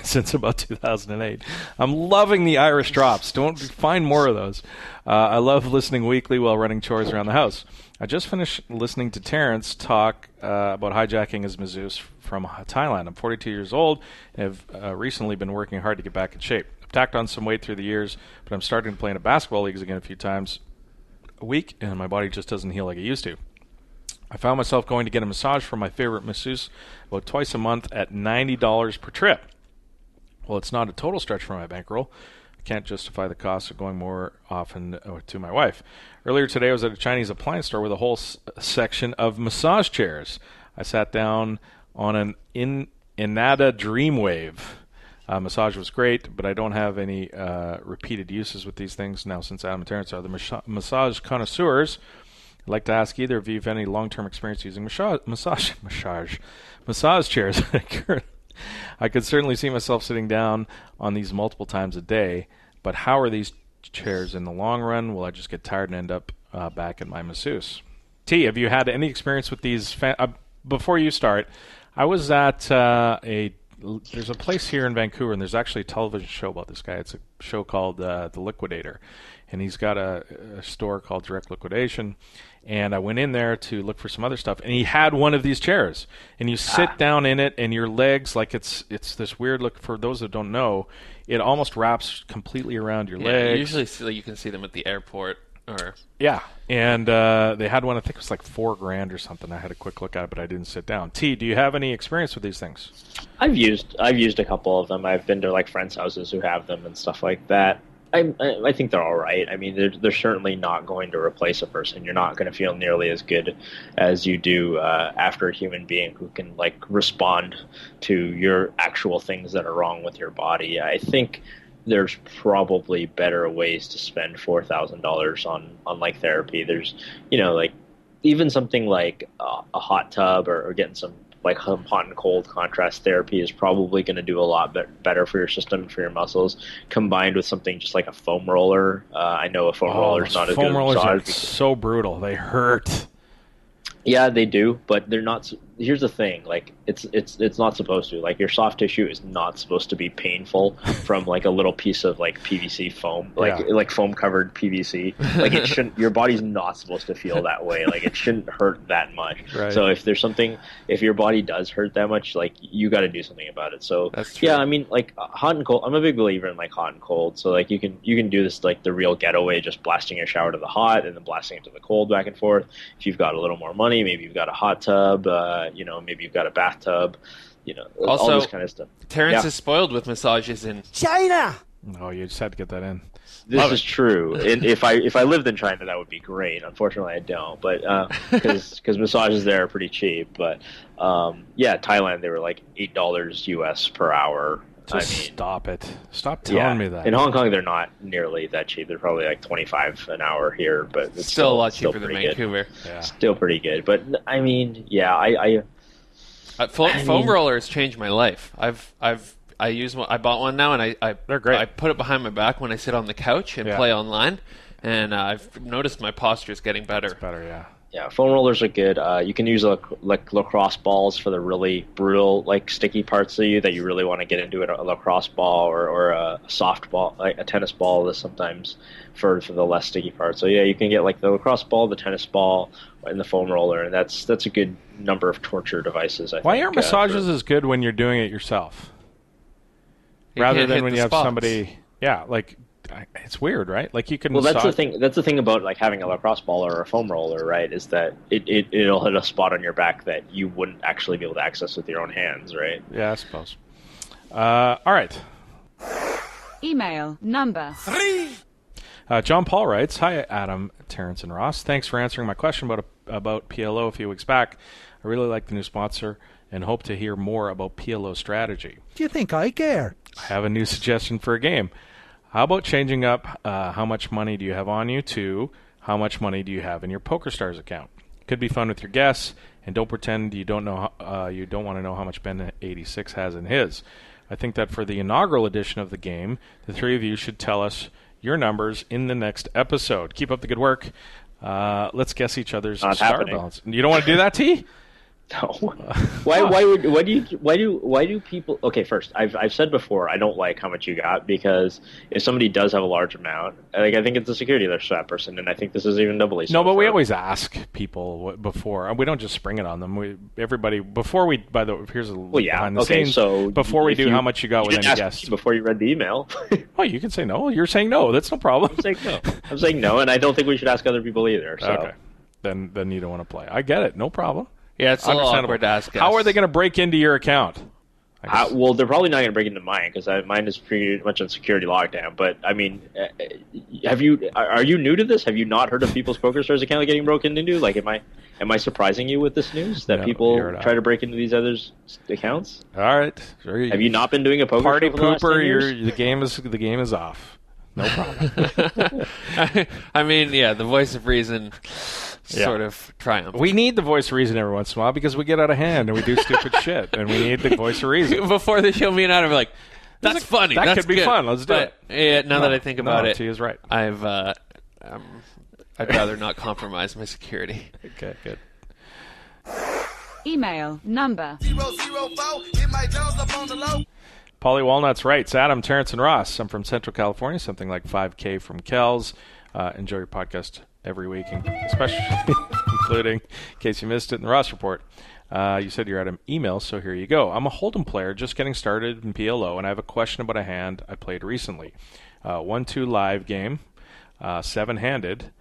since about 2008. I'm loving the Irish drops. Don't find more of those. I love listening weekly while running chores around the house. I just finished listening to Terrence talk about hijacking his masseuse from Thailand. I'm 42 years old and have recently been working hard to get back in shape. I've tacked on some weight through the years, but I'm starting to play in a basketball leagues again a few times a week, and my body just doesn't heal like it used to. I found myself going to get a massage from my favorite masseuse about twice a month at $90 per trip. Well, it's not a total stretch for my bankroll. I can't justify the cost of going more often to my wife. Earlier today, I was at a Chinese appliance store with a whole section of massage chairs. I sat down on an Inada Dreamwave. Massage was great, but I don't have any repeated uses with these things now since Adam and Terrence are the massage connoisseurs. I'd like to ask either of you if any long-term experience using massage chairs. I could certainly see myself sitting down on these multiple times a day, but how are these chairs in the long run? Will I just get tired and end up back at my masseuse? T, have you had any experience with these? Before you start, I was at there's a place here in Vancouver, and there's actually a television show about this guy. It's a show called The Liquidator, and he's got a store called Direct Liquidation. And I went in there to look for some other stuff, and he had one of these chairs. And you sit down in it, and your legs, like it's this weird look. For those that don't know, it almost wraps completely around your legs. Usually, you can see them at the airport. And they had one. I think it was like $4,000 or something. I had a quick look at it, but I didn't sit down. T, do you have any experience with these things? I've used a couple of them. I've been to like friends' houses who have them and stuff like that. I think they're all right. I mean, they're certainly not going to replace a person. You're not going to feel nearly as good as you do after a human being who can like respond to your actual things that are wrong with your body. I think there's probably better ways to spend $4,000 on like therapy. There's, like even something like a hot tub or getting some like hot and cold contrast therapy is probably going to do a lot better for your system and for your muscles, combined with something just like a foam roller. I know a foam roller is not as good as foam rollers massage. Are so brutal. They hurt. Yeah, they do, but they're not. Here's the thing: like it's not supposed to. Like your soft tissue is not supposed to be painful from like a little piece of like PVC foam, like foam covered PVC. Like it shouldn't. Your body's not supposed to feel that way. Like it shouldn't hurt that much. Right. So if your body does hurt that much, like you got to do something about it. So yeah, I mean, like hot and cold. I'm a big believer in like hot and cold. So like you can do this like the real getaway, just blasting your shower to the hot and then blasting it to the cold back and forth. If you've got a little more money. Maybe you've got a hot tub, maybe you've got a bathtub, also, all this kind of stuff. Terrence is spoiled with massages in China. Oh, you just had to get that in. This is true. And if I lived in China, that would be great. Unfortunately, I don't. But because massages there are pretty cheap. But Thailand, they were like $8 US per hour. Stop it. Stop telling me that. In Hong Kong, they're not nearly that cheap. They're probably like $25 an hour here, but it's still a lot cheaper than Vancouver. Yeah. Still pretty good. But I mean, foam rollers changed my life. I've I bought one now, and they're great. I put it behind my back when I sit on the couch and play online, and I've noticed my posture is getting better. It's better, yeah. Yeah, foam rollers are good. You can use like lacrosse balls for the really brutal, like sticky parts of you that you really want to get into it. A lacrosse ball or a soft ball, like a tennis ball, is sometimes for the less sticky parts. So yeah, you can get like the lacrosse ball, the tennis ball, and the foam roller, and that's a good number of torture devices. Why aren't massages as good when you're doing it yourself, rather than when you have somebody? Yeah, like. It's weird, right? Like you can. Well, that's the thing. That's the thing about like having a lacrosse ball or a foam roller, right? Is that it'll hit a spot on your back that you wouldn't actually be able to access with your own hands, right? Yeah, I suppose. All right. Email number 3. John Paul writes, "Hi, Adam, Terrence, and Ross. Thanks for answering my question about PLO a few weeks back. I really like the new sponsor and hope to hear more about PLO strategy. Do you think I care? I have a new suggestion for a game. How about changing up how much money do you have on you to how much money do you have in your PokerStars account? Could be fun with your guests, and don't pretend you don't know you don't want to know how much Ben86 has in his. I think that for the inaugural edition of the game, the three of you should tell us your numbers in the next episode. Keep up the good work. Let's guess each other's star balance. You don't want to do that, T? No. Why do people? Okay, first, I've said before I don't like how much you got, because if somebody does have a large amount, like I think it's the security alert for that person, and I think this is even doubly so. No, but we always ask people before. We don't just spring it on them. Everybody before we. By the here's a behind the scenes. So before we do, how much you got with any guests before you read the email? Oh, you can say no. You're saying no. That's no problem. I'm saying no, and I don't think we should ask other people either. So. Okay, then you don't want to play. I get it. No problem. Yeah, it's a little awkward to ask. How are they going to break into your account? Well, they're probably not going to break into mine, because mine is pretty much on security lockdown. But I mean, are you new to this? Have you not heard of people's PokerStars account getting broken into? Like, am I surprising you with this news that people try to break into these others' accounts? All right, sure. Have you not been doing a poker party for the last 10 years? The game is off. No problem. I mean, yeah, the voice of reason sort of triumph. We need the voice of reason every once in a while, because we get out of hand and we do stupid shit, and we need the voice of reason. Before the show, me and Adam were like, that's funny. That That's could be good. fun. Let's do it. Yeah, now that I think about it, T is right. I'd rather not compromise my security. Okay, good. Email number 004. Hit my Jones up on the low. Polly Walnuts writes, Adam, Terrence, and Ross. I'm from Central California, something like 5K from Kells. Enjoy your podcast every week, especially including, in case you missed it, in the Ross Report. You said you're out of email, so here you go. I'm a Holdem player just getting started in PLO, and I have a question about a hand I played recently. 1-2 live game, seven-handed.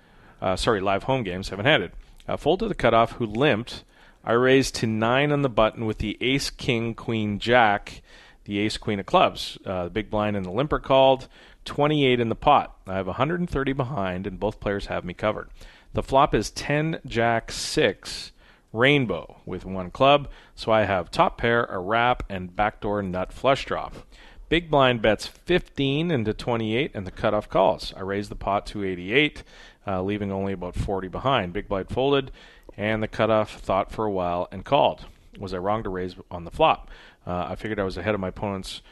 Live home game, seven-handed. Fold to the cutoff, who limped. I raised to 9 on the button with the ace, king, queen, jack, the ace, queen of clubs. The big blind and the limper called. 28 in the pot. I have 130 behind, and both players have me covered. The flop is 10, jack, 6, rainbow with one club, so I have top pair, a wrap, and backdoor nut flush draw. Big blind bets 15 into 28, and the cutoff calls. I raise the pot to 88, leaving only about 40 behind. Big blind folded, and the cutoff thought for a while and called. Was I wrong to raise on the flop? I figured I was ahead of my opponents.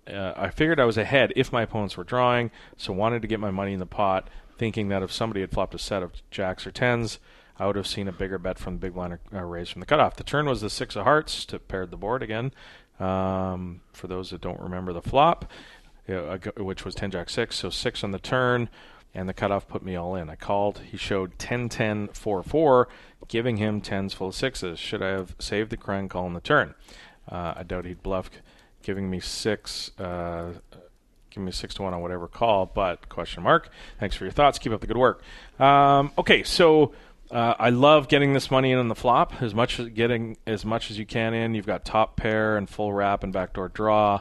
I figured I was ahead if my opponents were drawing, so wanted to get my money in the pot, thinking that if somebody had flopped a set of jacks or tens, I would have seen a bigger bet from the big blind raise from the cutoff. The turn was the 6 of hearts to pair the board again. For those that don't remember the flop, which was 10, jack, 6, so 6 on the turn, and the cutoff put me all in. I called. He showed 10, 10, 4, 4, giving him tens full of sixes. Should I have saved the crank call on the turn? I doubt he'd bluff, giving me 6 to 1 on whatever call, but question mark. Thanks for your thoughts. Keep up the good work. Okay, so I love getting this money in on the flop, getting as much as you can in. You've got top pair and full wrap and backdoor draw.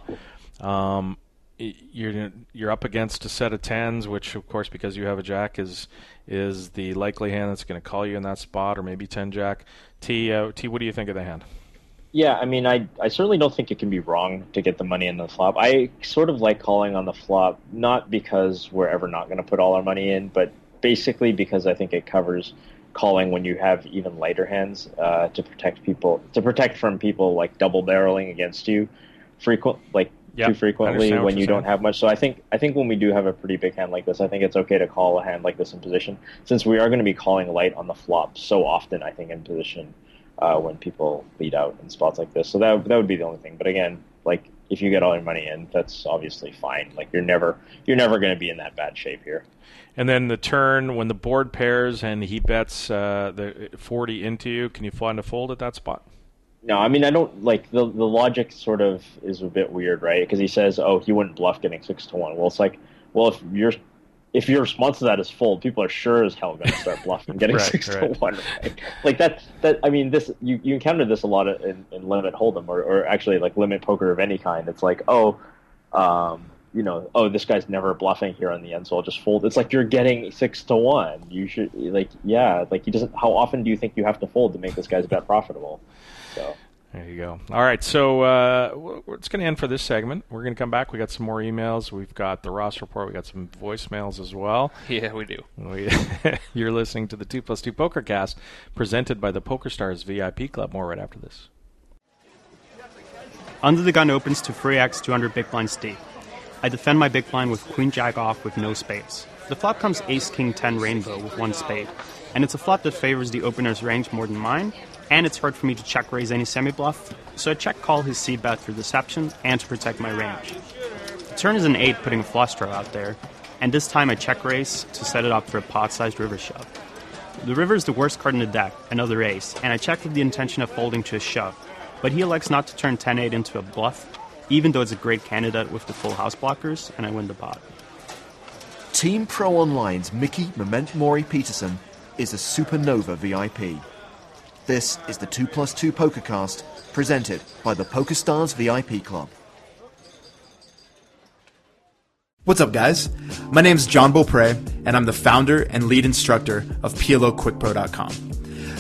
You're up against a set of tens, which of course, because you have a jack, is the likely hand that's going to call you in that spot, or maybe 10 jack. T, what do you think of the hand? Yeah, I mean, I certainly don't think it can be wrong to get the money in the flop. I sort of like calling on the flop, not because we're ever not going to put all our money in, but basically because I think it covers calling when you have even lighter hands to protect from people like double barreling against you too frequently when you don't have much. So I think when we do have a pretty big hand like this, I think it's okay to call a hand like this in position, since we are going to be calling light on the flop so often, I think, in position when people lead out in spots like this. So that would be the only thing. But again, like, if you get all your money in, that's obviously fine. Like, you're never going to be in that bad shape here. And then the turn, when the board pairs and he bets the 40 into you, can you find a fold at that spot? No, I mean, I don't, like, the logic sort of is a bit weird, right? Because he says, oh, he wouldn't bluff getting 6-1. Well, it's like, well, if your response to that is fold, people are sure as hell going to start bluffing getting 6-1, right? Like, that I mean, this you encounter this a lot in limit Hold'em or actually, like, limit poker of any kind. It's like, this guy's never bluffing here on the end, so I'll just fold. It's like, you're getting 6-1. You should, he doesn't. How often do you think you have to fold to make this guy's bet profitable? So there you go. All right, so it's going to end for this segment. We're going to come back. We got some more emails. We've got the Ross report. We got some voicemails as well. Yeah, we do. You're listening to the 2+2 Pokercast, presented by the PokerStars VIP Club. More right after this. Under the gun opens to 3x 200 big blinds deep. I defend my big blind with queen jack off with no spades. The flop comes ace king 10 rainbow with one spade, and it's a flop that favors the opener's range more than mine, and it's hard for me to check raise any semi-bluff, so I check call his c-bet for deception and to protect my range. The turn is an 8, putting a flush draw out there, and this time I check raise to set it up for a pot-sized river shove. The river is the worst card in the deck, another ace, and I check with the intention of folding to a shove, but he elects not to turn 10-8 into a bluff, even though it's a great candidate with the full house blockers, and I win the pot. Team Pro Online's Mickey Memento Mori Peterson is a Supernova VIP. This is the 2+2 Pokercast, presented by the PokerStars VIP Club. What's up, guys? My name's John Beaupre, and I'm the founder and lead instructor of PLOQuickPro.com.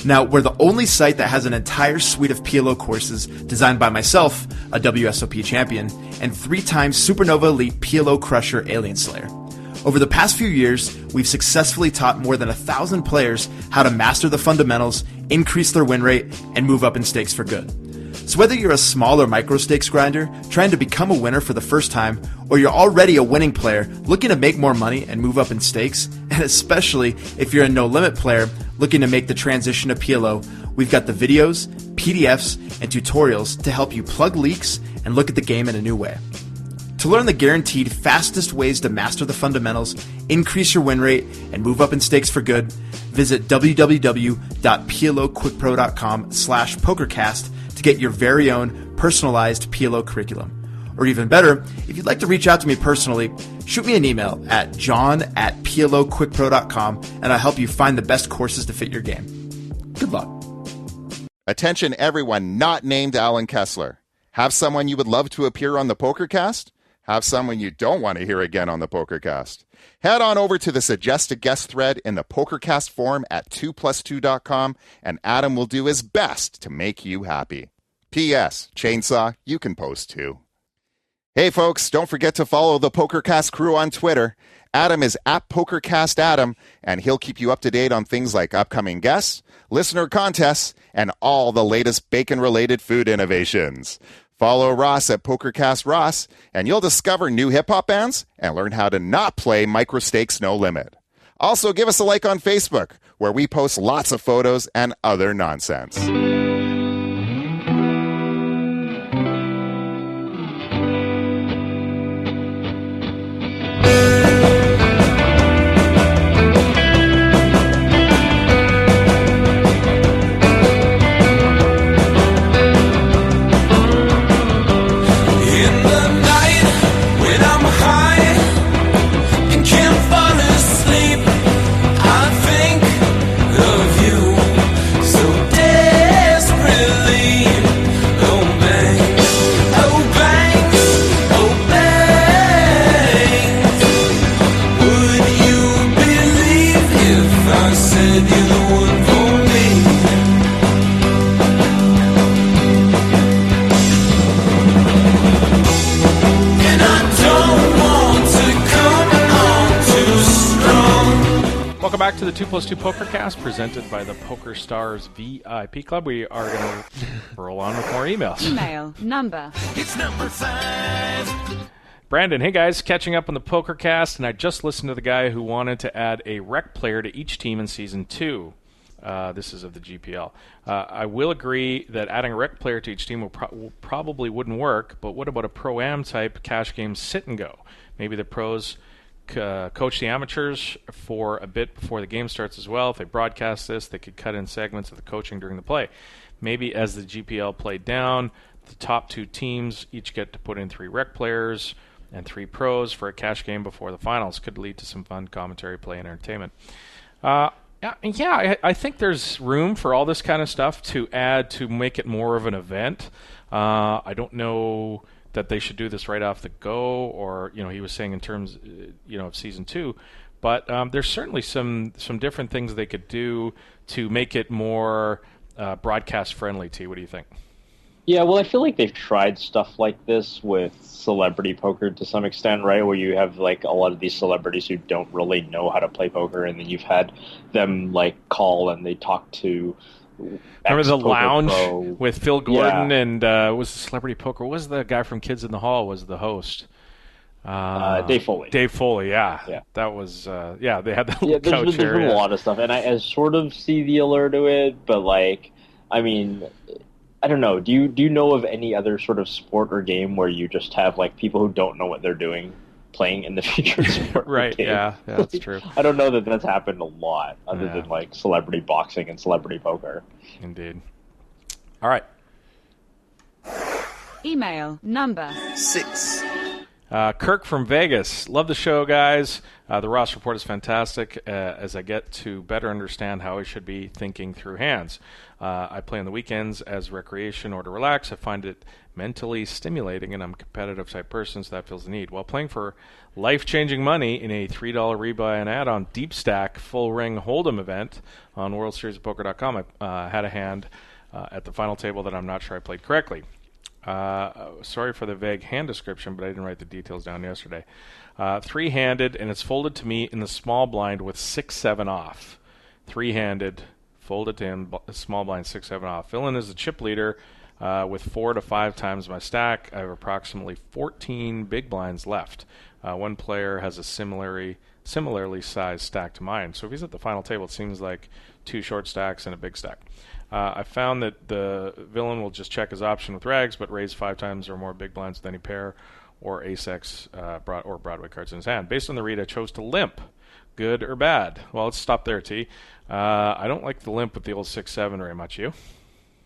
Now, we're the only site that has an entire suite of PLO courses designed by myself, a WSOP champion, and 3-time Supernova Elite PLO Crusher Alien Slayer. Over the past few years, we've successfully taught more than 1,000 players how to master the fundamentals, increase their win rate, and move up in stakes for good. So whether you're a small or micro stakes grinder trying to become a winner for the first time, or you're already a winning player looking to make more money and move up in stakes, and especially if you're a no-limit player looking to make the transition to PLO, we've got the videos, PDFs, and tutorials to help you plug leaks and look at the game in a new way. To learn the guaranteed fastest ways to master the fundamentals, increase your win rate, and move up in stakes for good, visit www.ploquickpro.com/pokercast to get your very own personalized PLO curriculum. Or even better, if you'd like to reach out to me personally, shoot me an email at john@ploquickpro.com and I'll help you find the best courses to fit your game. Good luck. Attention everyone not named Alan Kessler. Have someone you would love to appear on the PokerCast? Have someone you don't want to hear again on the PokerCast? Head on over to the Suggest a Guest thread in the PokerCast forum at 2plus2.com, and Adam will do his best to make you happy. P.S. Chainsaw, you can post too. Hey folks, don't forget to follow the PokerCast crew on Twitter. Adam is at PokerCastAdam, and he'll keep you up to date on things like upcoming guests, listener contests, and all the latest bacon-related food innovations. Follow Ross at PokerCast Ross, and you'll discover new hip-hop bands and learn how to not play Micro Stakes No Limit. Also, give us a like on Facebook, where we post lots of photos and other nonsense. So Welcome back to the 2+2 Pokercast, presented by the PokerStars VIP Club. We are going to roll on with more emails. Email number. It's number 5. Brandon, hey guys, catching up on the PokerCast, and I just listened to the guy who wanted to add a rec player to each team in Season 2. This is of the GPL. I will agree that adding a rec player to each team probably wouldn't work, but what about a Pro-Am type cash game sit and go? Maybe the pros coach the amateurs for a bit before the game starts as well. If they broadcast this, they could cut in segments of the coaching during the play. Maybe as the GPL played down, the top 2 teams each get to put in 3 rec players and 3 pros for a cash game before the finals. Could lead to some fun commentary, play, and entertainment. I think there's room for all this kind of stuff to add to make it more of an event. I don't know that they should do this right off the go, or he was saying in terms of Season 2, but there's certainly some different things they could do to make it more broadcast friendly. T, what do you think? Yeah, well, I feel like they've tried stuff like this with celebrity poker to some extent, right? Where you have like a lot of these celebrities who don't really know how to play poker, and then you've had them like call and they talk to. Remember the lounge pro. with Phil Gordon and was the celebrity poker? What was the guy from Kids in the Hall was the host? Dave Foley. Dave Foley, yeah. That was they had the yeah. There's been a lot of stuff, and I sort of see the allure to it, but like, I mean, I don't know. Do you know of any other sort of sport or game where you just have like people who don't know what they're doing playing in the featured sport? Right. Game? Yeah, that's true. I don't know that that's happened a lot, other than like celebrity boxing and celebrity poker. Indeed. All right. Email number 6. Kirk from Vegas. Love the show, guys. The Ross report is fantastic as I get to better understand how I should be thinking through hands. I play on the weekends as recreation or to relax. I find it mentally stimulating, and I'm a competitive type person, so that feels the need. While playing for life-changing money in a $3 rebuy and add-on deep stack full ring Holdem event on WorldSeriesOfPoker.com, I had a hand at the final table that I'm not sure I played correctly. Sorry for the vague hand description, but I didn't write the details down yesterday. 3-handed, and it's folded to me in the small blind with 6-7 off. 3-handed, folded to him, small blind 6-7 off. Villain is the chip leader with 4 to 5 times my stack. I have approximately 14 big blinds left. One player has a similarly sized stack to mine. So if he's at the final table, it seems like 2 short stacks and a big stack. I found that the villain will just check his option with rags, but raise 5 times or more big blinds with any pair or ace-x or Broadway cards in his hand. Based on the read, I chose to limp. Good or bad? Well, let's stop there, T. I don't like the limp with the old 6-7 very much. You?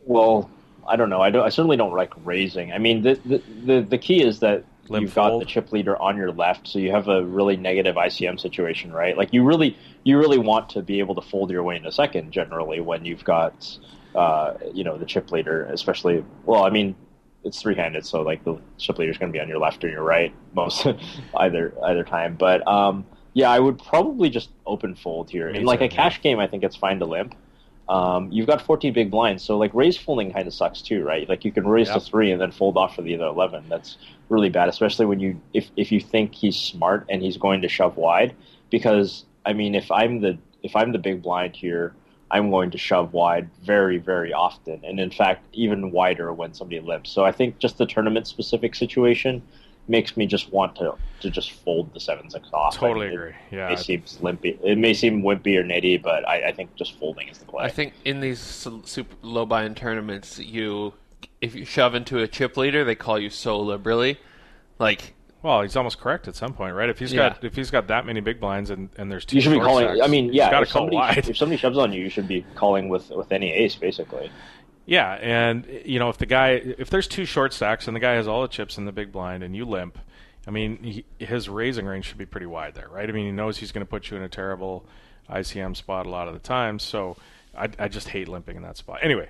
Well, I don't know. I certainly don't like raising. I mean, the key is that you've got the chip leader on your left, so you have a really negative ICM situation, right? Like you really want to be able to fold your way in a second, generally, when you've got the chip leader, especially. Well, I mean, it's 3-handed, so like the chip leader is going to be on your left or your right most either time. But yeah, I would probably just open fold here. In like a cash game, I think it's fine to limp. You've got 14 big blinds, so like raise folding kind of sucks too, right? Like you can raise to 3 and then fold off for the other 11. That's really bad, especially when if you think he's smart and he's going to shove wide. Because I mean, if I'm the big blind here, I'm going to shove wide very, very often, and in fact, even wider when somebody limps. So I think just the tournament-specific situation makes me just want to just fold the 7-6 off. Totally agree. Yeah, it may seem wimpy or nitty, but I think just folding is the play. I think in these super low buy-in tournaments, if you shove into a chip leader, they call you so liberally. Like, well, he's almost correct at some point, right? If he's got that many big blinds and there's 2 you should be calling. stacks, I mean, yeah, if somebody shoves on you, you should be calling with any ace, basically. Yeah, and if there's 2 short stacks and the guy has all the chips in the big blind and you limp, I mean, his raising range should be pretty wide there, right? I mean, he knows he's going to put you in a terrible ICM spot a lot of the time, so I just hate limping in that spot. Anyway,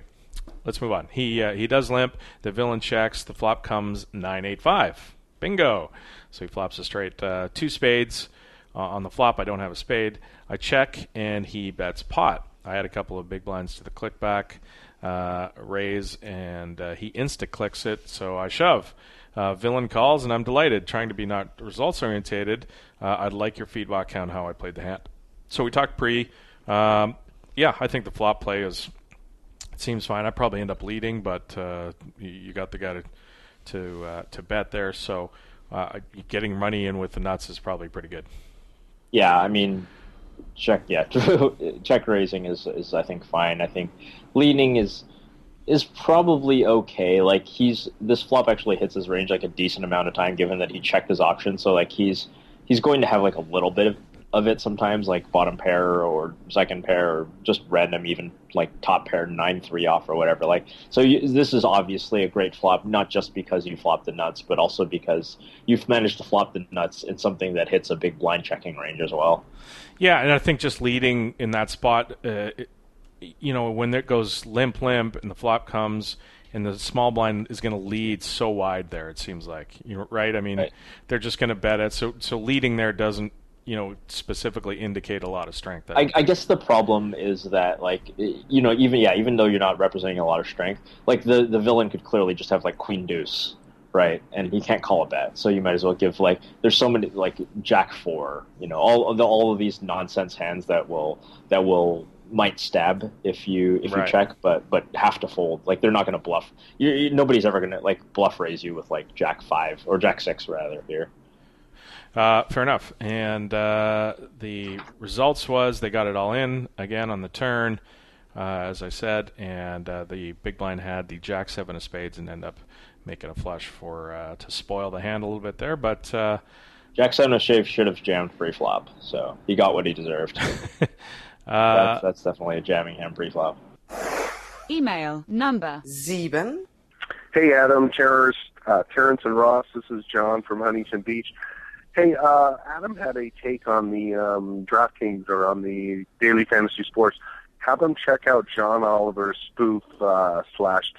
let's move on. He does limp. The villain checks. The flop comes 9-8-5. Bingo. So he flops a straight 2 spades on the flop. I don't have a spade. I check, and he bets pot. I had a couple of big blinds to the click back, raise, and he insta-clicks it, so I shove. Villain calls, and I'm delighted. Trying to be not results-orientated, I'd like your feedback on how I played the hand. So we talked pre. Yeah, I think the flop play seems fine. I probably end up leading, but you got the guy to bet there. So getting money in with the nuts is probably pretty good. Yeah, I mean, check raising is I think fine. I think leading is probably okay. Like this flop actually hits his range like a decent amount of time, given that he checked his option. So like he's going to have like a little bit of it sometimes, like bottom pair or second pair or just random, even like top pair 9-3 off or whatever. Like so, this is obviously a great flop, not just because you flopped the nuts, but also because you've managed to flop the nuts in something that hits a big blind checking range as well. Yeah, and I think just leading in that spot, when it goes limp and the flop comes and the small blind is going to lead so wide there, it seems like, right? I mean, they're just going to bet it. So leading there doesn't, specifically indicate a lot of strength. I guess the problem is that, like, even though you're not representing a lot of strength, like the villain could clearly just have like queen deuce, right? And he can't call a bet, so you might as well give like there's so many like jack four, all of these nonsense hands that might stab if you check, but have to fold. Like they're not going to bluff. Nobody's ever going to like bluff raise you with like jack 5 or jack 6 rather here. Fair enough. And the results was they got it all in again on the turn, as I said, and the big blind had the jack 7 of spades and ended up making a flush to spoil the hand a little bit there. But jack 7 of spades should have jammed pre-flop, so he got what he deserved. That's definitely a jamming hand pre-flop. Email number 7. Hey, Adam, Terrence, and Ross. This is John from Huntington Beach. Hey, Adam had a take on the DraftKings or on the Daily Fantasy Sports. Have them check out John Oliver's spoof /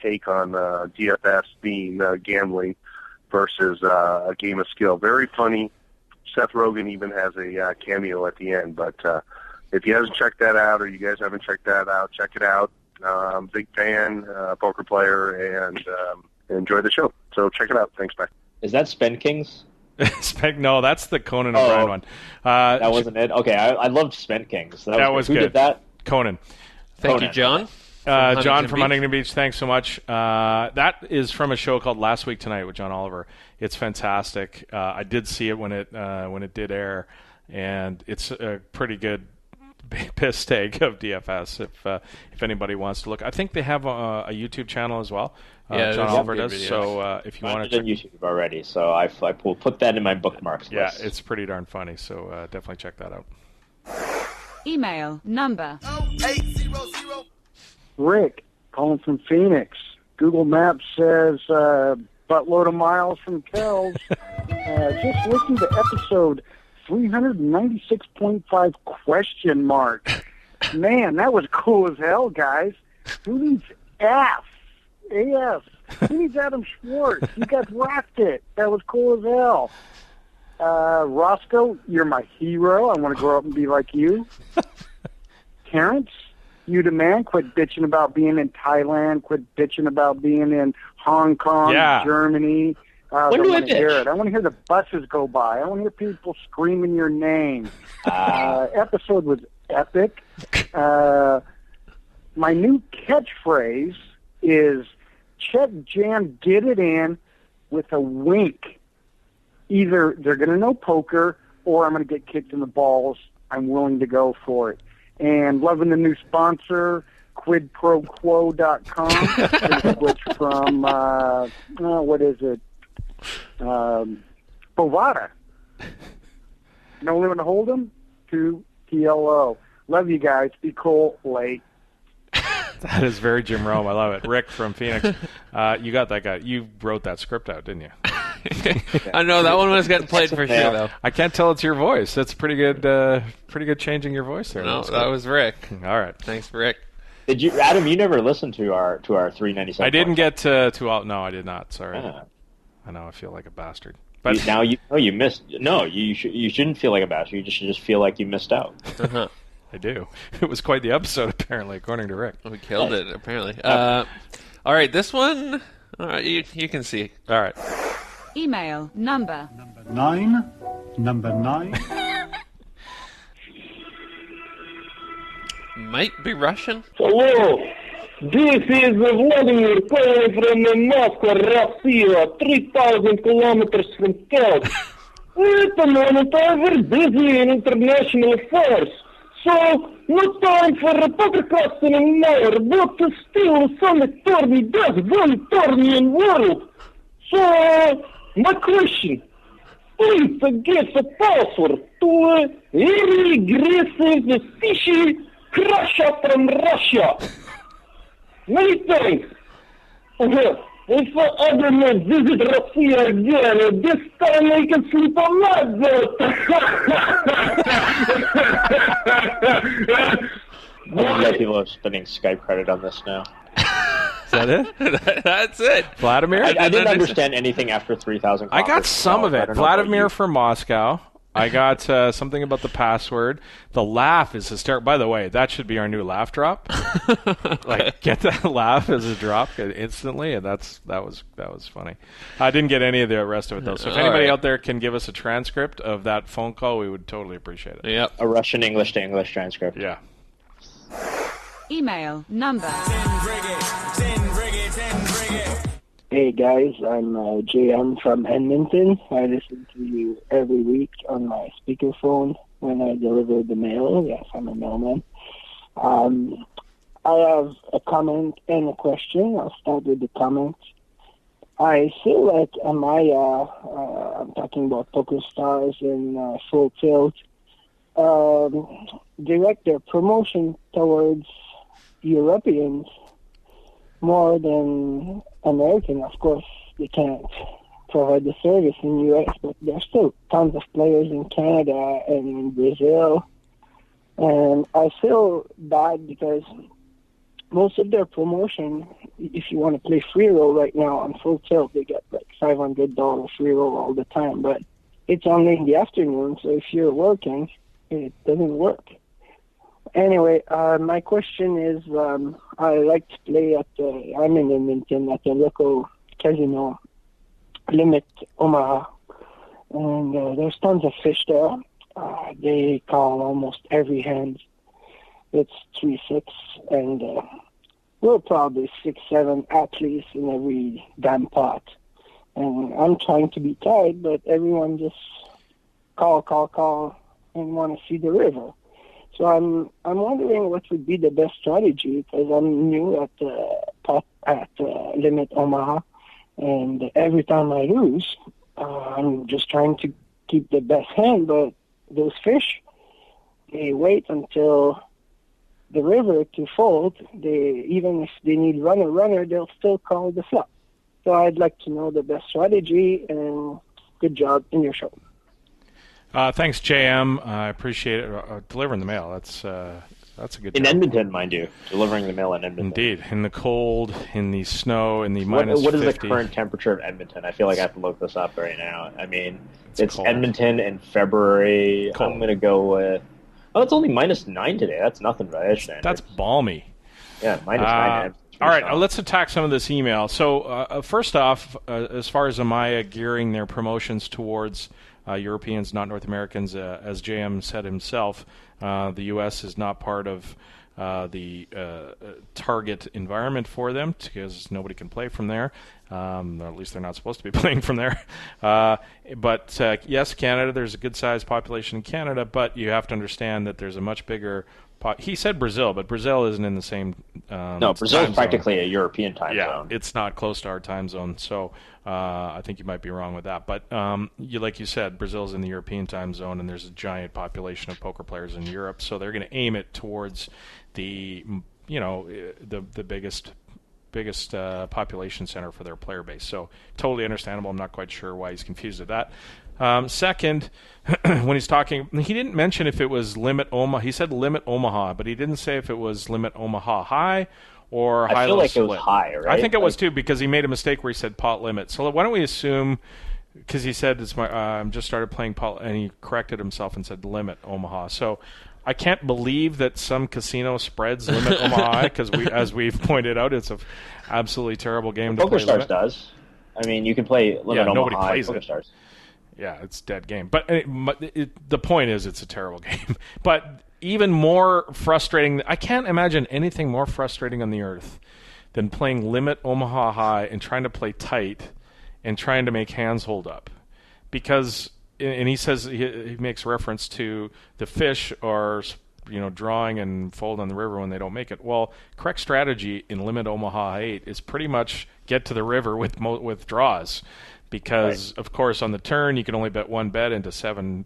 take on DFS being gambling versus a game of skill. Very funny. Seth Rogen even has a cameo at the end. But if you haven't checked that out or you guys haven't checked that out, check it out. Big fan, poker player, and enjoy the show. So check it out. Thanks, bye. Is that Spend Kings? No, that's the Conan O'Brien one. That wasn't it? Okay, I loved Spent Kings. That was good. Who did that? Conan. Thank you, John. John from Huntington Beach, thanks so much. That is from a show called Last Week Tonight with John Oliver. It's fantastic. I did see it when it did air, and it's a pretty good piss take of DFS if anybody wants to look. I think they have a YouTube channel as well. John Oliver does. Videos. So if you want to check, YouTube already, so I will put that in my bookmarks list. Yeah, it's pretty darn funny. So definitely check that out. Email number 0800. Rick, calling from Phoenix. Google Maps says buttload of miles from Kells. Just listen to episode 396.5 question mark. Man, that was cool as hell, guys. Who needs AF? Who needs Adam Schwartz? You guys rocked it. That was cool as hell. Roscoe, you're my hero. I want to grow up and be like you. Terrence, you the man. Quit bitching about being in Thailand. Quit bitching about being in Hong Kong, Germany. I don't want to hear it. I want to hear the buses go by. I want to hear people screaming your name. Episode was epic. My new catchphrase is Chet Jam did it in with a wink. Either they're going to know poker or I'm going to get kicked in the balls. I'm willing to go for it. And loving the new sponsor, quidproquo.com. They switched from, what is it? Bovada. No limit to Holdem to PLO. Love you guys. Be cool. Late. That is very Jim Rome. I love it. Rick from Phoenix. You got that guy. You wrote that script out, didn't you? I know that one was getting played for sure, though. I can't tell it's your voice. That's pretty good. Pretty good changing your voice there. No, that was Rick. All right. Thanks, Rick. Did you, Adam? You never listened to our 397. I didn't get to all. No, I did not. Sorry. I know. I feel like a bastard. But now you missed. No, you shouldn't feel like a bastard. You should just feel like you missed out. Uh-huh. I do. It was quite the episode, apparently, according to Rick. We killed it, apparently. All right, this one, all right, you can see. All right. Email number 9. might be Russian. Hello, this is Vladimir calling from Moscow, Russia, 3,000 kilometers from Kiev. At the moment, I'm very busy in international affairs, so no time for a podcast anymore, but still some attorney does one attorney in world. So, my question, please give a password to very aggressive, fishy crusher from Russia. Many thanks. If I ever visit Russia again, this time I can sleep on my I bet people are spending Skype credit on this now. Is that it? That's it. Vladimir? I didn't understand anything after 3,000 I got some of it. I don't know Vladimir about from Moscow. I got something about the password. The laugh is hysterical. By the way, that should be our new laugh drop. Like, get that laugh as a drop instantly, and that was funny. I didn't get any of the rest of it though. So if anybody out there can give us a transcript of that phone call, we would totally appreciate it. Yep. A Russian English to English transcript. Yeah. Email number. Hey guys, I'm JM from Edmonton. I listen to you every week on my speakerphone when I deliver the mail. Yes, I'm a mailman. I have a comment and a question. I'll start with the comment. I feel like I'm talking about PokerStars and Full Tilt, direct their promotion towards Europeans more than American. Of course, they can't provide the service in the U.S., but there's still tons of players in Canada and in Brazil. And I feel bad because most of their promotion, if you want to play free roll right now on Full Tilt, they get like $500 free roll all the time, but it's only in the afternoon, so if you're working, it doesn't work. Anyway, my question is, I like to play I'm in Edmonton at the local casino, Limit Omaha, and there's tons of fish there. They call almost every hand. It's 3-6, and we're probably 6-7 at least in every damn pot. And I'm trying to be tight, but everyone just call, and want to see the river. So I'm wondering what would be the best strategy, because I'm new at Limit Omaha, and every time I lose, I'm just trying to keep the best hand. But those fish, they wait until the river to fold. Even if they need runner, they'll still call the flop. So I'd like to know the best strategy, and good job in your show. Thanks, JM. I appreciate it. Delivering the mail. That's a good in job. Edmonton, mind you. Delivering the mail in Edmonton. Indeed. In the cold, in the snow, in the minus 50. What is the current temperature of Edmonton? I feel like I have to look this up right now. I mean, it's cold. Edmonton in February. Cold. I'm going to go with... Oh, it's only -9 today. That's nothing by edge standards. That's balmy. Yeah, -9. All right, let's attack some of this email. So first off, as far as Amaya gearing their promotions towards Europeans, not North Americans, as JM said himself, the U.S. is not part of the target environment for them because nobody can play from there. Or at least they're not supposed to be playing from there. But yes, Canada, there's a good-sized population in Canada, but you have to understand that there's a much bigger he said Brazil, but Brazil isn't in the same no, Brazil is practically a European time zone. Yeah, it's not close to our time zone, so I think you might be wrong with that. But like you said, Brazil's in the European time zone, and there's a giant population of poker players in Europe, so they're going to aim it towards the biggest population center for their player base. So totally understandable. I'm not quite sure why he's confused at that. Second, when he's talking, he didn't mention if it was Limit Omaha. He said Limit Omaha, but he didn't say if it was Limit Omaha High or High-Low I feel like Split. it was high, right? I think it was too, because he made a mistake where he said pot limit. So why don't we assume, because he said it's just started playing pot, and he corrected himself and said Limit Omaha. So I can't believe that some casino spreads Limit Omaha, because as we've pointed out, it's an absolutely terrible game to play. PokerStars does. I mean, you can play Limit Omaha. Nobody plays PokerStars. Yeah, it's dead game. But the point is, it's a terrible game. But even more frustrating, I can't imagine anything more frustrating on the earth than playing limit Omaha High and trying to play tight and trying to make hands hold up. Because, and he says, he makes reference to the fish are, drawing and fold on the river when they don't make it. Well, correct strategy in limit Omaha 8 is pretty much get to the river with draws. Because, of course, on the turn, you can only bet one bet into seven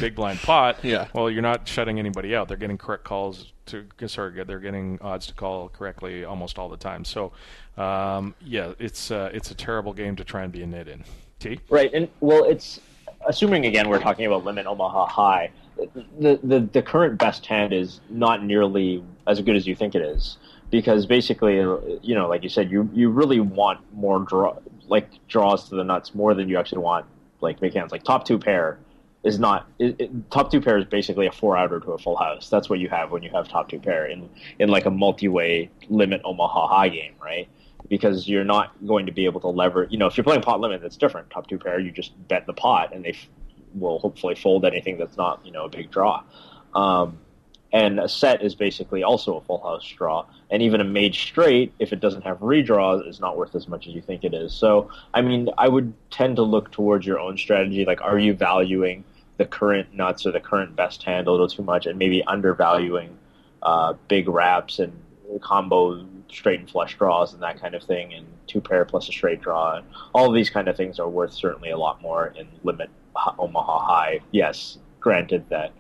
big blind pot. Yeah. Well, you're not shutting anybody out. They're getting correct calls they're getting odds to call correctly almost all the time. So, it's a terrible game to try and be a nit in. T? Right, and it's assuming again we're talking about limit Omaha High. The current best hand is not nearly as good as you think it is, because basically, like you said, you really want more draws to the nuts more than you actually want big hands. Like top two pair is not top two pair is basically a 4-outer to a full house. That's what you have when you have top two pair in like a multi-way limit Omaha High game, right? Because you're not going to be able to lever. If you're playing pot limit, that's different. Top two pair, you just bet the pot, and they will hopefully fold anything that's not a big draw. And a set is basically also a full house draw. And even a made straight, if it doesn't have redraws, is not worth as much as you think it is. So, I mean, I would tend to look towards your own strategy. Like, are you valuing the current nuts or the current best hand a little too much, and maybe undervaluing big wraps and combo straight and flush draws and that kind of thing, and two pair plus a straight draw. And all of these kind of things are worth certainly a lot more in limit Omaha High. Yes, granted that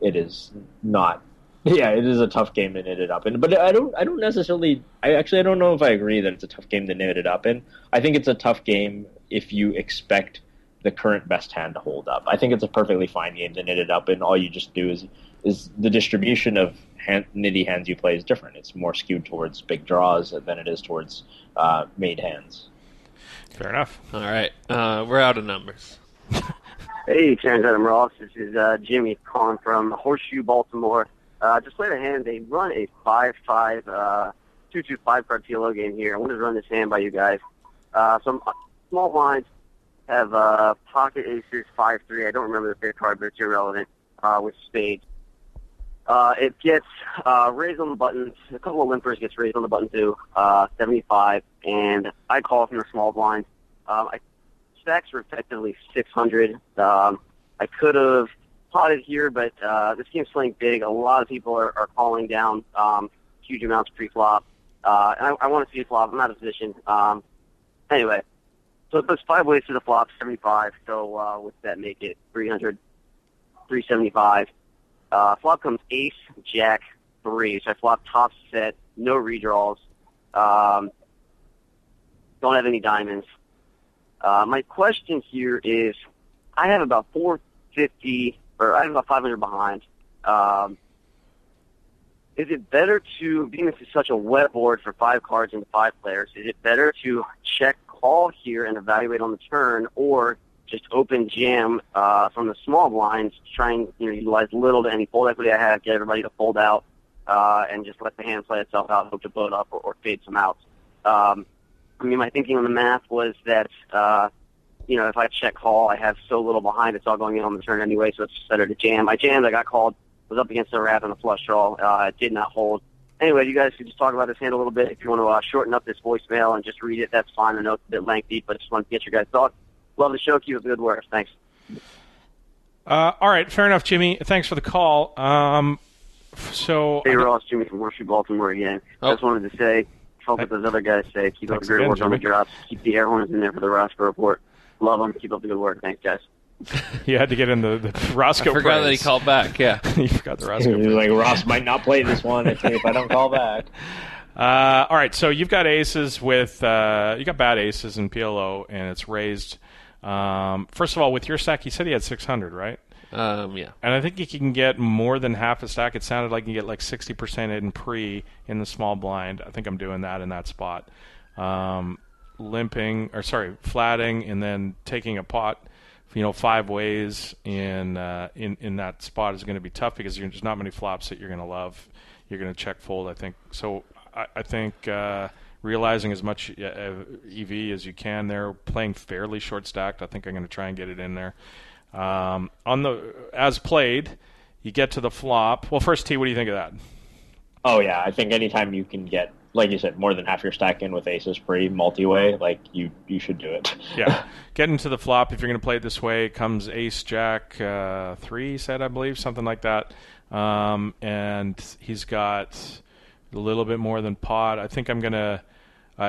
it is not. Yeah, it is a tough game to knit it up in, but I don't necessarily. I don't know if I agree that it's a tough game to knit it up in. I think it's a tough game if you expect the current best hand to hold up. I think it's a perfectly fine game to knit it up in. All you just do is the distribution of nitty hands you play is different. It's more skewed towards big draws than it is towards made hands. Fair enough. All right, we're out of numbers. Hey, Terrence Adam Ross. This is Jimmy calling from Horseshoe, Baltimore. Just played a hand. They run a 5-5, 2-2 5-card PLO game here. I wanted to run this hand by you guys. Some small blinds have pocket aces 5-3. I don't remember the fifth card, but it's irrelevant. With spades. It gets raised on the button. A couple of limpers gets raised on the button too. 75, and I call from the small blind. Stacks are effectively 600. I could have potted here, but this game's playing big. A lot of people are calling down huge amounts pre-flop. And I want to see a flop. I'm out of position. Anyway, so it goes 5 ways to the flop, 75. So with that, make it 300, 375. Flop comes ace, jack, 3. So I flop top set, no redraws. Don't have any diamonds. My question here is, I have about 450, or I have about 500 behind. Is it better to, being this is such a wet board for 5 cards into 5 players, is it better to check call here and evaluate on the turn, or just open jam from the small blinds, try and utilize little to any fold equity I have, get everybody to fold out, and just let the hand play itself out, hope to blow it up or fade some outs? My thinking on the math was that, if I check call, I have so little behind, it's all going in on the turn anyway, so it's better to jam. I jammed, I got called, was up against a wrap and a flush draw, did not hold. Anyway, you guys could just talk about this hand a little bit. If you want to shorten up this voicemail and just read it, that's fine. I know it's a bit lengthy, but just want to get your guys' thoughts. Love the show. Keep up the good work. Thanks. All right, fair enough, Jimmy. Thanks for the call. Hey, Ross, Jimmy from Horseshoe, Baltimore again. I just wanted to say, fuck what those other guys say. Keep up the great work on the drops. Keep the air horns in there for the Roscoe report. Love them. Keep up the good work. Thanks, guys. You had to get in the Roscoe. I forgot that he called back. Yeah, you forgot the Roscoe. He was like, Ross might not play this one if I don't call back. All right, so you've got aces with you got bad aces in PLO, and it's raised. First of all, with your stack, he said he had 600, right? Yeah. And I think he can get more than half a stack. It sounded like he can get like 60% in pre in the small blind. I think I'm doing that in that spot. Flatting, and then taking a pot. 5 ways in that spot is going to be tough because there's not many flops that you're going to love. You're going to check fold, I think. So I think realizing as much EV as you can there, playing fairly short stacked. I think I'm going to try and get it in there. On the as played, you get to the flop. Well, first T, what do you think of that? Oh yeah, I think anytime you can get, like you said, more than half your stack in with aces free multi-way, like you should do it. Yeah, getting to the flop, if you're going to play it this way, comes ace jack 3 set, I believe, something like that, and he's got a little bit more than pot. I think I'm going to.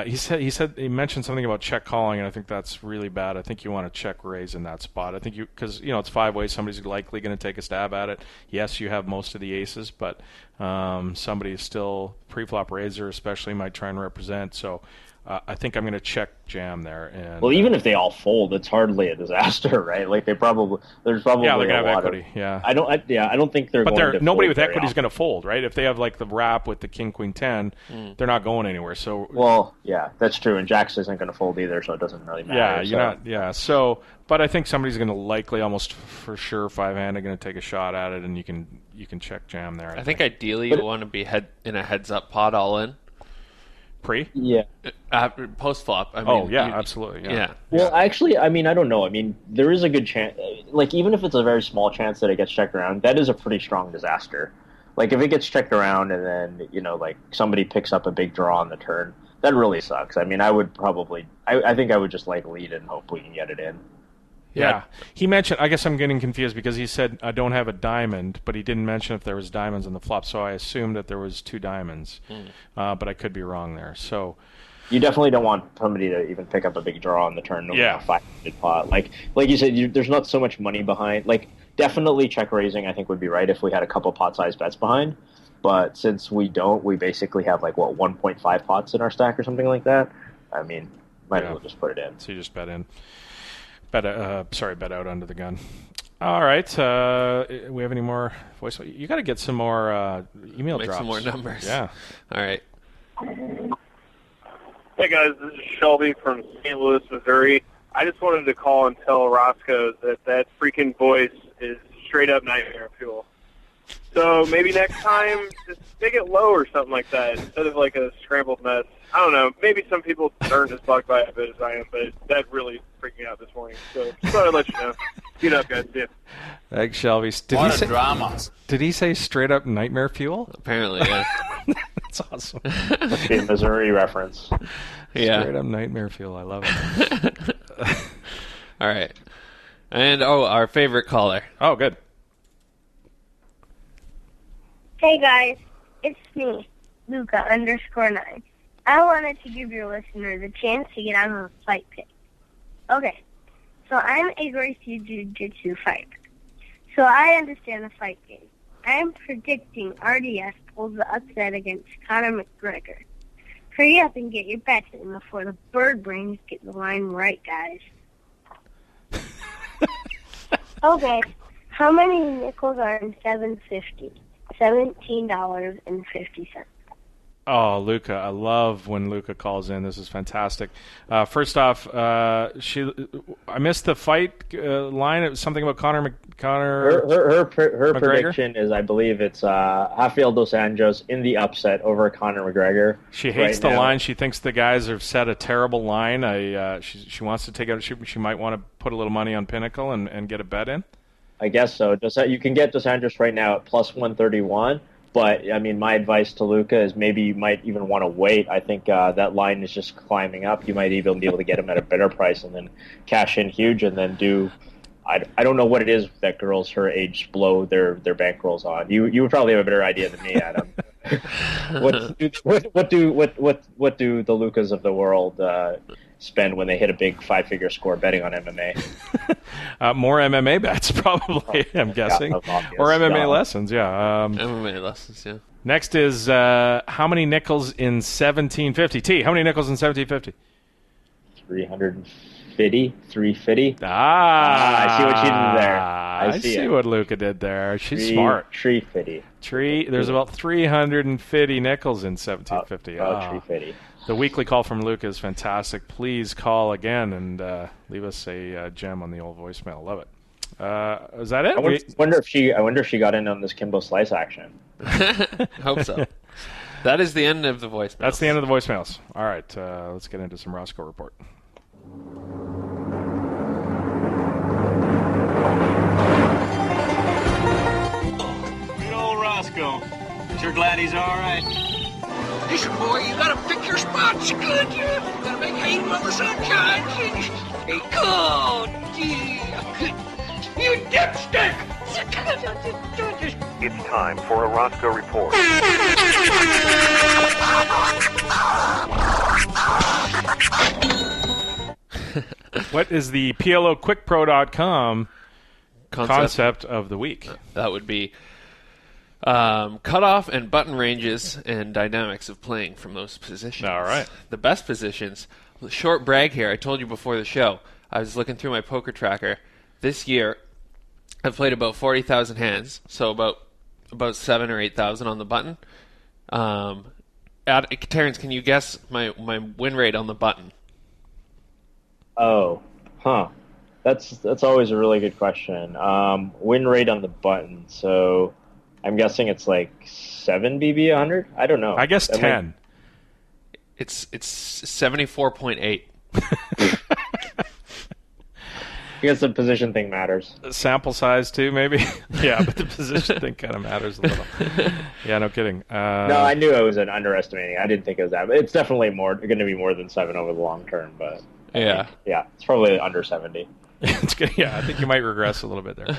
He mentioned something about check calling, and I think that's really bad. I think you want to check raise in that spot. I think because it's 5 ways. Somebody's likely going to take a stab at it. Yes, you have most of the aces, but somebody is still pre-flop raiser, especially, might try and represent. So I think I'm going to check jam there. And well, even if they all fold, it's hardly a disaster, right? Like there's probably they're going to have lot equity. Yeah, I don't think they're. But going to nobody fold with equity is going to fold, right? If they have like the wrap with the king queen 10, they're not going anywhere. So yeah, that's true. And Jacks isn't going to fold either, so it doesn't really matter. So, but I think somebody's going to likely, almost for sure, 5-handed going to take a shot at it, and you can check jam there. I think ideally you want to be in a heads up pot all in. Pre? Yeah. Post flop. I mean, absolutely. Yeah. Well, actually, I mean, I don't know. I mean, there is a good chance. Like, even if it's a very small chance that it gets checked around, that is a pretty strong disaster. Like, if it gets checked around and then, like, somebody picks up a big draw on the turn, that really sucks. I mean, I would probably. I think I would just, like, lead and hope we can get it in. Yeah. He mentioned, I guess I'm getting confused because he said, I don't have a diamond, but he didn't mention if there was diamonds on the flop, so I assumed that there was 2 diamonds. But I could be wrong there. So you definitely don't want somebody to even pick up a big draw on the turn. Yeah. 500 pot. Like you said, there's not so much money behind. Like, definitely check raising, I think, would be right if we had a couple pot-sized bets behind. But since we don't, we basically have, 1.5 pots in our stack or something like that. I mean, might as well just put it in. So you just bet in. Bet out under the gun. All right. We have any more voice? You got to get some more email Make drops. some more numbers. Yeah. All right. Hey guys, this is Shelby from St. Louis, Missouri. I just wanted to call and tell Roscoe that freaking voice is straight up nightmare fuel. So maybe next time, just make it low or something like that instead of like a scrambled mess. I don't know. Maybe some people aren't as bugged by it as I am, but that really freaked me out this morning. So just thought I'd let you know. Get up, guys. See ya. Thanks, Shelby. Did he say straight up nightmare fuel? Apparently, yeah. That's awesome. Must be a Missouri reference. Yeah. Straight up nightmare fuel. I love it. All right. And, our favorite caller. Oh, good. Hey guys, it's me, Luca_9. I wanted to give your listeners a chance to get on a fight pick. Okay, so I'm a Gracie Jiu-Jitsu fighter, so I understand the fight game. I'm predicting RDS pulls the upset against Conor McGregor. Hurry up and get your bets in before the bird brains get the line right, guys. Okay, how many nickels are in $7.50? $17.50. Oh, Luca. I love when Luca calls in. This is fantastic. First off, I missed the fight line. It was something about Conor Her prediction is, I believe it's Rafael dos Anjos in the upset over Conor McGregor. She hates the line. She thinks the guys have set a terrible line. She wants to take out. She might want to put a little money on Pinnacle and get a bet in. I guess so. You can get Dos Anjos right now at plus 131. But, I mean, my advice to Luca is maybe you might even want to wait. I think that line is just climbing up. You might even be able to get him at a better price and then cash in huge and then do – I don't know what it is that girls her age blow their bankrolls on. You would probably have a better idea than me, Adam. What do the Lucas of the world spend when they hit a big 5-figure score betting on MMA? More MMA bets, probably, I'm guessing. Or MMA lessons, yeah. MMA lessons, yeah. Next is how many nickels in 1750? T, how many nickels in 1750? 350. I see what she did there. I see what Luca did there. She's smart. 350. There's about 350 nickels in 1750. 350. The weekly call from Luca is fantastic. Please call again and leave us a gem on the old voicemail. Love it. Is that it? I wonder if she got in on this Kimbo Slice action. Hope so. That is the end of the voicemails. That's the end of the voicemails. All right, let's get into some Roscoe Report. Good old Roscoe. Sure glad he's all right. Listen, boy, you gotta pick your spots good. You gotta make hay while the sun shines. Hey, God, you dipstick! It's time for a Roscoe Report. What is the PLOQuickPro.com concept of the week? That would be cutoff and button ranges and dynamics of playing from those positions. All right. The best positions. Short brag here. I told you before the show. I was looking through my poker tracker. This year, I've played about 40,000 hands, so about 7,000 or 8,000 on the button. Terrence, can you guess my win rate on the button? Oh, that's always a really good question. Win rate on the button. So I'm guessing it's like 7 BB 100. I don't know. I guess 10. It's 74.8. I guess the position thing matters. Sample size too, maybe. Yeah, but the position thing kind of matters a little. Yeah, no kidding. No, I knew it was an underestimating. I didn't think it was that. But it's definitely going to be more than 7 over the long term. But yeah, it's probably under 70. It's good. Yeah, I think you might regress a little bit there.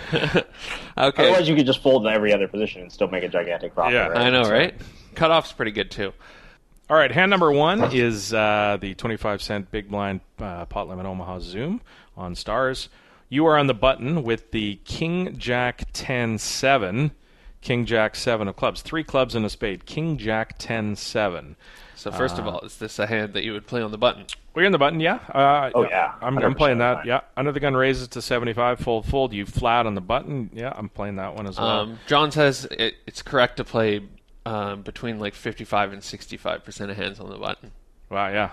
Okay. Otherwise, you could just fold in every other position and still make a gigantic profit. Yeah, right? I know, right? Cutoff's pretty good too. All right, hand number 1 is the 25-cent big blind pot limit Omaha Zoom on Stars. You are on the button with the King Jack 10-7, King Jack 7 of clubs. 3 clubs and a spade. King Jack 10-7. So first of all, is this a hand that you would play on the button? We're in the button, yeah. Yeah. I'm playing that. Yeah, under the gun raises to 75, fold. You flat on the button. Yeah, I'm playing that one as well. John says it's correct to play between like 55 and 65% of hands on the button. Wow, yeah.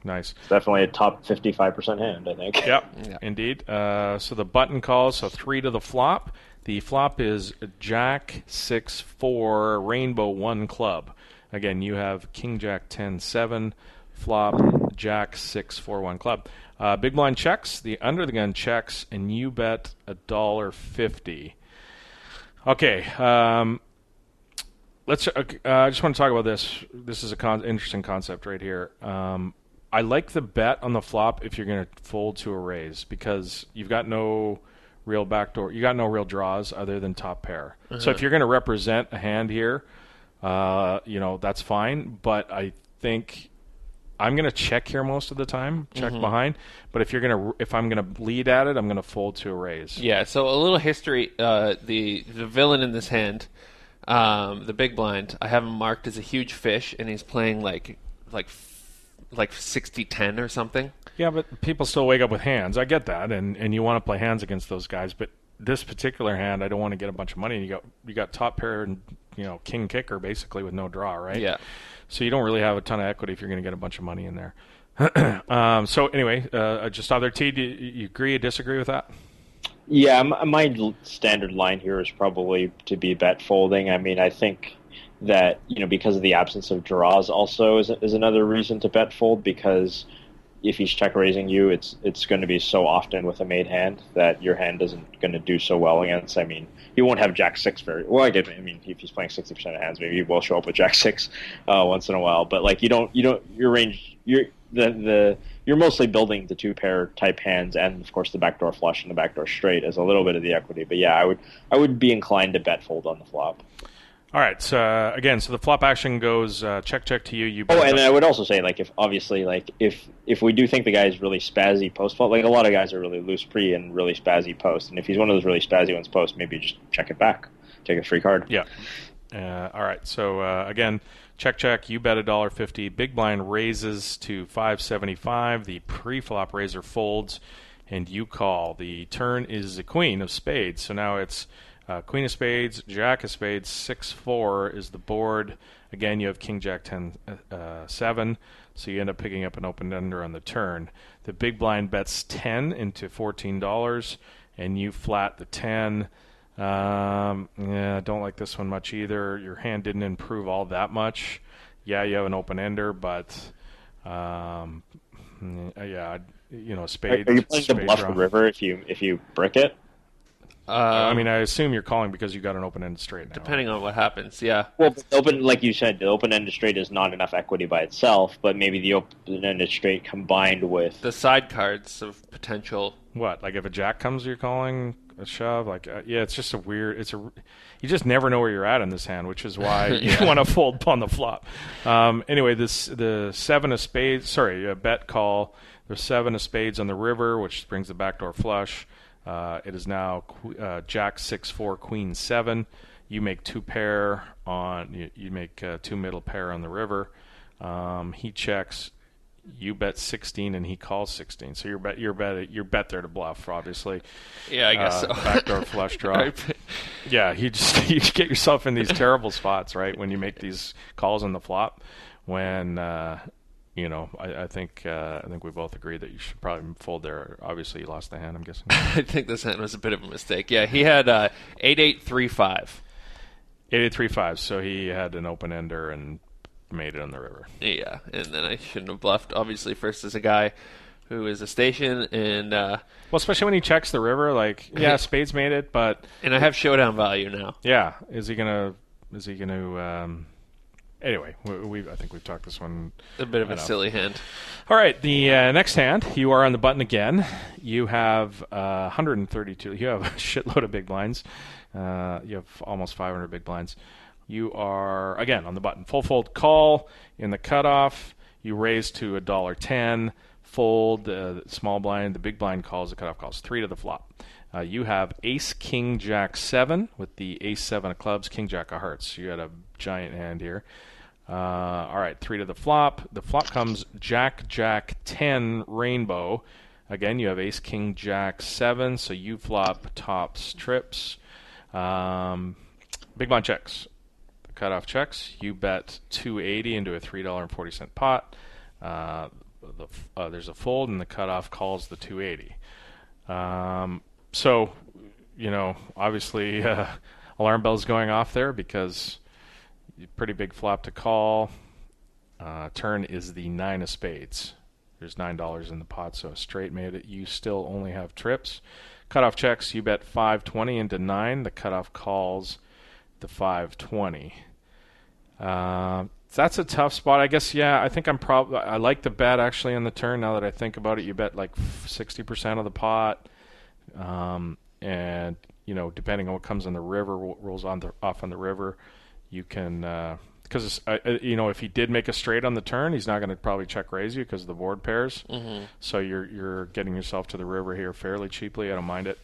Nice. It's definitely a top 55% hand, I think. Yep, indeed. So the button calls, so 3 to the flop. The flop is Jack 6-4, Rainbow 1 club. Again, you have King Jack 10-7, flop Jack 6-4, 1 club. Big blind checks, the under the gun checks, and you bet $1.50. Okay, let's. I just want to talk about this. This is a interesting concept right here. I like the bet on the flop if you're going to fold to a raise because you've got no real backdoor. You got no real draws other than top pair. Uh-huh. So if you're going to represent a hand here, that's fine. But I think I'm going to check here most of the time, check behind. But if I'm going to lead at it, I'm going to fold to a raise. Yeah. So a little history. The villain in this hand, the big blind, I have him marked as a huge fish, and he's playing like 60-10 or something. Yeah, but people still wake up with hands. I get that, and you want to play hands against those guys. But this particular hand, I don't want to get a bunch of money. And you got top pair and king kicker basically with no draw, right? Yeah. So you don't really have a ton of equity if you're going to get a bunch of money in there. So anyway, just other T. Do you agree or disagree with that? Yeah, my standard line here is probably to be bet folding. I mean, I think that because of the absence of draws also is another reason to bet fold, because if he's check raising you, it's going to be so often with a made hand that your hand isn't going to do so well against. I mean, he won't have Jack 6 very well. I mean, if he's playing 60% of hands, maybe he will show up with Jack 6 once in a while. But like your range, you're mostly building the 2-pair type hands and of course the backdoor flush and the backdoor straight as a little bit of the equity. But yeah, I would be inclined to bet fold on the flop. All right. So again, so the flop action goes check to you. You. And I would also say if we do think the guy is really spazzy post flop, like a lot of guys are really loose pre and really spazzy post, and if he's one of those really spazzy ones post, maybe just check it back, take a free card. Yeah. All right. So again, check. You bet $1.50. Big blind raises to 575. The pre-flop raiser folds, and you call. The turn is the queen of spades. So now it's. Queen of spades, Jack of spades, 6-4 is the board. Again, you have King Jack 10-7, so you end up picking up an open ender on the turn. The big blind bets 10 into $14, and you flat the 10. I don't like this one much either. Your hand didn't improve all that much. yeah, you have an open-ender, but spade. Are you playing to bluff the river if you brick it? I mean, I assume you're calling because you got an open-ended straight now. Depending on what happens, yeah. Well, like you said, the open-ended straight is not enough equity by itself, but maybe the open-ended straight combined with the side cards of potential. What? Like if a jack comes, you're calling a shove? Like, yeah, it's just a weird. You just never know where you're at in this hand, which is why you want to fold on the flop. Anyway, the 7 of spades. Sorry, a bet call. There's 7 of spades on the river, which brings the backdoor flush. It is now Jack 6-4, Queen 7. You make 2 pair on. You make 2 middle pair on the river. He checks. You bet 16 and he calls 16. So you're bet there to bluff, obviously. Yeah, I guess so. Backdoor flush draw. Yeah, you get yourself in these terrible spots, right? When you make these calls on the flop, when. I think we both agree that you should probably fold there. Obviously, you lost the hand, I'm guessing. I think this hand was a bit of a mistake. Yeah, he had 8-8-3-5. 8-8-3-5, so he had an open-ender and made it on the river. Yeah, and then I shouldn't have bluffed. Obviously, first as a guy who is a station, and... well, especially when he checks the river, like, yeah, spades made it, but... And I have showdown value now. Yeah, is he gonna... Anyway, I think we've talked this one. A bit of a silly hand. All right, the next hand, you are on the button again. You have 132. You have a shitload of big blinds. You have almost 500 big blinds. You are, again, on the button. Full fold call in the cutoff. You raise to $1.10. Fold, small blind. The big blind calls, the cutoff calls 3 to the flop. You have ace, king, jack, 7 with the ace, 7 of clubs, king, jack of hearts. You had a giant hand here. All right, 3 to the flop. The flop comes jack, jack, 10, rainbow. Again, you have ace, king, jack, 7, so you flop tops, trips. Big blind checks. The cutoff checks. You bet $2.80 into a $3.40 pot. There's a fold, and the cutoff calls the $2.80. So, obviously, alarm bells going off there because pretty big flop to call. Turn is the 9 of spades. There's $9 in the pot, so a straight made it. You still only have trips. Cutoff checks. You bet $5.20 into 9. The cutoff calls the $5.20. That's a tough spot, I guess. Yeah, I think I like the bet actually on the turn. Now that I think about it, you bet like 60% of the pot. And depending on what comes on the river, what rolls off on the river, you can because if he did make a straight on the turn, he's not going to probably check raise you because of the board pairs. Mm-hmm. So you're getting yourself to the river here fairly cheaply. I don't mind it.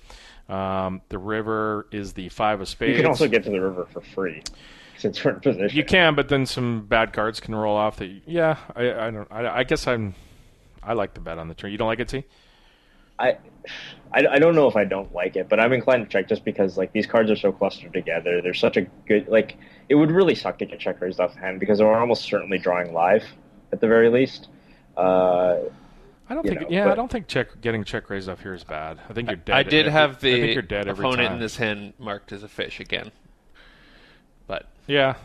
The river is the 5 of spades. You can also get to the river for free since we're in position. You can, but then some bad cards can roll off. I guess I like the bet on the turn. You don't like it, T? I don't know if I don't like it, but I'm inclined to check just because like these cards are so clustered together. They're such a good it would really suck to get check raised off the hand because we're almost certainly drawing live at the very least. I don't think getting check raised off here is bad. I think you're dead. I did have the I think you're dead every opponent time. in this hand marked as a fish again, but yeah.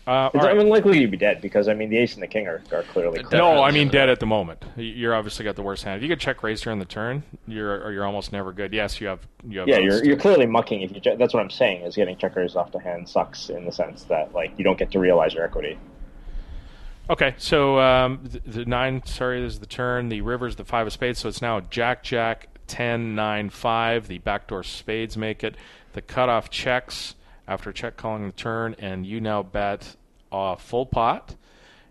It's unlikely you'd be dead because the ace and the king are clearly. No, I mean dead at the moment. You're obviously got the worst hand. If you get check raised here on the turn, you're almost never good. Yes, you have. Yeah, you're clearly mucking. If you that's what I'm saying is getting check raised off the hand sucks in the sense that you don't get to realize your equity. Okay, so the 9. Sorry, this is the turn. The river's the 5 of spades, so it's now jack, jack, 10, 9, 5. The backdoor spades make it. The cutoff checks after check calling the turn, and you now bet full pot,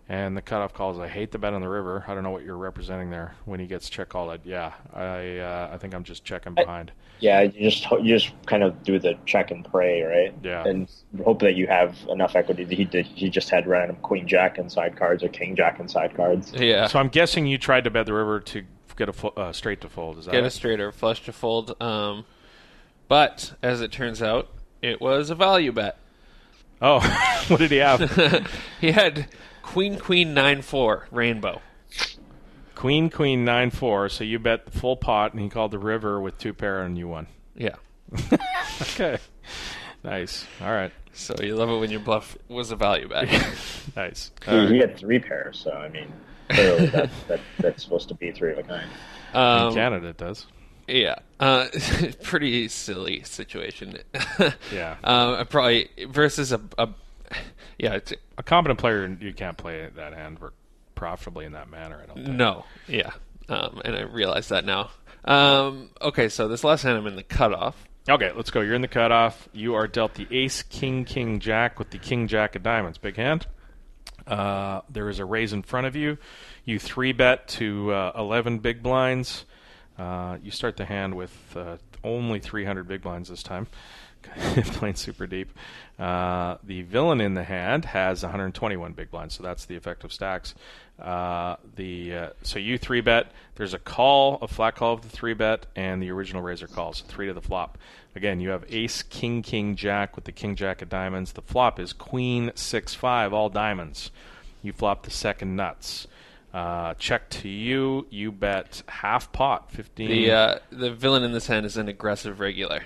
and the cutoff calls. I hate the bet on the river. I don't know what you're representing there when he gets check called. Yeah, I think I'm just checking behind. Yeah, you just kind of do the check and pray, right? Yeah, and hope that you have enough equity. He just had random queen jack and side cards or king jack and side cards. Yeah. So I'm guessing you tried to bet the river to get a straight to fold. Is that get a straight or flush to fold? But as it turns out, it was a value bet. Oh, what did he have? He had Queen 9-4 rainbow. Queen 9-4. So you bet the full pot, and he called the river with 2 pair, and you won. Yeah. Okay. Nice. All right. So you love it when your bluff was a value bet. Nice. He had 3 pairs, so I mean, clearly that's supposed to be 3 of a kind. In Canada, it does. Yeah. Pretty silly situation. Yeah. Probably versus a it's a competent player, you can't play that hand profitably in that manner, I don't think. No. Yeah. And I realize that now. Okay, so this last hand I'm in the cutoff. Okay, let's go. You're in the cutoff. You are dealt the ace, king, king, jack with the king, jack of diamonds. Big hand. There is a raise in front of you. You 3-bet to 11 big blinds. You start the hand with only 300 big blinds this time. Playing super deep. The villain in the hand has 121 big blinds, so that's the effective stacks. So you 3-bet. There's a call, a flat call of the 3-bet, and the original razor call, so 3 to the flop. Again, you have ace, king, king, jack with the king, jack of diamonds. The flop is queen, 6-5, all diamonds. You flop the second nuts. Check to you. You bet half pot, 15. The villain in this hand is an aggressive regular.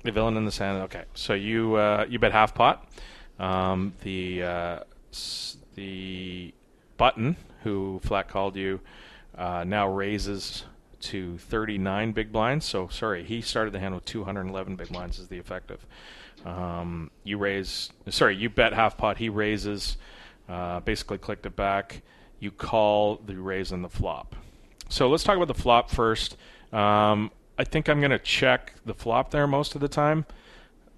The villain in this hand. Okay, so you bet half pot. The button who flat called you now raises to 39 big blinds. So sorry, he started the hand with 211 big blinds is the effective. You bet half pot. He raises. Basically clicked it back. You call the raise and the flop. So let's talk about the flop first. I think I'm going to check the flop there most of the time.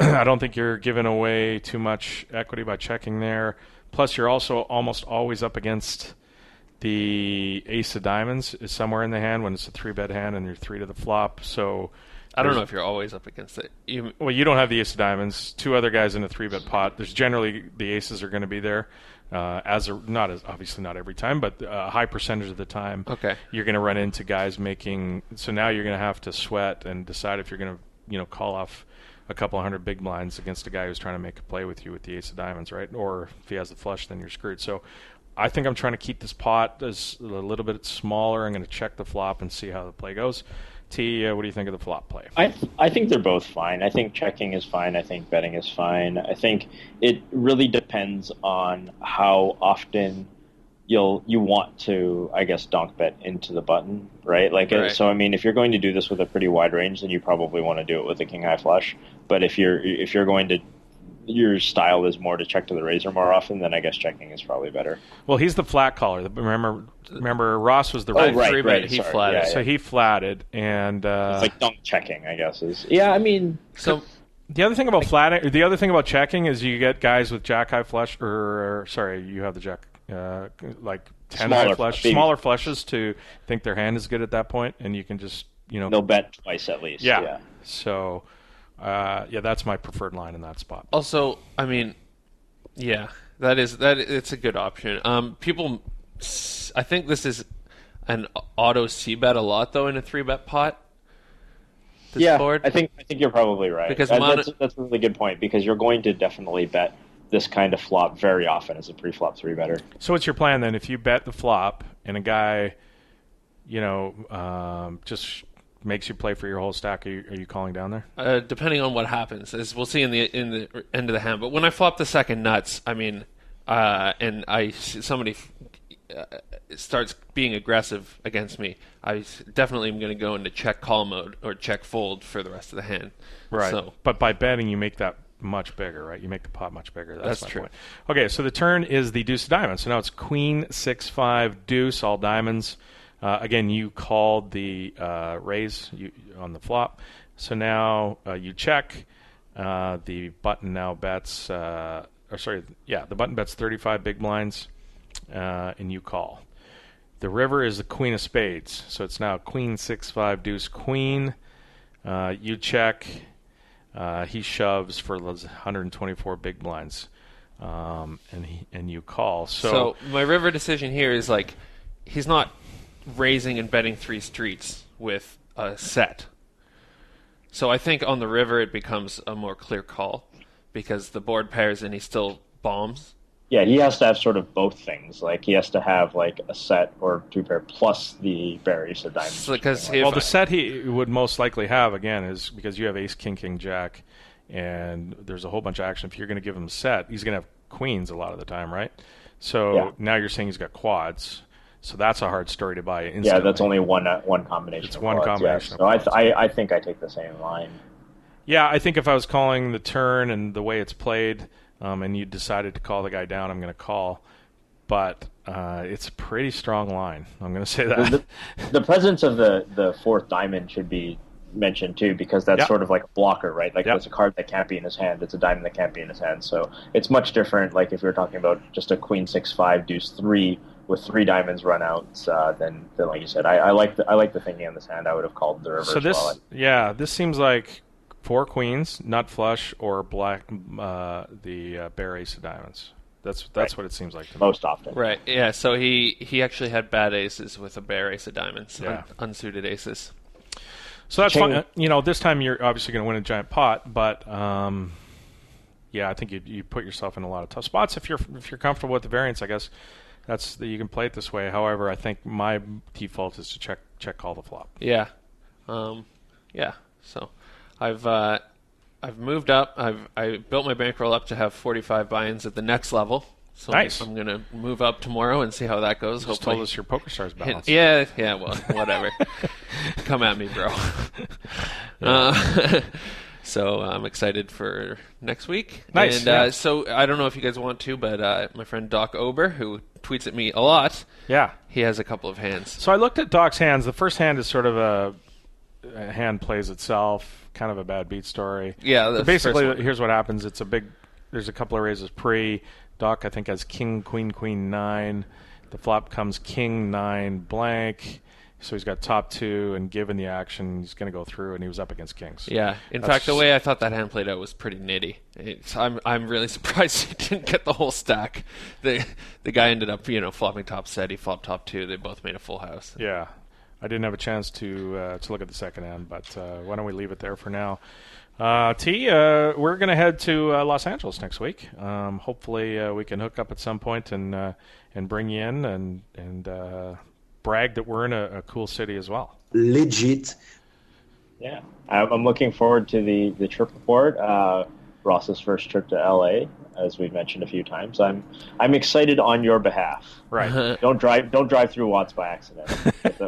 I don't think you're giving away too much equity by checking there. Plus, you're also almost always up against the ace of diamonds is somewhere in the hand when it's a 3-bet hand and you're 3 to the flop. So I don't know if you're always up against it. You don't have the ace of diamonds. 2 other guys in a 3-bet pot. There's generally the aces are going to be there. Obviously not every time, but a high percentage of the time. Okay. You're going to run into guys making. So now you're going to have to sweat and decide if you're going to call off a couple 100 big blinds against a guy who's trying to make a play with you with the ace of diamonds, right? Or if he has the flush, then you're screwed. So I think I'm trying to keep this pot as a little bit smaller. I'm going to check the flop and see how the play goes. T, what do you think of the flop play? I think they're both fine. I think checking is fine. I think betting is fine. I think it really depends on how often you want to, I guess, donk bet into the button, right? Right. So I mean, if you're going to do this with a pretty wide range, then you probably want to do it with a king high flush. But if you're going to, your style is more to check to the razor more often, then I guess checking is probably better. Well, he's the flat caller. Remember Ross was the right. He flatted. Yeah. So he flatted, and it's like donk checking, I guess is. Yeah, I mean, so the other thing about flatting, the other thing about checking is you get guys with jack high flush, you have the jack like 10 high flush, smaller flushes to think their hand is good at that point, and you can just they'll bet twice at least. Yeah. So. That's my preferred line in that spot. Also, I mean, it's a good option. I think this is an auto c-bet a lot though in a 3-bet pot. Board. I think you're probably right. Because that's a really good point because you're going to definitely bet this kind of flop very often as a pre-flop 3-better. So what's your plan then? If you bet the flop and a guy, just makes you play for your whole stack, are you calling down there? Depending on what happens, as we'll see in the end of the hand. But when I flop the second nuts, I mean, and somebody starts being aggressive against me, I definitely am going to go into check call mode or check fold for the rest of the hand. Right. So, but by betting, you make that much bigger, right? You make the pot much bigger. That's my true. Point. Okay, so the turn is the deuce of diamonds. So now it's queen, 6-5, deuce, all diamonds. Again, you called the raise on the flop. So now you check. The button now bets. The button bets 35 big blinds, and you call. The river is the queen of spades. So it's now queen, 6-5, deuce, queen. You check. He shoves for 124 big blinds, and you call. So my river decision here is like he's not raising and betting 3 streets with a set. So I think on the river it becomes a more clear call because the board pairs and he still bombs. Yeah, he has to have sort of both things. Like he has to have like a set or 2-pair plus the berries of diamonds. Because the set he would most likely have again is because you have ace, king, king, jack, and there's a whole bunch of action. If you're going to give him a set, he's going to have queens a lot of the time, right? So now you're saying he's got quads. So that's a hard story to buy instantly. Yeah, that's only one combination. It's of one quads, combination. Yeah. So I think I take the same line. Yeah, I think if I was calling the turn and the way it's played, and you decided to call the guy down, I'm going to call. But it's a pretty strong line. I'm going to say that. The presence of the fourth diamond should be mentioned too, because that's sort of like a blocker, right? Like there's a card that can't be in his hand. It's a diamond that can't be in his hand. So it's much different. Like if you're talking about just a queen 6-5 deuce 3 with 3 diamonds run out, then like you said, I like the thinking on this hand. I would have called the reverse. So this seems like 4 queens, nut flush, or black the bare ace of diamonds. That's what it seems like to me. Most often. Right. Yeah. So he actually had bad aces with a bare ace of diamonds, unsuited aces. So that's fun. This time you're obviously going to win a giant pot, but I think you put yourself in a lot of tough spots if you're comfortable with the variance. I guess you can play it this way. However, I think my default is to check call the flop. Yeah. So I've moved up. I built my bankroll up to have 45 buy-ins at the next level. So nice. I'm going to move up tomorrow and see how that goes. You just told us your PokerStars balance. Yeah, well, whatever. Come at me, bro. So I'm excited for next week. Nice. And so I don't know if you guys want to, but my friend Doc Ober, who tweets at me a lot, he has a couple of hands. So I looked at Doc's hands. The first hand is sort of a hand plays itself, kind of a bad beat story. Yeah. Basically, here's what happens. There's a couple of raises pre. Doc, I think, has king, queen, queen, 9. The flop comes king, 9, blank. So he's got top 2, and given the action, he's going to go through, and he was up against kings. Yeah. In fact, the way I thought that hand played out was pretty nitty. I'm really surprised he didn't get the whole stack. The guy ended up, flopping top set. He flopped top 2. They both made a full house. Yeah. I didn't have a chance to look at the second hand, but why don't we leave it there for now? We're going to head to Los Angeles next week. Hopefully we can hook up at some point and bring you in and brag that we're in a cool city as well. Legit. Yeah, I'm looking forward to the trip report. Ross's first trip to LA, as we've mentioned a few times. I'm excited on your behalf. Right. Don't drive through Watts by accident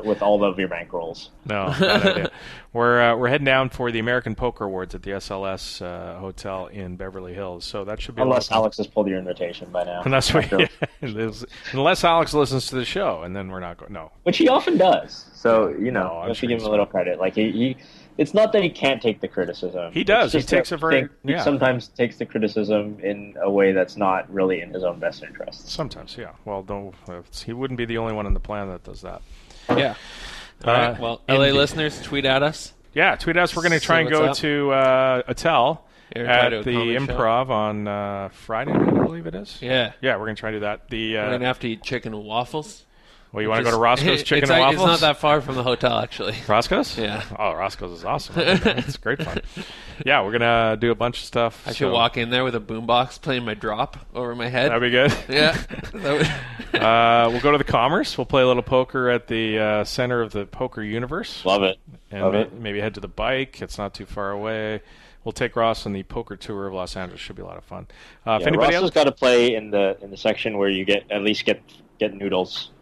with all of your bankrolls. No, bad idea. We're heading down for the American Poker Awards at the SLS Hotel in Beverly Hills. So that should be unless Alex has pulled your invitation by now. Unless Alex listens to the show, and then we're not going. No, which he often does. So you have to give him a little credit. Like he it's not that he can't take the criticism. He does. He takes he sometimes takes the criticism in a way that's not really in his own best interest. Sometimes, yeah. Well, he wouldn't be the only one on the planet that does that. Yeah. All right. Well, LA listeners, tweet at us. Yeah, tweet at us. We're going to try and go to Attell at the Improv on Friday, I believe it is. Yeah. Yeah, we're going to try to do that. We're going to have to eat chicken and waffles. Well, you want to go to Roscoe's Chicken and Waffles? It's not that far from the hotel, actually. Roscoe's? Yeah. Oh, Roscoe's is awesome. It's great fun. Yeah, we're going to do a bunch of stuff. I should walk in there with a boombox playing my drop over my head. That'd be good. Yeah. We'll go to the Commerce. We'll play a little poker at the center of the poker universe. Love it. And maybe head to the Bike. It's not too far away. We'll take Ross on the poker tour of Los Angeles. Should be a lot of fun. If anybody Ross has got to play in the section where you get noodles.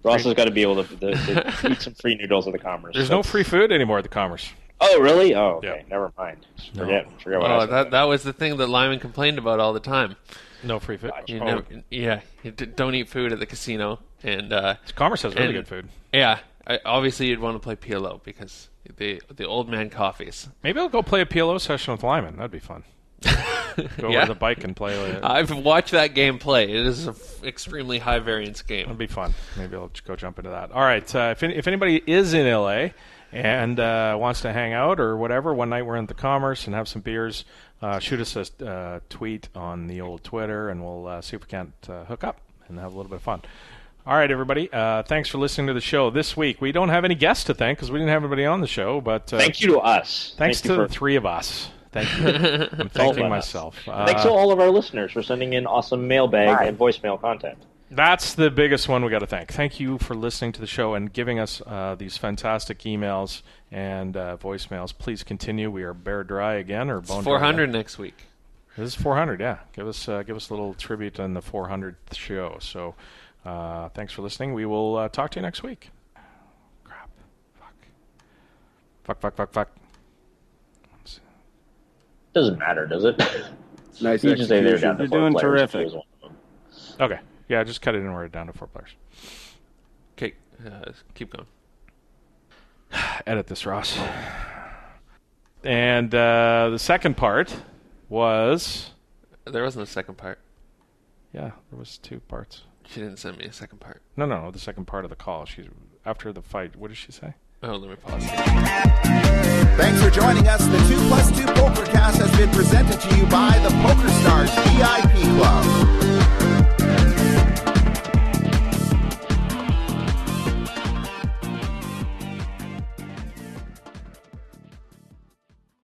Ross has got to be able to eat some free noodles at the Commerce. There's no free food anymore at the Commerce. Oh, really? Oh, okay. Yeah. Never mind. Forget what I said. That was the thing that Lyman complained about all the time. No free food. You don't eat food at the casino. And Commerce has really good food. Yeah. Obviously, you'd want to play PLO because the old man coffees. Maybe I'll go play a PLO session with Lyman. That'd be fun. Go over the Bike and play. I've watched that game play. It is an extremely high variance game. It'll be fun. Maybe I'll go jump into that. All right. If anybody is in LA and wants to hang out or whatever, one night we're in the Commerce and have some beers, shoot us a tweet on the old Twitter, and we'll see if we can't hook up and have a little bit of fun. All right, everybody. Thanks for listening to the show this week. We don't have any guests to thank because we didn't have anybody on the show. But thank you to us. Thanks to the three of us. Thank you. I'm thanking myself. Thanks to all of our listeners for sending in awesome mailbag and voicemail content. That's the biggest one we got to thank. Thank you for listening to the show and giving us these fantastic emails and voicemails. Please continue. We are bear dry again, or bone 400 dry. next week. This is 400. Yeah, give us a little tribute on the 400th show. So, thanks for listening. We will talk to you next week. Crap. Fuck. Doesn't matter, does it? Nice You just say they're execution. down to You're 4 doing players. terrific. Choose one of them. Okay. Yeah, just cut it and we're down to 4 players. Okay, keep going. Edit this, Ross. And the second part was... There wasn't a second part. Yeah, there was 2 parts. She didn't send me a second part. No, the second part of the call. After the fight, what did she say? Oh, let me pause. Thanks for joining us. The 2+2 Pokercast has been presented to you by the PokerStars VIP Club.